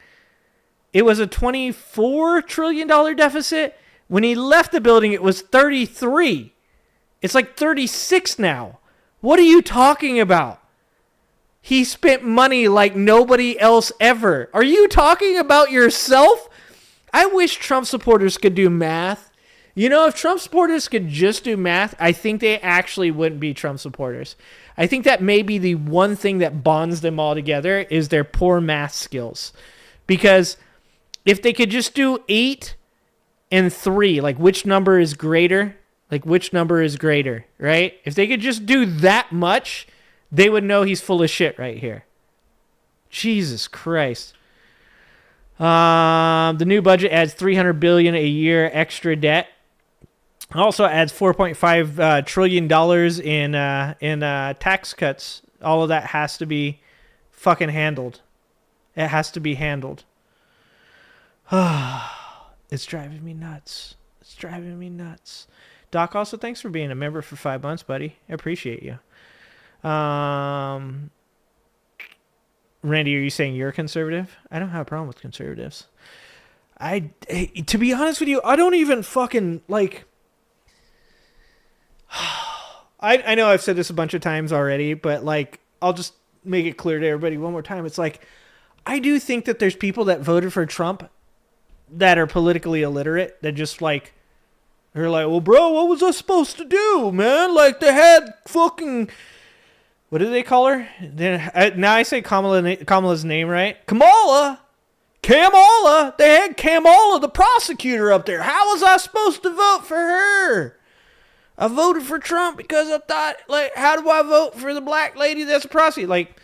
S3: it was a $24 trillion deficit. When he left the building, it was 33. It's like 36 now. What are you talking about? He spent money like nobody else ever. Are you talking about yourself? I wish Trump supporters could do math. You know, if Trump supporters could just do math, I think they actually wouldn't be Trump supporters. I think that may be the one thing that bonds them all together is their poor math skills. Because if they could just do 8 and 3, like which number is greater? Like which number is greater, right? If they could just do that much, they would know he's full of shit right here. Jesus Christ. The new budget adds $300 billion a year extra debt. Also adds $4.5 trillion in tax cuts. All of that has to be fucking handled. It has to be handled. It's driving me nuts. It's driving me nuts. Doc, also thanks for being a member for 5 months, buddy. I appreciate you. Randy, are you saying you're a conservative? I don't have a problem with conservatives. To be honest with you, I don't even fucking like. I know I've said this a bunch of times already, but like I'll just make it clear to everybody one more time. It's like I do think that there's people that voted for Trump that are politically illiterate that just like they're like, well, bro, what was I supposed to do, man? Like they had fucking. What do they call her? Now I say Kamala's name right. Kamala. They had Kamala, the prosecutor, up there. How was I supposed to vote for her? I voted for Trump because I thought, like, how do I vote for the black lady that's a prosecutor? Like,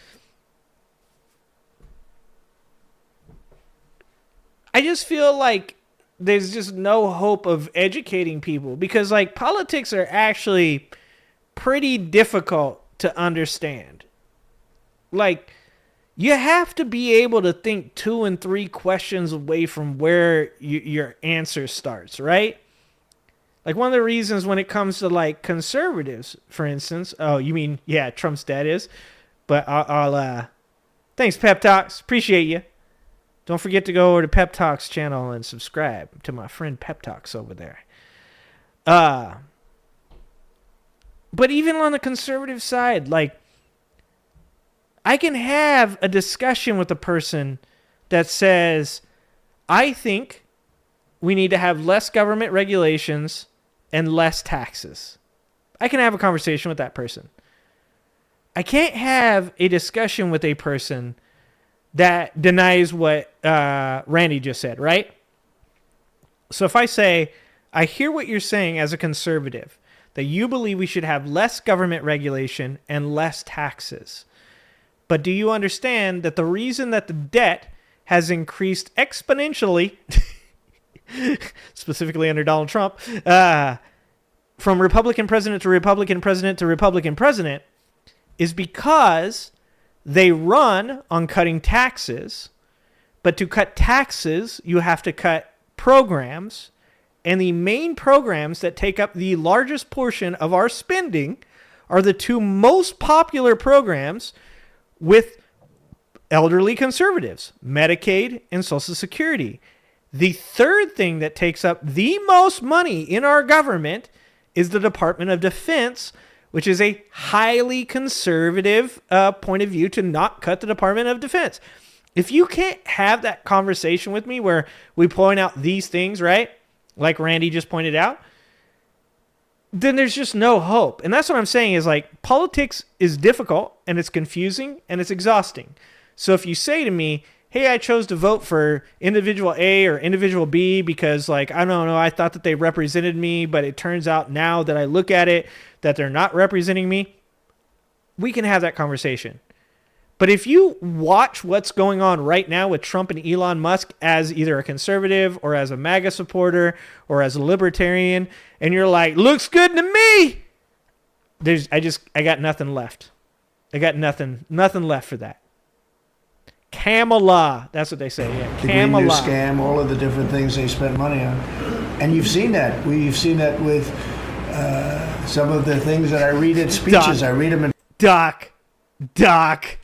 S3: I just feel like there's just no hope of educating people because, like, politics are actually pretty difficult to understand. Like, you have to be able to think 2 and 3 questions away from where your answer starts, right? Like, one of the reasons when it comes to, like, conservatives, for instance, oh, you mean, yeah, Trump's dad is, but I'll thanks, Pep Talks, appreciate you. Don't forget to go over to Pep Talks channel and subscribe to my friend Pep Talks over there. But even on the conservative side, like, I can have a discussion with a person that says, I think we need to have less government regulations and less taxes. I can have a conversation with that person. I can't have a discussion with a person that denies what Randy just said, right? So if I say, I hear what you're saying as a conservative, that you believe we should have less government regulation and less taxes. But do you understand that the reason that the debt has increased exponentially, specifically under Donald Trump, from Republican president to Republican president to Republican president, is because They run on cutting taxes, but to cut taxes, you have to cut programs. And the main programs that take up the largest portion of our spending are the two most popular programs with elderly conservatives, Medicaid and Social Security. The third thing that takes up the most money in our government is the Department of Defense, which is a highly conservative point of view to not cut the Department of Defense. If you can't have that conversation with me where we point out these things, right, like Randy just pointed out, then there's just no hope. And that's what I'm saying is like politics is difficult and it's confusing and it's exhausting. So if you say to me, hey, I chose to vote for individual A or individual B because, like, I don't know, I thought that they represented me, but it turns out now that I look at it that they're not representing me, we can have that conversation. But if you watch what's going on right now with Trump and Elon Musk as either a conservative or as a MAGA supporter or as a libertarian, and you're like, looks good to me, I got nothing left. I got nothing left for that. Kamala, that's what they say. Yeah,
S2: the Green New
S3: Kamala.
S2: Scam, all of the different things they spent money on, and you've seen that. We've seen that with some of the things that I read at speeches. I read them in.
S3: Doc. Doc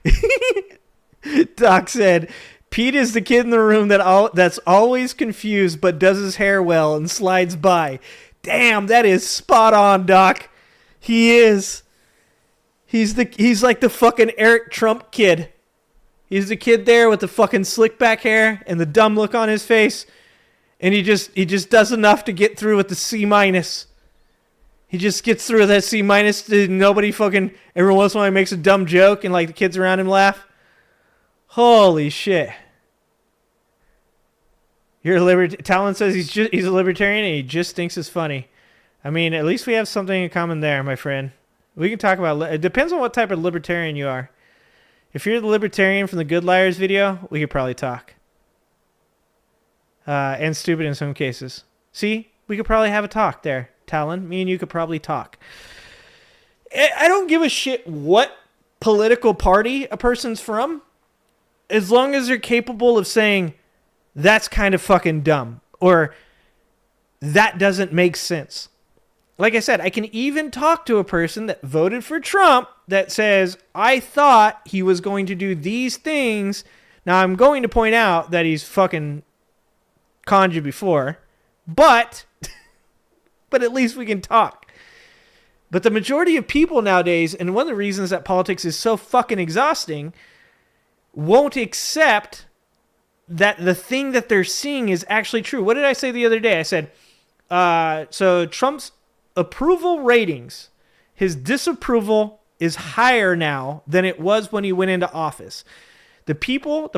S3: said, Pete is the kid in the room that's always confused but does his hair well and slides by. Damn, that is spot on, Doc. He is. He's like the fucking Eric Trump kid. He's the kid there with the fucking slick back hair and the dumb look on his face. And he just does enough to get through with the C-. He just gets through that C-. Nobody fucking, every once in a while he makes a dumb joke and like the kids around him laugh. Holy shit. Talon says he's a libertarian and he just thinks it's funny. I mean, at least we have something in common there, my friend. We can talk about, it depends on what type of libertarian you are. If you're the libertarian from the Good Liars video, we could probably talk. And stupid in some cases. See, we could probably have a talk there, Talon. Me and you could probably talk. I don't give a shit what political party a person's from, as long as they're capable of saying, that's kind of fucking dumb, or that doesn't make sense. Like I said, I can even talk to a person that voted for Trump that says, I thought he was going to do these things. Now, I'm going to point out that he's fucking conned you before, but at least we can talk. But the majority of people nowadays, and one of the reasons that politics is so fucking exhausting, won't accept that the thing that they're seeing is actually true. What did I say the other day? I said, so Trump's approval ratings, his disapproval is higher now than it was when he went into office. The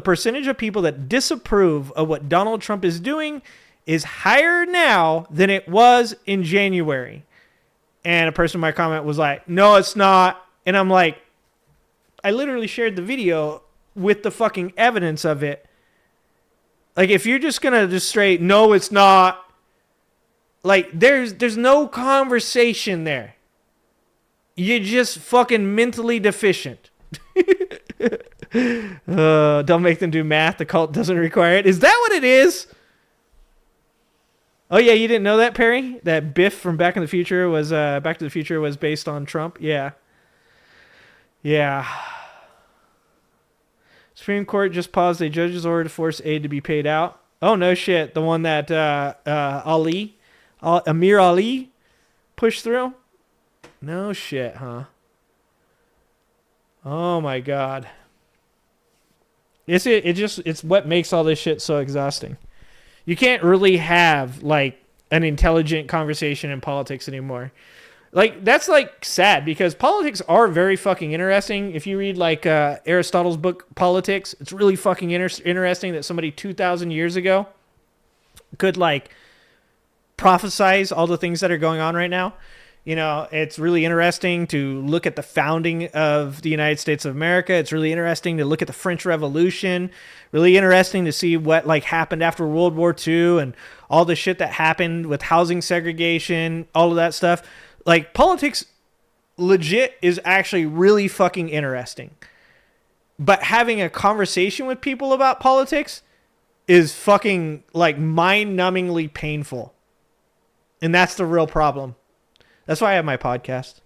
S3: percentage of people that disapprove of what Donald Trump is doing is higher now than it was in January. And a person in my comment was like, no, it's not. And I'm like, I literally shared the video with the fucking evidence of it. Like, if you're just going to just straight, no, it's not. Like, there's no conversation there. You're just fucking mentally deficient. Don't make them do math. The cult doesn't require it. Is that what it is? Oh, yeah, you didn't know that, Perry? That Biff from Back to the Future was based on Trump? Yeah. Yeah. Supreme Court just paused a judge's order to force aid to be paid out. Oh, no shit. The one that Amir Ali pushed through? No shit, huh? Oh my God. It's what makes all this shit so exhausting. You can't really have like an intelligent conversation in politics anymore. Like, that's like sad because politics are very fucking interesting. If you read like Aristotle's book Politics, it's really fucking interesting that somebody 2,000 years ago could like prophesize all the things that are going on right now. You know, it's really interesting to look at the founding of the United States of America. It's really interesting to look at the French Revolution. Really interesting to see what like happened after World War II and all the shit that happened with housing segregation, all of that stuff. Like, politics legit is actually really fucking interesting. But having a conversation with people about politics is fucking like mind-numbingly painful. And that's the real problem. That's why I have my podcast.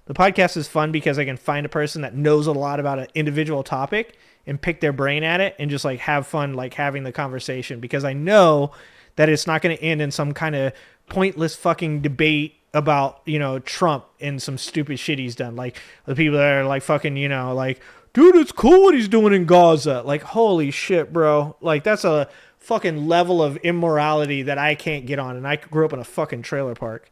S3: The podcast is fun because I can find a person that knows a lot about an individual topic and pick their brain at it and just like have fun like having the conversation, because I know that it's not going to end in some kind of pointless fucking debate about, you know, Trump and some stupid shit he's done. Like the people that are like fucking, you know, like, dude, it's cool what he's doing in Gaza. Like, holy shit, bro. Like, that's a fucking level of immorality that I can't get on. And I grew up in a fucking trailer park.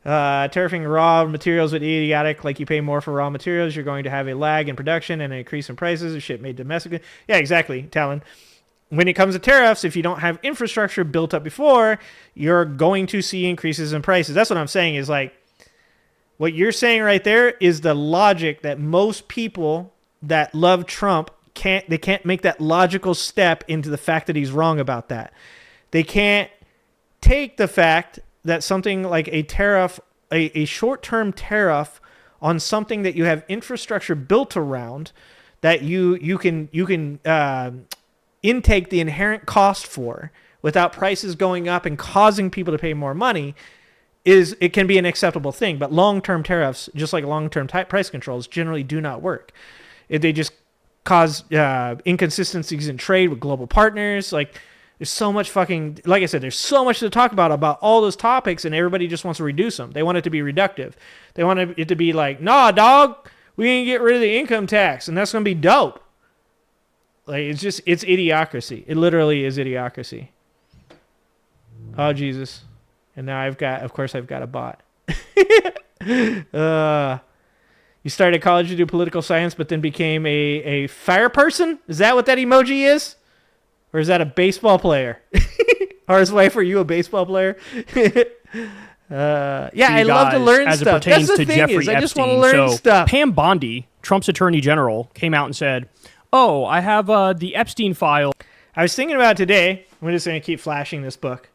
S3: Tariffing raw materials with idiotic. Like, you pay more for raw materials, you're going to have a lag in production and an increase in prices of shit made domestically. Yeah, exactly, Talon. When it comes to tariffs, if you don't have infrastructure built up before, you're going to see increases in prices. That's what I'm saying is like, what you're saying right there is the logic that most people that love Trump can't make that logical step into the fact that he's wrong about that. They can't take the fact that something like a tariff, a short-term tariff on something that you have infrastructure built around, that you can intake the inherent cost for without prices going up and causing people to pay more money, it can be an acceptable thing. But long-term tariffs, just like long-term price controls, generally do not work. They just cause inconsistencies in trade with global partners. Like, there's so much fucking, like I said, there's so much to talk about all those topics, and everybody just wants to reduce them. They want it to be reductive. They want it to be like, nah, dog, we can get rid of the income tax, and that's going to be dope. Like, it's idiocracy. It literally is idiocracy. Oh, Jesus. And now I've got a bot. You started college to do political science, but then became a fire person? Is that what that emoji is? Or is that a baseball player? Or his wife, are you a baseball player? Yeah, I love to learn
S9: as
S3: stuff.
S9: It pertains
S3: That's the
S9: to
S3: thing
S9: Jeffrey
S3: is, I just want to
S9: Epstein.
S3: learn stuff.
S9: Pam Bondi, Trump's attorney general, came out and said, oh, I have the Epstein file.
S3: I was thinking about today, I'm just going to keep flashing this book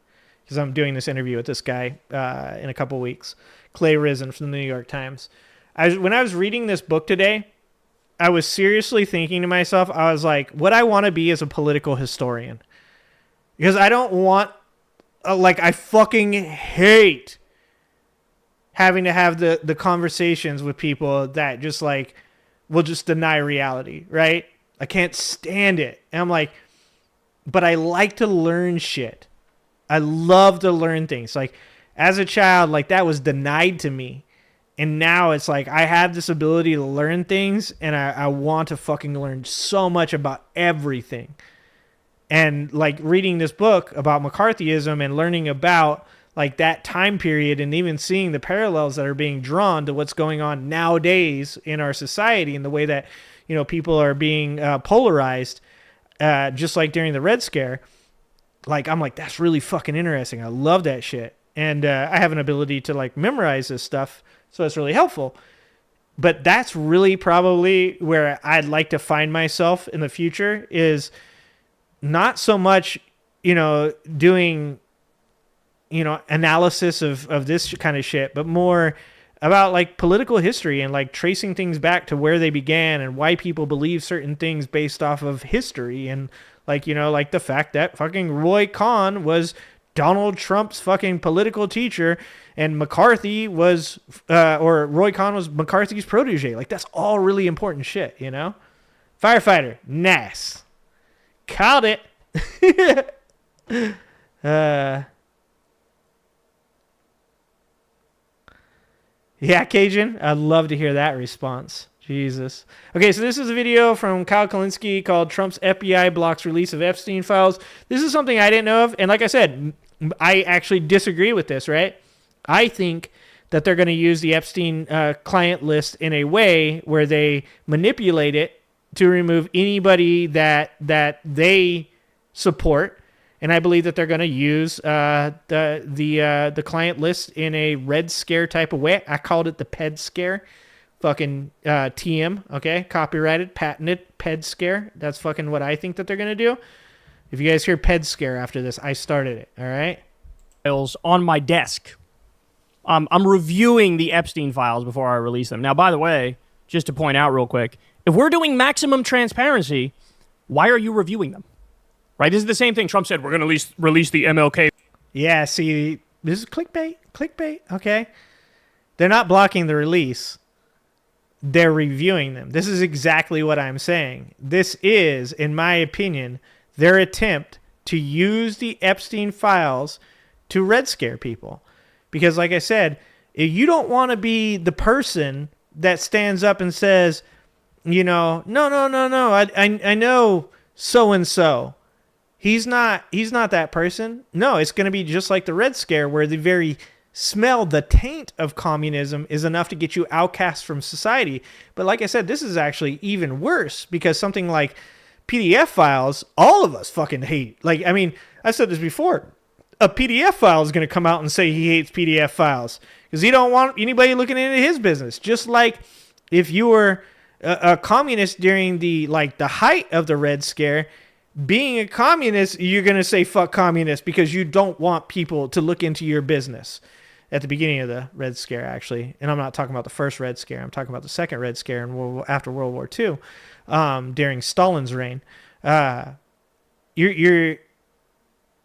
S3: because I'm doing this interview with this guy in a couple weeks, Clay Risen from the New York Times. When I was reading this book today, I was seriously thinking to myself, I was like, what I want to be is a political historian. Because I don't want, I fucking hate having to have the conversations with people that just like, will just deny reality, right? I can't stand it. And I'm like, but I like to learn shit. I love to learn things. Like, as a child, like, that was denied to me. And now it's like I have this ability to learn things, and I want to fucking learn so much about everything. And like reading this book about McCarthyism and learning about like that time period, and even seeing the parallels that are being drawn to what's going on nowadays in our society and the way that, you know, people are being polarized, just like during the Red Scare. Like, I'm like, that's really fucking interesting. I love that shit. And I have an ability to like memorize this stuff, so it's really helpful. But that's really probably where I'd like to find myself in the future, is not so much, you know, doing, you know, analysis of this kind of shit, but more about like political history and like tracing things back to where they began and why people believe certain things based off of history. And like, you know, like the fact that fucking Roy Cohn was Donald Trump's fucking political teacher, and McCarthy was, or Roy Cohn was McCarthy's protege. Like, that's all really important shit, you know? Firefighter, nice. Called it. Yeah, Cajun, I'd love to hear that response. Jesus. Okay, so this is a video from Kyle Kalinske called Trump's FBI Blocks Release of Epstein Files. This is something I didn't know of, and like I said, I actually disagree with this, right? I think that they're going to use the Epstein client list in a way where they manipulate it to remove anybody that they support, and I believe that they're going to use the client list in a Red Scare type of way. I called it the Ped Scare. Fucking TM, okay? Copyrighted, patented, Ped Scare. That's fucking what I think that they're going to do. If you guys hear Ped Scare after this, I started it, all right?
S9: Files on my desk. I'm reviewing the Epstein files before I release them. Now, by the way, just to point out real quick, If we're doing maximum transparency, why are you reviewing them? Right? This is the same thing Trump said. We're going to release the MLK.
S3: Yeah, see, this is clickbait. Clickbait, okay? They're not blocking the release. They're reviewing them. This is exactly what I'm saying. This is, in my opinion, their attempt to use the Epstein files to red scare people. Because like I said, if you don't want to be the person that stands up and says, you know, no, I know so-and-so. He's not that person. No, it's going to be just like the Red Scare, where the very smell, the taint of communism is enough to get you outcast from society. But like I said, this is actually even worse, because something like PDF files, all of us fucking hate. Like, I mean, I said this before. A PDF file is going to come out and say he hates PDF files because he don't want anybody looking into his business. Just like if you were a communist during the height of the Red Scare, being a communist, you're going to say fuck communists because you don't want people to look into your business. At the beginning of the Red Scare, actually, and I'm not talking about the first Red Scare, I'm talking about the second Red Scare after World War II, during Stalin's reign.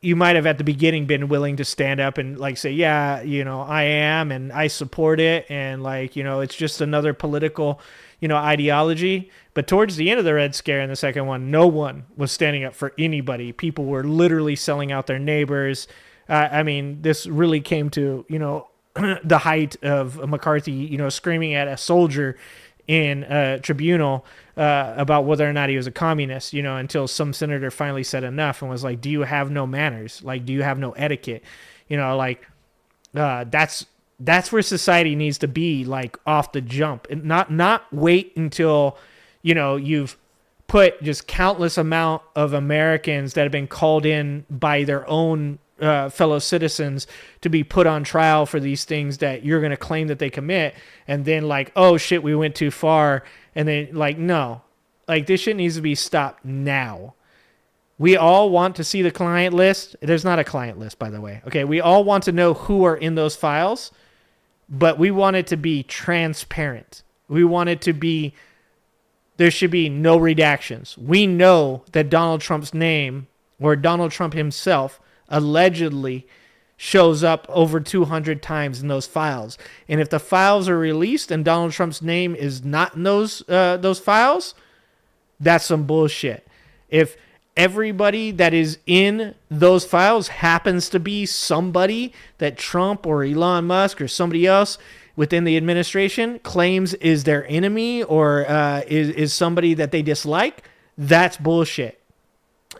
S3: You might have at the beginning been willing to stand up and like say, yeah, you know, I am, and I support it, and like, you know, it's just another political, you know, ideology. But towards the end of the Red Scare in the second one, no one was standing up for anybody. People were literally selling out their neighbors. I mean, this really came to, you know, the height of McCarthy, you know, screaming at a soldier in a tribunal about whether or not he was a communist, you know, until some senator finally said enough and was like, do you have no manners? Like, do you have no etiquette? You know, like, that's where society needs to be, like, off the jump, and not wait until, you know, you've put just countless amount of Americans that have been called in by their own fellow citizens to be put on trial for these things that you're going to claim that they commit, and then like, oh shit, we went too far, and then like, no, like this shit needs to be stopped now. We all want to see the client list. There's not a client list, by the way. Okay, we all want to know who are in those files, but we want it to be transparent. We want it to be, there should be no redactions. We know that Donald Trump's name, or Donald Trump himself, allegedly shows up over 200 times in those files. And if the files are released and Donald Trump's name is not in those files, that's some bullshit. If everybody that is in those files happens to be somebody that Trump or Elon Musk or somebody else within the administration claims is their enemy or is somebody that they dislike, that's bullshit.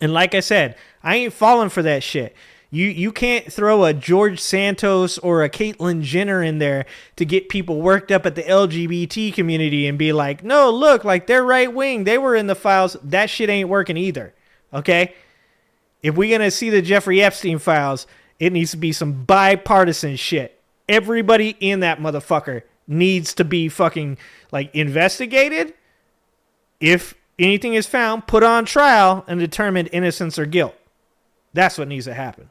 S3: And like I said, I ain't falling for that shit. You can't throw a George Santos or a Caitlyn Jenner in there to get people worked up at the LGBT community and be like, no, look, like they're right wing. They were in the files. That shit ain't working either. Okay? If we're going to see the Jeffrey Epstein files, it needs to be some bipartisan shit. Everybody in that motherfucker needs to be fucking like investigated. If anything is found, put on trial, and determined innocence or guilt. That's what needs to happen.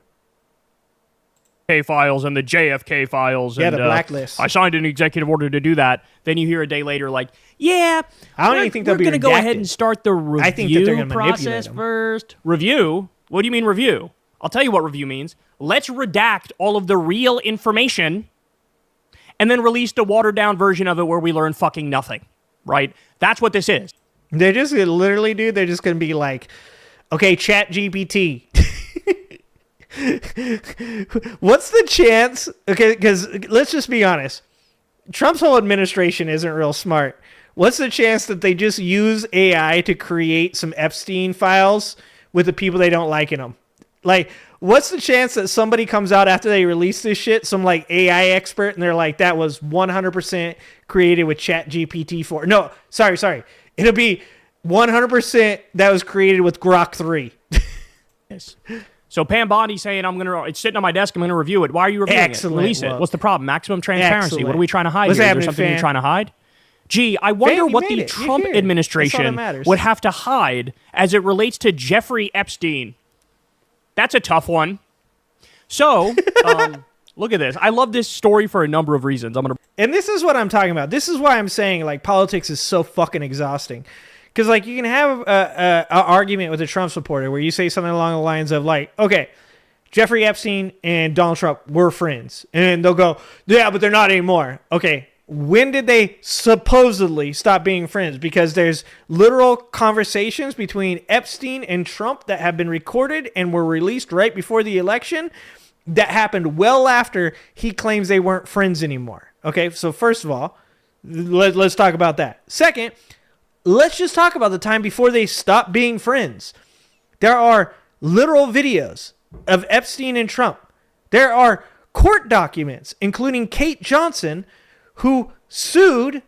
S9: Files and the JFK files.
S3: Yeah,
S9: and,
S3: the blacklist.
S9: I signed an executive order to do that. Then you hear a day later, like, yeah,
S3: I don't even think they'll be
S9: going to go ahead and start the review
S3: I think that they're gonna
S9: process first. Review? What do you mean review? I'll tell you what review means. Let's redact all of the real information and then release the watered-down version of it where we learn fucking nothing, right? That's what this is.
S3: They're just going to literally, dude, they're just going to be like, okay, Chat GPT. What's the chance? Okay, because let's just be honest. Trump's whole administration isn't real smart. What's the chance that they just use AI to create some Epstein files with the people they don't like in them? Like, what's the chance that somebody comes out after they release this shit, some like AI expert, and they're like, that was 100% created with Chat GPT 4. No, sorry. It'll be 100% that was created with Grok 3.
S9: Yes. So Pam Bondi's saying, it's sitting on my desk, I'm going to review it. Why are you reviewing
S3: Excellent.
S9: it? Release it. What's the problem? Maximum transparency.
S3: Excellent.
S9: What are we trying to hide
S3: What's
S9: here? Is there
S3: happening,
S9: something
S3: Fan?
S9: you're trying to hide? Gee, I wonder
S3: Fan,
S9: what the
S3: You're
S9: Trump
S3: here.
S9: administration would have to hide as it relates to Jeffrey Epstein. That's a tough one. So, Look at this. I love this story for a number of reasons.
S3: And this is what I'm talking about. This is why I'm saying, like, politics is so fucking exhausting. Because, like, you can have an argument with a Trump supporter where you say something along the lines of, like, okay, Jeffrey Epstein and Donald Trump were friends. And they'll go, yeah, but they're not anymore. Okay, when did they supposedly stop being friends? Because there's literal conversations between Epstein and Trump that have been recorded and were released right before the election that happened well after he claims they weren't friends anymore. Okay, so first of all, let's talk about that. Second, let's just talk about the time before they stopped being friends. There are literal videos of Epstein and Trump. There are court documents, including Kate Johnson, who sued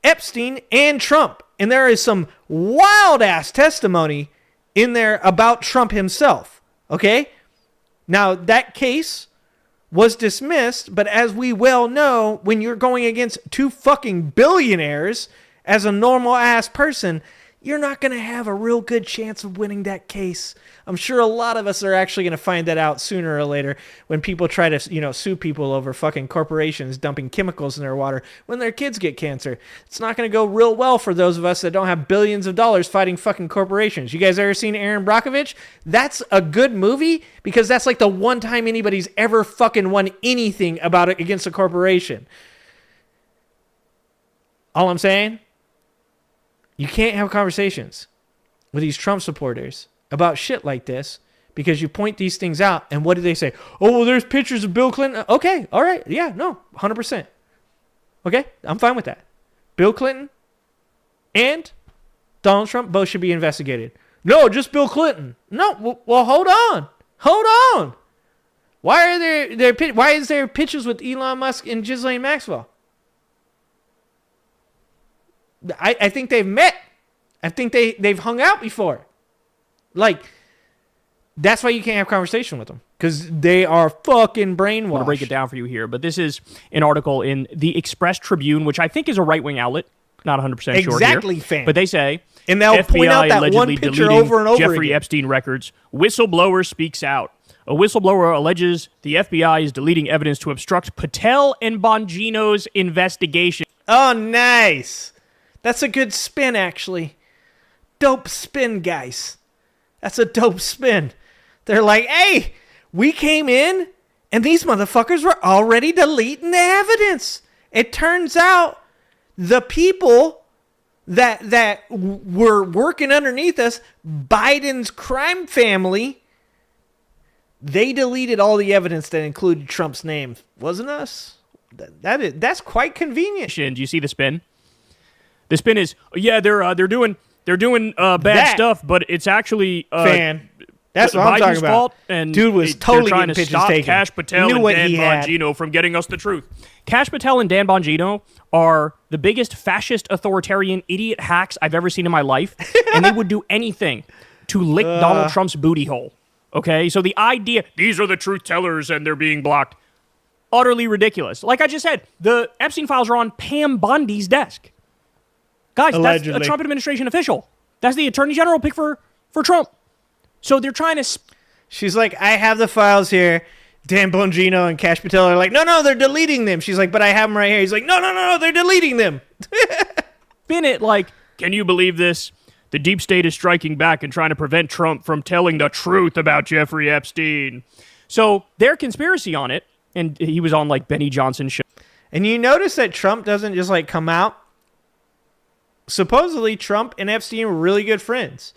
S3: Epstein and Trump. And there is some wild-ass testimony in there about Trump himself. Okay? Now, that case was dismissed, but as we well know, when you're going against two fucking billionaires as a normal-ass person, you're not going to have a real good chance of winning that case. I'm sure a lot of us are actually going to find that out sooner or later when people try to, sue people over fucking corporations dumping chemicals in their water when their kids get cancer. It's not going to go real well for those of us that don't have billions of dollars fighting fucking corporations. You guys ever seen Aaron Brockovich? That's a good movie because that's like the one time anybody's ever fucking won anything about it against a corporation. All I'm saying, you can't have conversations with these Trump supporters about shit like this because you point these things out and what do they say? Oh, well, there's pictures of Bill Clinton. Okay, all right. Yeah, no, 100%. Okay, I'm fine with that. Bill Clinton and Donald Trump both should be investigated. No, just Bill Clinton. No, well, hold on. Hold on. Why is there pictures with Elon Musk and Ghislaine Maxwell? I think they've met. I think they've hung out before. Like, that's why you can't have conversation with them. Because they are fucking brainwashed.
S9: I want to break it down for you here. But this is an article in the Express Tribune, which I think is a right-wing outlet. Not 100% sure here.
S3: Exactly, fam.
S9: But they say,
S3: and they'll
S9: FBI
S3: point out that
S9: allegedly
S3: one picture
S9: deleting
S3: over and over
S9: Jeffrey
S3: again.
S9: Epstein records. Whistleblower speaks out. A whistleblower alleges the FBI is deleting evidence to obstruct Patel and Bongino's investigation.
S3: Oh, nice. That's a good spin, actually. Dope spin, guys. That's a dope spin. They're like, hey, we came in, and these motherfuckers were already deleting the evidence. It turns out the people that were working underneath us, Biden's crime family, they deleted all the evidence that included Trump's name. Wasn't us? That's quite convenient.
S9: Do you see the spin? The spin is, yeah, they're doing bad stuff, but it's actually
S3: fan. That's what I'm talking about.
S9: Fault, and
S3: dude was totally
S9: trying
S3: getting
S9: to
S3: pictures
S9: stop
S3: taken.
S9: Cash Patel and Dan Bongino from getting us the truth. Cash Patel and Dan Bongino are the biggest fascist, authoritarian, idiot hacks I've ever seen in my life, and they would do anything to lick Donald Trump's booty hole. Okay, so the idea these are the truth tellers and they're being blocked, utterly ridiculous. Like I just said, the Epstein files are on Pam Bondi's desk. Guys,
S3: allegedly.
S9: That's a Trump administration official. That's the attorney general pick for Trump. So they're trying to...
S3: She's like, I have the files here. Dan Bongino and Cash Patel are like, no, they're deleting them. She's like, but I have them right here. He's like, no, they're deleting them.
S9: Spin it like, can you believe this? The deep state is striking back and trying to prevent Trump from telling the truth about Jeffrey Epstein. So their conspiracy on it, and he was on like Benny Johnson's show.
S3: And you notice that Trump doesn't just like come out. Supposedly, Trump and Epstein were really good friends.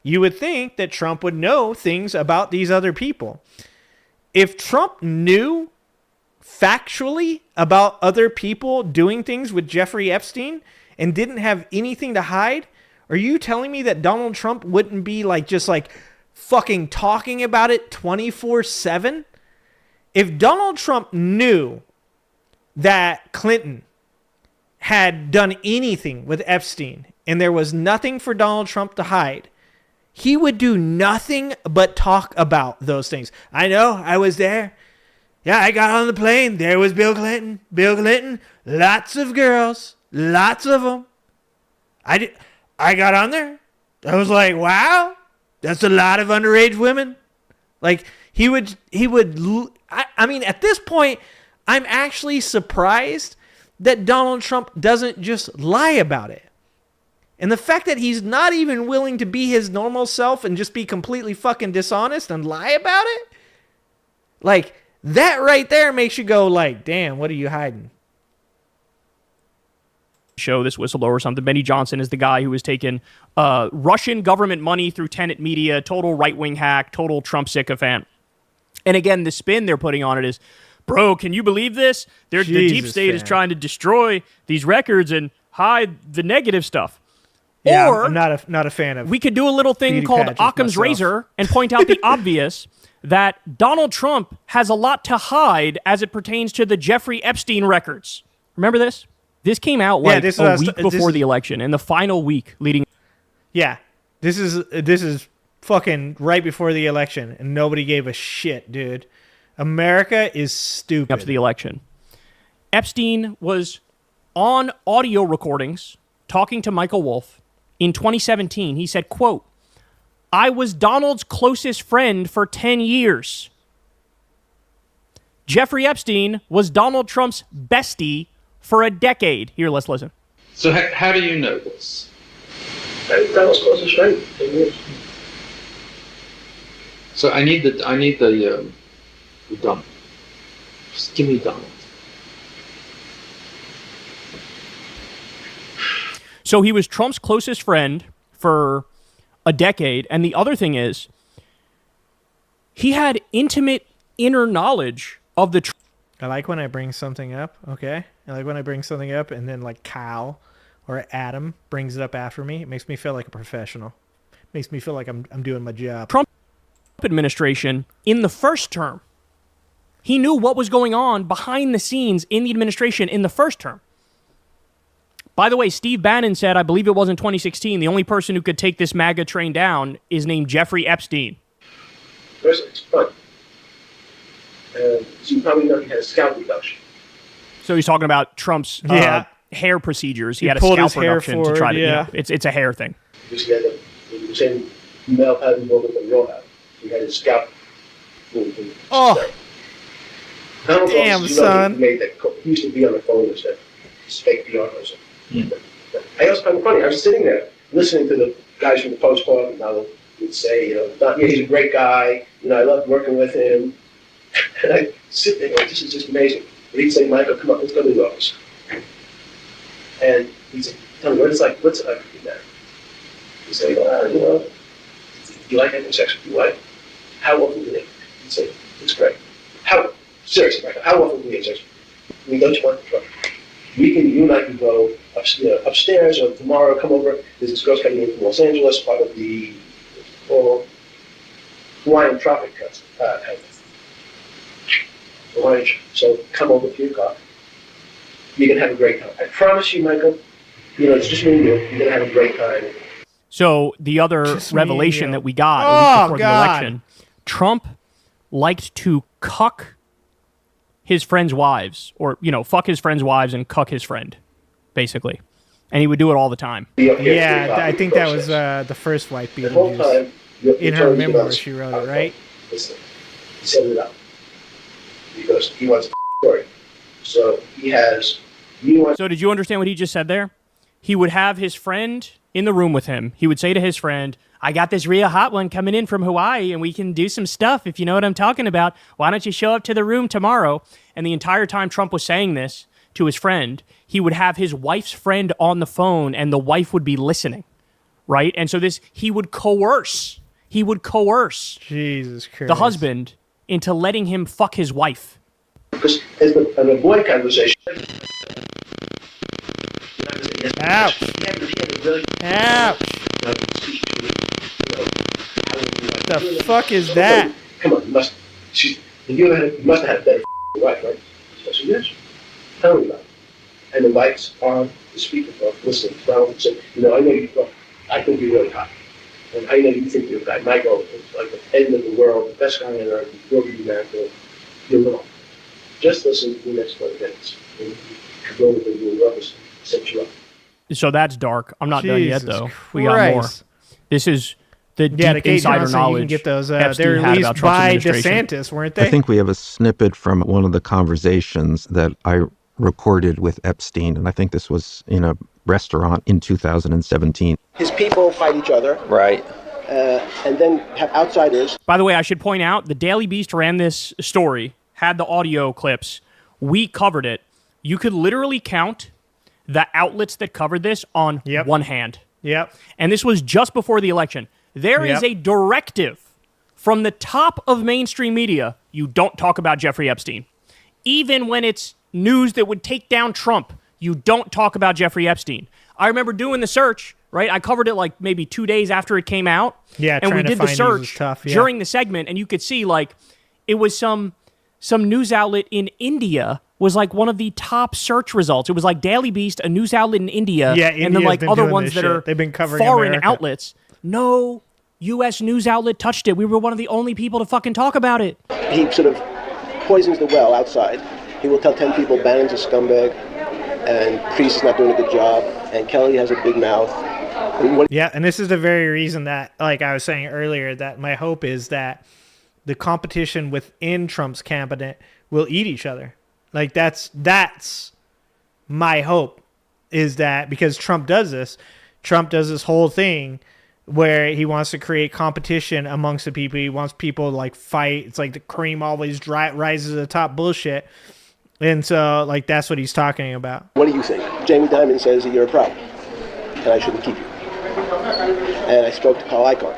S3: You would think that Trump would know things about these other people. If Trump knew factually about other people doing things with Jeffrey Epstein and didn't have anything to hide, are you telling me that Donald Trump wouldn't be like just like fucking talking about it 24/7? If Donald Trump knew that Clinton had done anything with Epstein and there was nothing for Donald Trump to hide, he would do nothing but talk about those things. I know, I was there. Yeah, I got on the plane. There was Bill Clinton. Lots of girls. Lots of them. I got on there. I was like, wow, that's a lot of underage women. Like, he would I mean, at this point, I'm actually surprised that Donald Trump doesn't just lie about it. And the fact that he's not even willing to be his normal self and just be completely fucking dishonest and lie about it, like, that right there makes you go like, damn, what are you hiding?
S9: Show this whistleblower or something. Benny Johnson is the guy who was taking Russian government money through Tenet Media, total right-wing hack, total Trump sycophant. And again, the spin they're putting on it is, bro, can you believe this? The deep state is trying to destroy these records and hide the negative stuff.
S3: Yeah,
S9: or
S3: I'm not a fan of.
S9: We could do a little thing called Occam's razor and point out the obvious, that Donald Trump has a lot to hide as it pertains to the Jeffrey Epstein records. Remember this? This came out like a week before the election, in the final week leading.
S3: Yeah, this is fucking right before the election, and nobody gave a shit, dude. America is stupid.
S9: Up to the election, Epstein was on audio recordings talking to Michael Wolff in 2017. He said, quote, "I was Donald's closest friend for 10 years. Jeffrey Epstein was Donald Trump's bestie for a decade." Here, let's listen.
S10: So how do you know this?
S11: Donald's closest friend, 10 years.
S10: So I need the dump. Just give me Donald.
S9: So he was Trump's closest friend for a decade. And the other thing is, he had intimate inner knowledge of the.
S3: I like when I bring something up, okay? I like when I bring something up and then like Kyle or Adam brings it up after me. It makes me feel like a professional. It makes me feel like I'm doing my job.
S9: Trump administration in the first term. He knew what was going on behind the scenes in the administration in the first term. By the way, Steve Bannon said, I believe it was in 2016, the only person who could take this MAGA train down is named Jeffrey Epstein.
S11: It's fun. So you probably know he had a scalp reduction.
S9: So he's talking about Trump's hair procedures. He had a
S3: pulled
S9: scalp
S3: his hair
S9: reduction
S3: forward,
S9: to try to.
S3: yeah.
S9: It's a hair thing.
S11: Because he had the same male pattern moment that we all have. He had his scalp.
S3: Oh, damn, son.
S11: He made that. He used to be on the phone and said, "It's fake PR or something." I also found it funny. I was sitting there listening to the guys from the Post Club, and I would say, he's a great guy. I love working with him. And I sit there going, this is just amazing. And he'd say, Michael, come on, let's go to the office. And he'd say, tell me, what's it like to be there? He'd say, do you like having sex with your wife? How often do they? He'd say, it's great. Seriously, Michael, how often do we have sex? We don't you want the trouble? You and I can go upstairs, or tomorrow come over. There's this girl's coming in from Los Angeles, part of the Hawaiian Tropic so come over to your car. You're going to have a great time. I promise you, Michael, it's just me and you. You're going to have a great time.
S9: So the other revelation that we got a week before the election, Trump liked to cuck his friends' wives, or, fuck his friends' wives and cuck his friend, basically. And he would do it all the time.
S3: Yeah, I think that was the first white beater in her memoir. She wrote it, right?
S11: Listen, he set it up because he wants a story. So he has.
S9: So did you understand what he just said there? He would have his friend in the room with him. He would say to his friend, I got this real hot one coming in from Hawaii, and we can do some stuff if you know what I'm talking about. Why don't you show up to the room tomorrow? And the entire time Trump was saying this to his friend, he would have his wife's friend on the phone, and the wife would be listening, right? And so he would coerce
S3: Jesus Christ.
S9: the husband into letting him fuck his wife.
S11: Because in a boy conversation.
S3: Ouch. Ouch. The fuck is that?
S11: Come on, you must have had a better wife, right? I said, yes. Tell me about it. And the lights on the speakerphone, listening to Donald and said, I think you're really hot. And I know you think you're a guy. Michael is like the end of the world, the best guy on earth. You will be married to. You're wrong. Just listen to the next 20 minutes. And you can go with the rubbish, set you up.
S9: So that's dark. I'm not done yet, though. We got more. This is the
S3: the
S9: deep
S3: Kate
S9: insider
S3: Johnson,
S9: knowledge
S3: you can get those.
S9: Epstein
S3: They're
S9: had
S3: released
S9: about Trump's
S3: by
S9: administration.
S3: DeSantis, weren't they?
S12: I think we have a snippet from one of the conversations that I recorded with Epstein, and I think this was in a restaurant in 2017.
S11: His people fight each other.
S12: Right.
S11: And then have outsiders.
S9: By the way, I should point out, the Daily Beast ran this story, had the audio clips. We covered it. You could literally count the outlets that covered this on one hand.
S3: Yep.
S9: And this was just before the election. There is a directive from the top of mainstream media. You don't talk about Jeffrey Epstein. Even when it's news that would take down Trump, you don't talk about Jeffrey Epstein. I remember doing the search, right? I covered it like maybe 2 days after it came out.
S3: Yeah,
S9: and we
S3: trying to
S9: did the
S3: find news
S9: search
S3: was tough, yeah.
S9: during the segment, and you could see like it was some news outlet in India was like one of the top search results. It was like Daily Beast, a news outlet in India,
S3: Yeah,
S9: and then
S3: India's
S9: like
S3: been
S9: other
S3: doing
S9: ones
S3: this
S9: that
S3: shit.
S9: are
S3: They've been covering
S9: foreign
S3: America.
S9: outlets. No U.S. news outlet touched it. We were one of the only people to fucking talk about it.
S11: He sort of poisons the well outside. He will tell 10 people Bannon's a scumbag, and Priest is not doing a good job, and Kelly has a big mouth.
S3: And this is the very reason that, like I was saying earlier, that my hope is that the competition within Trump's cabinet will eat each other. Like that's my hope, is that because Trump does this whole thing where he wants to create competition amongst the people. He wants people to like fight. It's like the cream always rises to the top bullshit. And so like that's what he's talking about.
S11: What do you think? Jamie Dimon says that you're a problem, and I shouldn't keep you. And I spoke to Carl Icahn,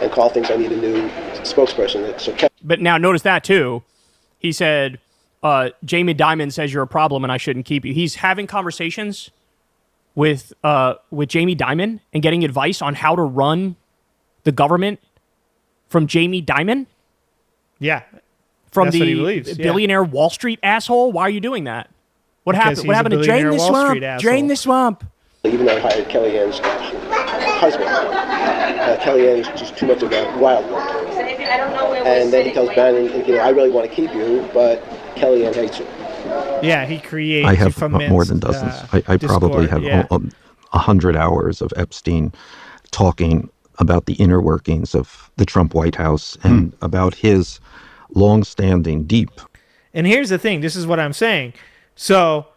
S11: and Carl thinks I need a new spokesperson. So
S9: But now notice that too. He said, Jamie Dimon says you're a problem and I shouldn't keep you. He's having conversations with Jamie Dimon and getting advice on how to run the government from Jamie Dimon?
S3: Yeah.
S9: From
S3: That's
S9: the
S3: what he believes, yeah.
S9: billionaire Wall Street asshole? Why are you doing that? What
S3: Because
S9: happened?
S3: he's
S9: What
S3: a
S9: happened to drain
S3: billionaire
S9: the
S3: Wall
S9: swamp?
S3: Street asshole.
S9: Drain the swamp.
S11: even though I hired Kellyanne's husband, Kellyanne's just too much of a wild one. And then he tells Bannon, I really want to keep you, but Kellyanne hates you.
S3: Yeah, he creates.
S12: I have more than dozens. I probably have 100 hours of Epstein talking about the inner workings of the Trump White House and about his long-standing deep.
S3: And here's the thing. This is what I'm saying. So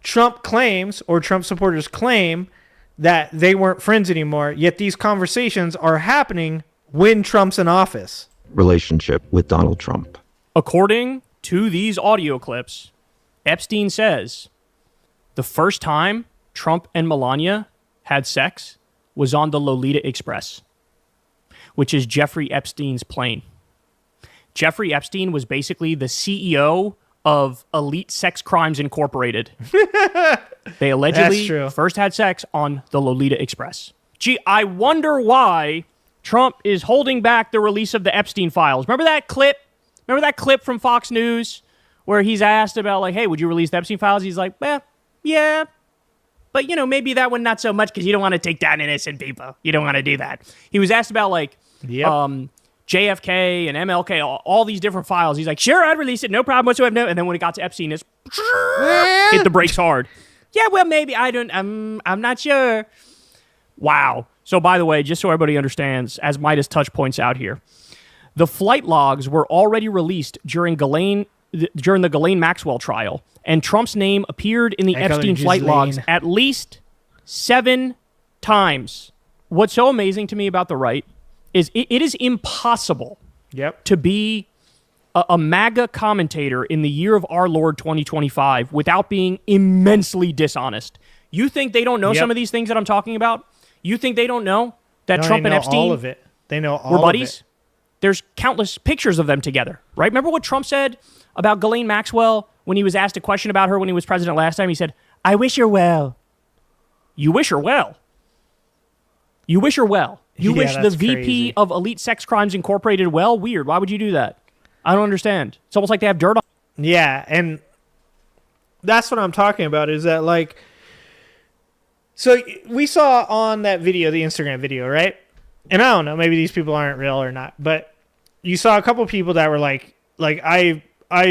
S3: Trump claims, or Trump supporters claim, that they weren't friends anymore, yet these conversations are happening when Trump's in office.
S12: Relationship with Donald Trump.
S9: According to these audio clips, Epstein says the first time Trump and Melania had sex was on the Lolita Express, which is Jeffrey Epstein's plane. Jeffrey Epstein was basically the CEO of Elite Sex Crimes Incorporated. They allegedly first had sex on the Lolita Express. Gee, I wonder why Trump is holding back the release of the Epstein files. Remember that clip? Remember that clip from Fox News where he's asked about, like, hey, would you release the Epstein files? He's like, yeah. But, maybe that one not so much because you don't want to take down innocent people. You don't want to do that. He was asked about, like, JFK and MLK, all these different files. He's like, sure, I'd release it. No problem whatsoever. No. And then when it got to Epstein, it's hit the brakes hard. Yeah, well, maybe. I'm not sure. Wow. So, by the way, just so everybody understands, as Midas Touch points out here, the flight logs were already released during the Ghislaine Maxwell trial, and Trump's name appeared in the Epstein flight logs at least 7 times. What's so amazing to me about the right is it is impossible to be a MAGA commentator in the year of our Lord 2025 without being immensely dishonest. You think they don't know some of these things that I'm talking about? You think they don't know that Trump and Epstein
S3: all of it. They know all
S9: were buddies?
S3: Of it.
S9: There's countless pictures of them together, right? Remember what Trump said about Ghislaine Maxwell when he was asked a question about her when he was president last time? He said, I wish her well. You wish her well? You wish her well? You wish the VP of Elite Sex Crimes Incorporated well? Weird. Why would you do that? I don't understand. It's almost like they have dirt on.
S3: Yeah, and that's what I'm talking about is that, like, so we saw on that video, the Instagram video, right? And I don't know, maybe these people aren't real or not, but you saw a couple people that were like I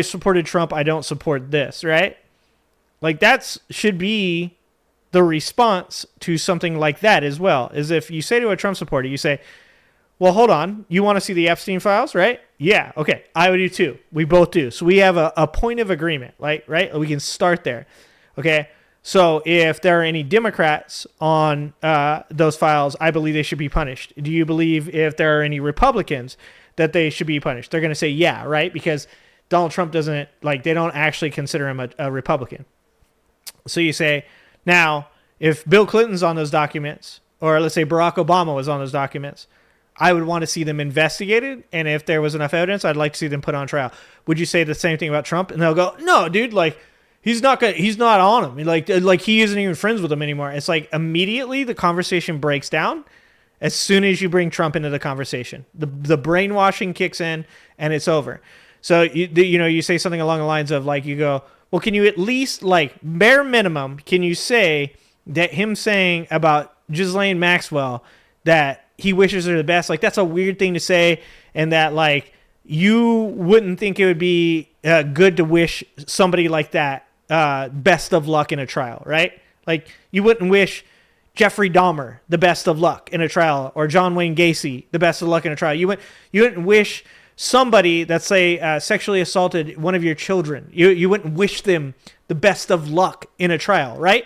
S3: supported Trump, I don't support this, right? Like that should be the response to something like that as well. Is if you say to a Trump supporter, you say, Well, hold on. You want to see the Epstein files, right? Yeah. Okay. I would do too. We both do. So we have a point of agreement, right? We can start there. Okay. So if there are any Democrats on those files, I believe they should be punished. Do you believe if there are any Republicans that they should be punished? They're going to say, yeah, right? Because Donald Trump doesn't, they don't actually consider him a Republican. So you say, now, if Bill Clinton's on those documents, or let's say Barack Obama was on those documents, I would want to see them investigated, and if there was enough evidence, I'd like to see them put on trial. Would you say the same thing about Trump? And they'll go, no, dude, he's not on him. Like he isn't even friends with him anymore. It's like immediately the conversation breaks down as soon as you bring Trump into the conversation. The brainwashing kicks in, and it's over. So you say something along the lines of you go, well, can you at least bare minimum, can you say that him saying about Ghislaine Maxwell that he wishes her the best, that's a weird thing to say, and that you wouldn't think it would be good to wish somebody like that best of luck in a trial, right? You wouldn't wish Jeffrey Dahmer the best of luck in a trial, or John Wayne Gacy the best of luck in a trial. You wouldn't wish somebody that sexually assaulted one of your children. You wouldn't wish them the best of luck in a trial, right?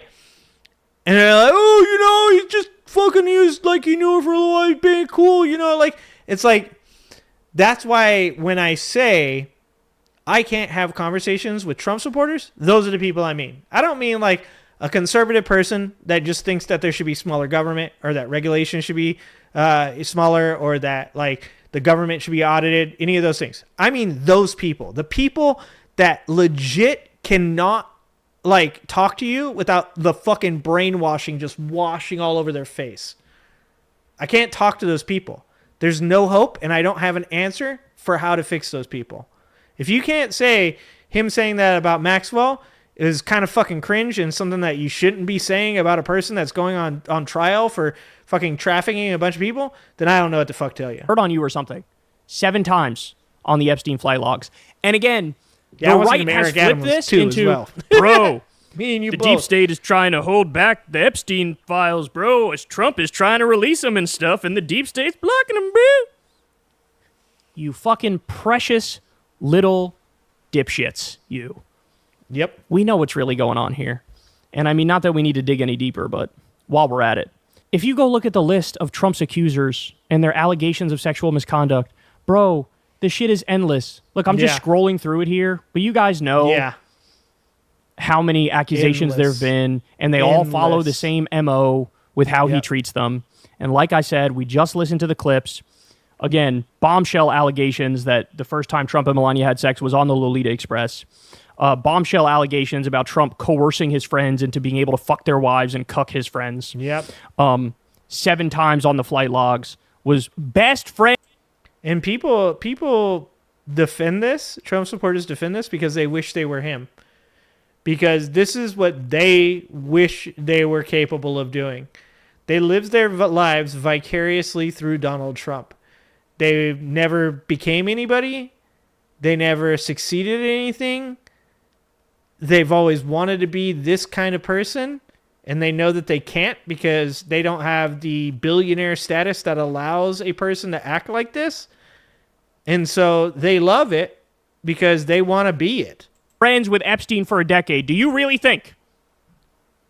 S3: And they're like, oh, he's just fucking used he knew her for a little while, being cool, it's that's why when I say I can't have conversations with Trump supporters, those are the people I mean. I don't mean a conservative person that just thinks that there should be smaller government, or that regulation should be smaller, or that the government should be audited, any of those things. I mean those people, the people that legit cannot talk to you without the fucking brainwashing just washing all over their face. I can't talk to those people. There's no hope, and I don't have an answer for how to fix those people. If you can't say him saying that about Maxwell is kind of fucking cringe and something that you shouldn't be saying about a person that's going on trial for fucking trafficking a bunch of people, then I don't know what the fuck to tell you.
S9: Heard on you or something. 7 times on the Epstein flight logs. And again, the right has flipped this into, bro,
S3: me and you
S9: the
S3: both.
S9: deep state is trying to hold back the Epstein files, bro, as Trump is trying to release them and stuff, and the deep state's blocking them, bro. You fucking precious little dipshits, you.
S3: Yep.
S9: We know what's really going on here. And I mean, not that we need to dig any deeper, but while we're at it, if you go look at the list of Trump's accusers and their allegations of sexual misconduct, bro, the shit is endless. Look, I'm just scrolling through it here, but you guys know how many accusations there have been, and they all follow the same MO with how he treats them. And like I said, we just listened to the clips. Again, bombshell allegations that the first time Trump and Melania had sex was on the Lolita Express. Bombshell allegations about Trump coercing his friends into being able to fuck their wives and cuck his friends.
S3: Yep.
S9: 7 times on the flight logs was best friend.
S3: And people defend this, Trump supporters defend this because they wish they were him. Because this is what they wish they were capable of doing. They lived their lives vicariously through Donald Trump. They never became anybody. They never succeeded at anything. They've always wanted to be this kind of person, and they know that they can't because they don't have the billionaire status that allows a person to act like this. And so they love it because they want to be it.
S9: Friends with Epstein for a decade. Do you really think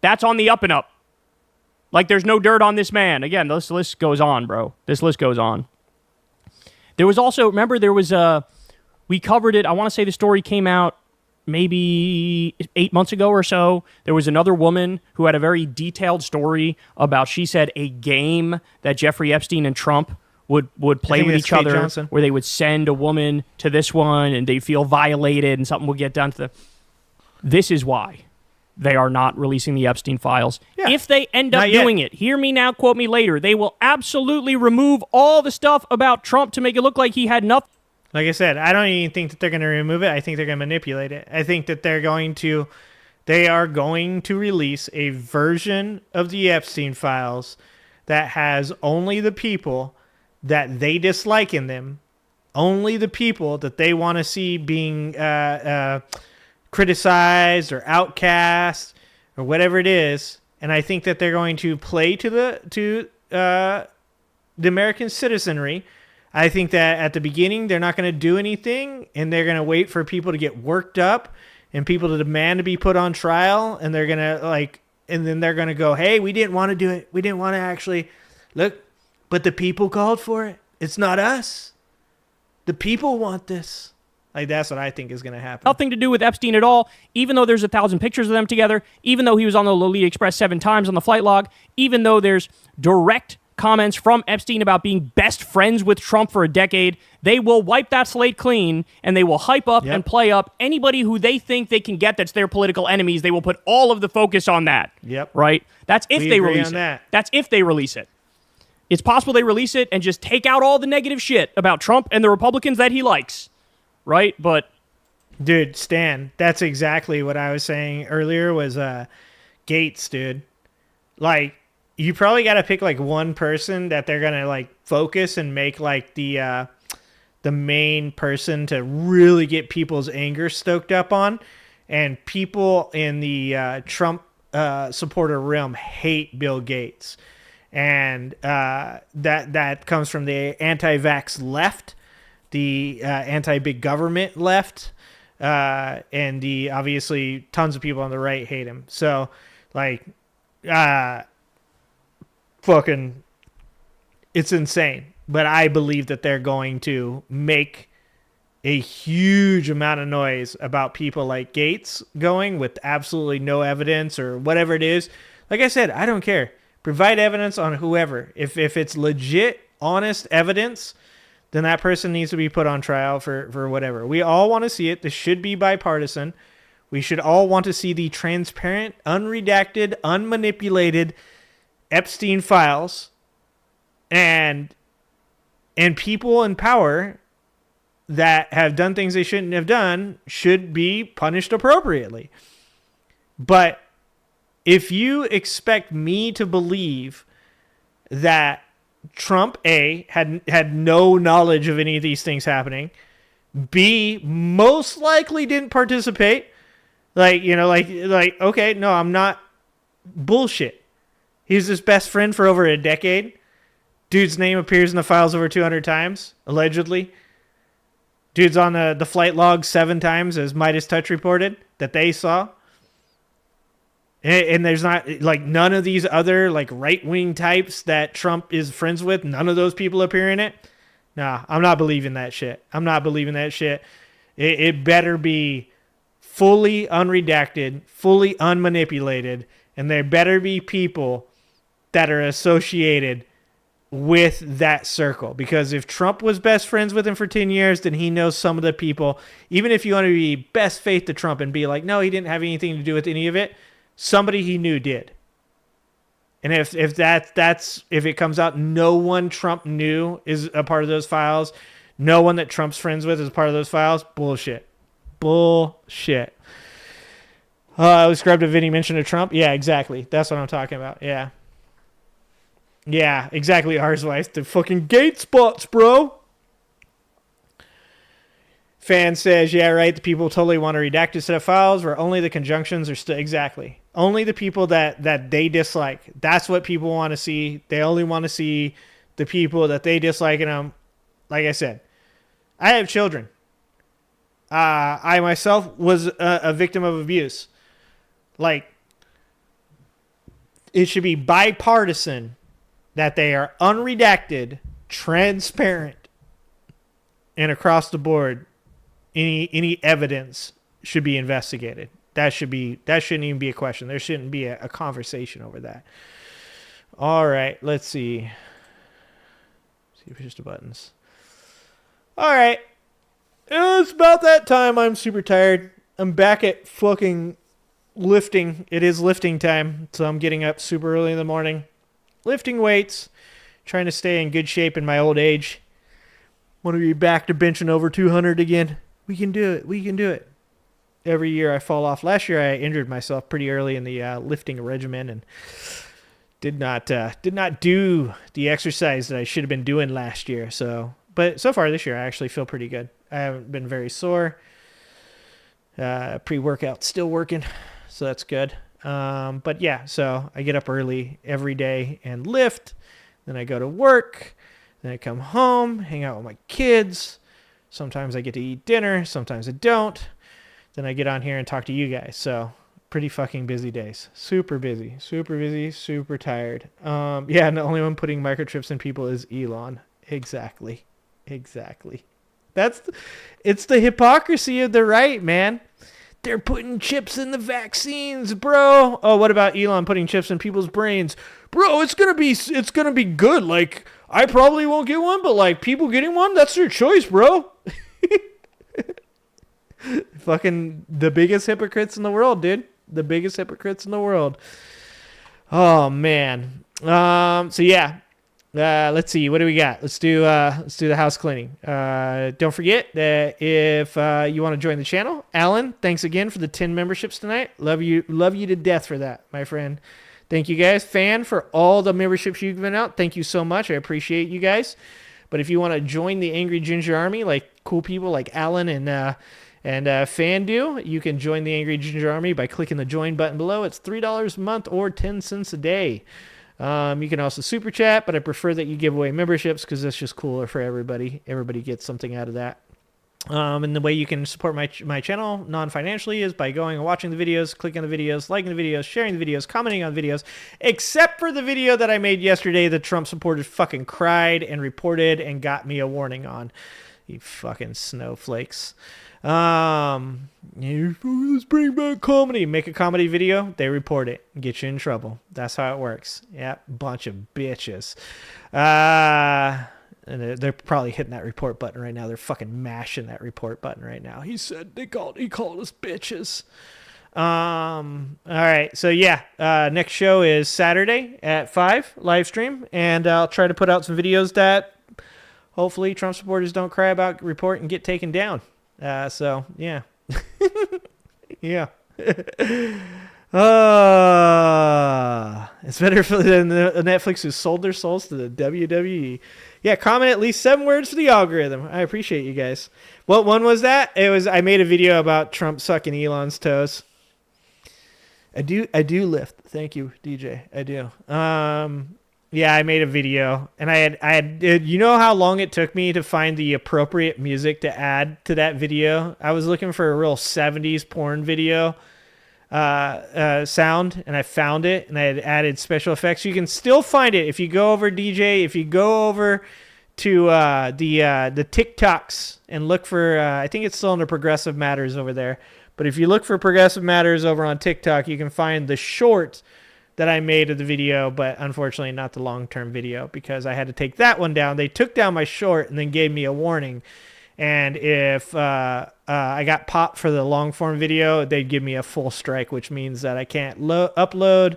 S9: that's on the up and up? There's no dirt on this man. Again, this list goes on, bro. This list goes on. There was also, remember, we covered it. I want to say the story came out maybe 8 months ago or so. There was another woman who had a very detailed story about, she said, a game that Jeffrey Epstein and Trump would play with each other,
S3: Johnson,
S9: where they would send a woman to this one and they'd feel violated and something would get done to them. This is why they are not releasing the Epstein files. Yeah. If they end up doing it, hear me now, quote me later, they will absolutely remove all the stuff about Trump to make it look like he had nothing.
S3: Like I said, I don't even think that they're going to remove it. I think they're going to manipulate it. I think that they are going to release a version of the Epstein files that has only the people that they dislike in them, only the people that they want to see being criticized or outcast or whatever it is. And I think that they're going to play to the American citizenry. I think that at the beginning, they're not going to do anything, and they're going to wait for people to get worked up and people to demand to be put on trial, and they're going to and then they're going to go, hey, we didn't want to do it. We didn't want to actually look, but the people called for it. It's not us. The people want this. That's what I think is going to happen.
S9: Nothing to do with Epstein at all, even though there's 1,000 pictures of them together, even though he was on the Lolita Express 7 times on the flight log, even though there's direct comments from Epstein about being best friends with Trump for a decade. They will wipe that slate clean, and they will hype up and play up anybody who they think they can get that's their political enemies. They will put all of the focus on that.
S3: Yep.
S9: Right? That's if they release it.
S3: That.
S9: That's if they release it. It's possible they release it and just take out all the negative shit about Trump and the Republicans that he likes. Right? But
S3: dude, Stan, that's exactly what I was saying earlier was Gates, dude. You probably got to pick one person that they're going to focus and make the main person to really get people's anger stoked up on. And people in the Trump supporter realm hate Bill Gates. And that comes from the anti-vax left, the anti-big government left, and the obviously tons of people on the right hate him. So fucking, it's insane. But I believe that they're going to make a huge amount of noise about people like Gates going with absolutely no evidence or whatever it is. Like I said, I don't care. Provide evidence on whoever. If it's legit, honest evidence, then that person needs to be put on trial for whatever. We all want to see it. This should be bipartisan. We should all want to see the transparent, unredacted, unmanipulated Epstein files, and people in power that have done things they shouldn't have done should be punished appropriately. But if you expect me to believe that Trump, A, had no knowledge of any of these things happening, B, most likely didn't participate, okay, no, I'm not, bullshit. He's his best friend for over a decade. Dude's name appears in the files over 200 times, allegedly. Dude's on the flight log 7 times, as Midas Touch reported, that they saw. And there's not, none of these other, right-wing types that Trump is friends with, none of those people appear in it. Nah, I'm not believing that shit. I'm not believing that shit. It better be fully unredacted, fully unmanipulated, and there better be people that are associated with that circle. Because if Trump was best friends with him for 10 years, then he knows some of the people. Even if you want to be best faith to Trump and be like, no, he didn't have anything to do with any of it, somebody he knew did. And if it comes out no one Trump knew is a part of those files, no one that Trump's friends with is a part of those files, bullshit. Bullshit. I was grabbed a Vinny mention of Trump. Yeah, exactly. That's what I'm talking about. Yeah. Yeah, exactly. Ours wife. The fucking Gates spots, bro. Fan says, yeah, right. The people totally want a redacted set of files where only the conjunctions are still exactly. Only the people that they dislike. That's what people want to see. They only want to see the people that they dislike in them. Like I said, I have children. I myself was a victim of abuse. It should be bipartisan that they are unredacted, transparent, and across the board, any evidence should be investigated. That shouldn't even be a question. There shouldn't be a conversation over that. All right, let's see. See if it's just the buttons. All right. It's about that time. I'm super tired. I'm back at fucking lifting. It is lifting time, so I'm getting up super early in the morning. Lifting weights. Trying to stay in good shape in my old age. Want to be back to benching over 200 again. We can do it. We can do it. Every year I fall off. Last year I injured myself pretty early in the lifting regimen and did not do the exercise that I should have been doing last year. But so far this year I actually feel pretty good. I haven't been very sore. Pre-workout still working, so that's good. But yeah, so I get up early every day and lift. Then I go to work. Then I come home, hang out with my kids. Sometimes I get to eat dinner. Sometimes I don't. Then I get on here and talk to you guys. So pretty fucking busy days. Super busy, super tired. Yeah, and the only one putting microchips in people is Elon. Exactly. It's the hypocrisy of the right, man. They're putting chips in the vaccines, bro. Oh, what about Elon putting chips in people's brains? Bro, it's gonna be good. Like, I probably won't get one, but like people getting one, that's their choice, bro. Fucking the biggest hypocrites in the world, dude. The biggest hypocrites in the world. Oh man. So yeah. Let's see. What do we got? Let's do the house cleaning. Don't forget that if you want to join the channel, Alan, thanks again for the 10 memberships tonight. Love you to death for that, my friend. Thank you guys. Fan, for all the memberships you've given out. Thank you so much. I appreciate you guys. But if you want to join the Angry Ginger Army, like cool people like Alan and Fan do, you can join the Angry Ginger Army by clicking the join button below. It's $3 a month or 10 cents a day. You can also super chat, but I prefer that you give away memberships because that's just cooler for everybody. Everybody gets something out of that. And the way you can support my channel non-financially is by going and watching the videos, clicking the videos, liking the videos, sharing the videos, commenting on videos, except for the video that I made yesterday that Trump supporters fucking cried and reported and got me a warning on. You fucking snowflakes. Let's bring back comedy. Make a comedy video, they report it and get you in trouble. That's how it works. Yeah, bunch of bitches. And they're probably hitting that report button right now. They're fucking mashing that report button right now. He called us bitches. All right. So yeah, next show is Saturday at 5 live stream, and I'll try to put out some videos that hopefully Trump supporters don't cry about, report, and get taken down. So yeah. Yeah. It's better than Netflix who sold their souls to the WWE. Yeah, comment at least 7 words for the algorithm. I appreciate you guys. What one was that? I made a video about Trump sucking Elon's toes. I do lift. Thank you, DJ. I do. Yeah, I made a video, and I had you know how long it took me to find the appropriate music to add to that video? I was looking for a real 70s porn video sound, and I found it, and I had added special effects. You can still find it if you go over, DJ, if you go over to the TikToks and look for I think it's still under Progressive Matters over there, but if you look for Progressive Matters over on TikTok, you can find the short that I made of the video, but unfortunately not the long-term video because I had to take that one down. They took down my short and then gave me a warning. And if I got popped for the long-form video, they'd give me a full strike, which means that I can't upload,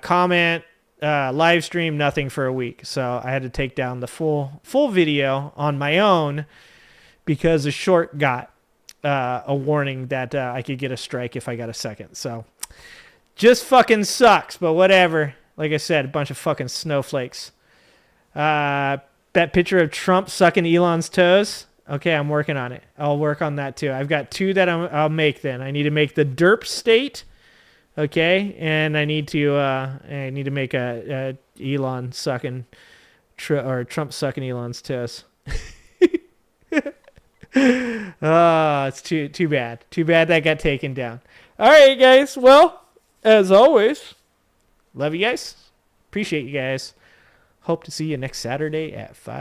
S3: comment, live stream, nothing for a week. So I had to take down the full video on my own because the short got a warning that I could get a strike if I got a second. So just fucking sucks, but whatever. Like I said, a bunch of fucking snowflakes. That picture of Trump sucking Elon's toes. Okay, I'm working on it. I'll work on that too. I've got 2 that I'll make then. I need to make the derp state. Okay, and I need to make a Elon sucking or Trump sucking Elon's toes. It's too bad. Too bad that got taken down. All right, guys. Well, as always, love you guys. Appreciate you guys. Hope to see you next Saturday at 5.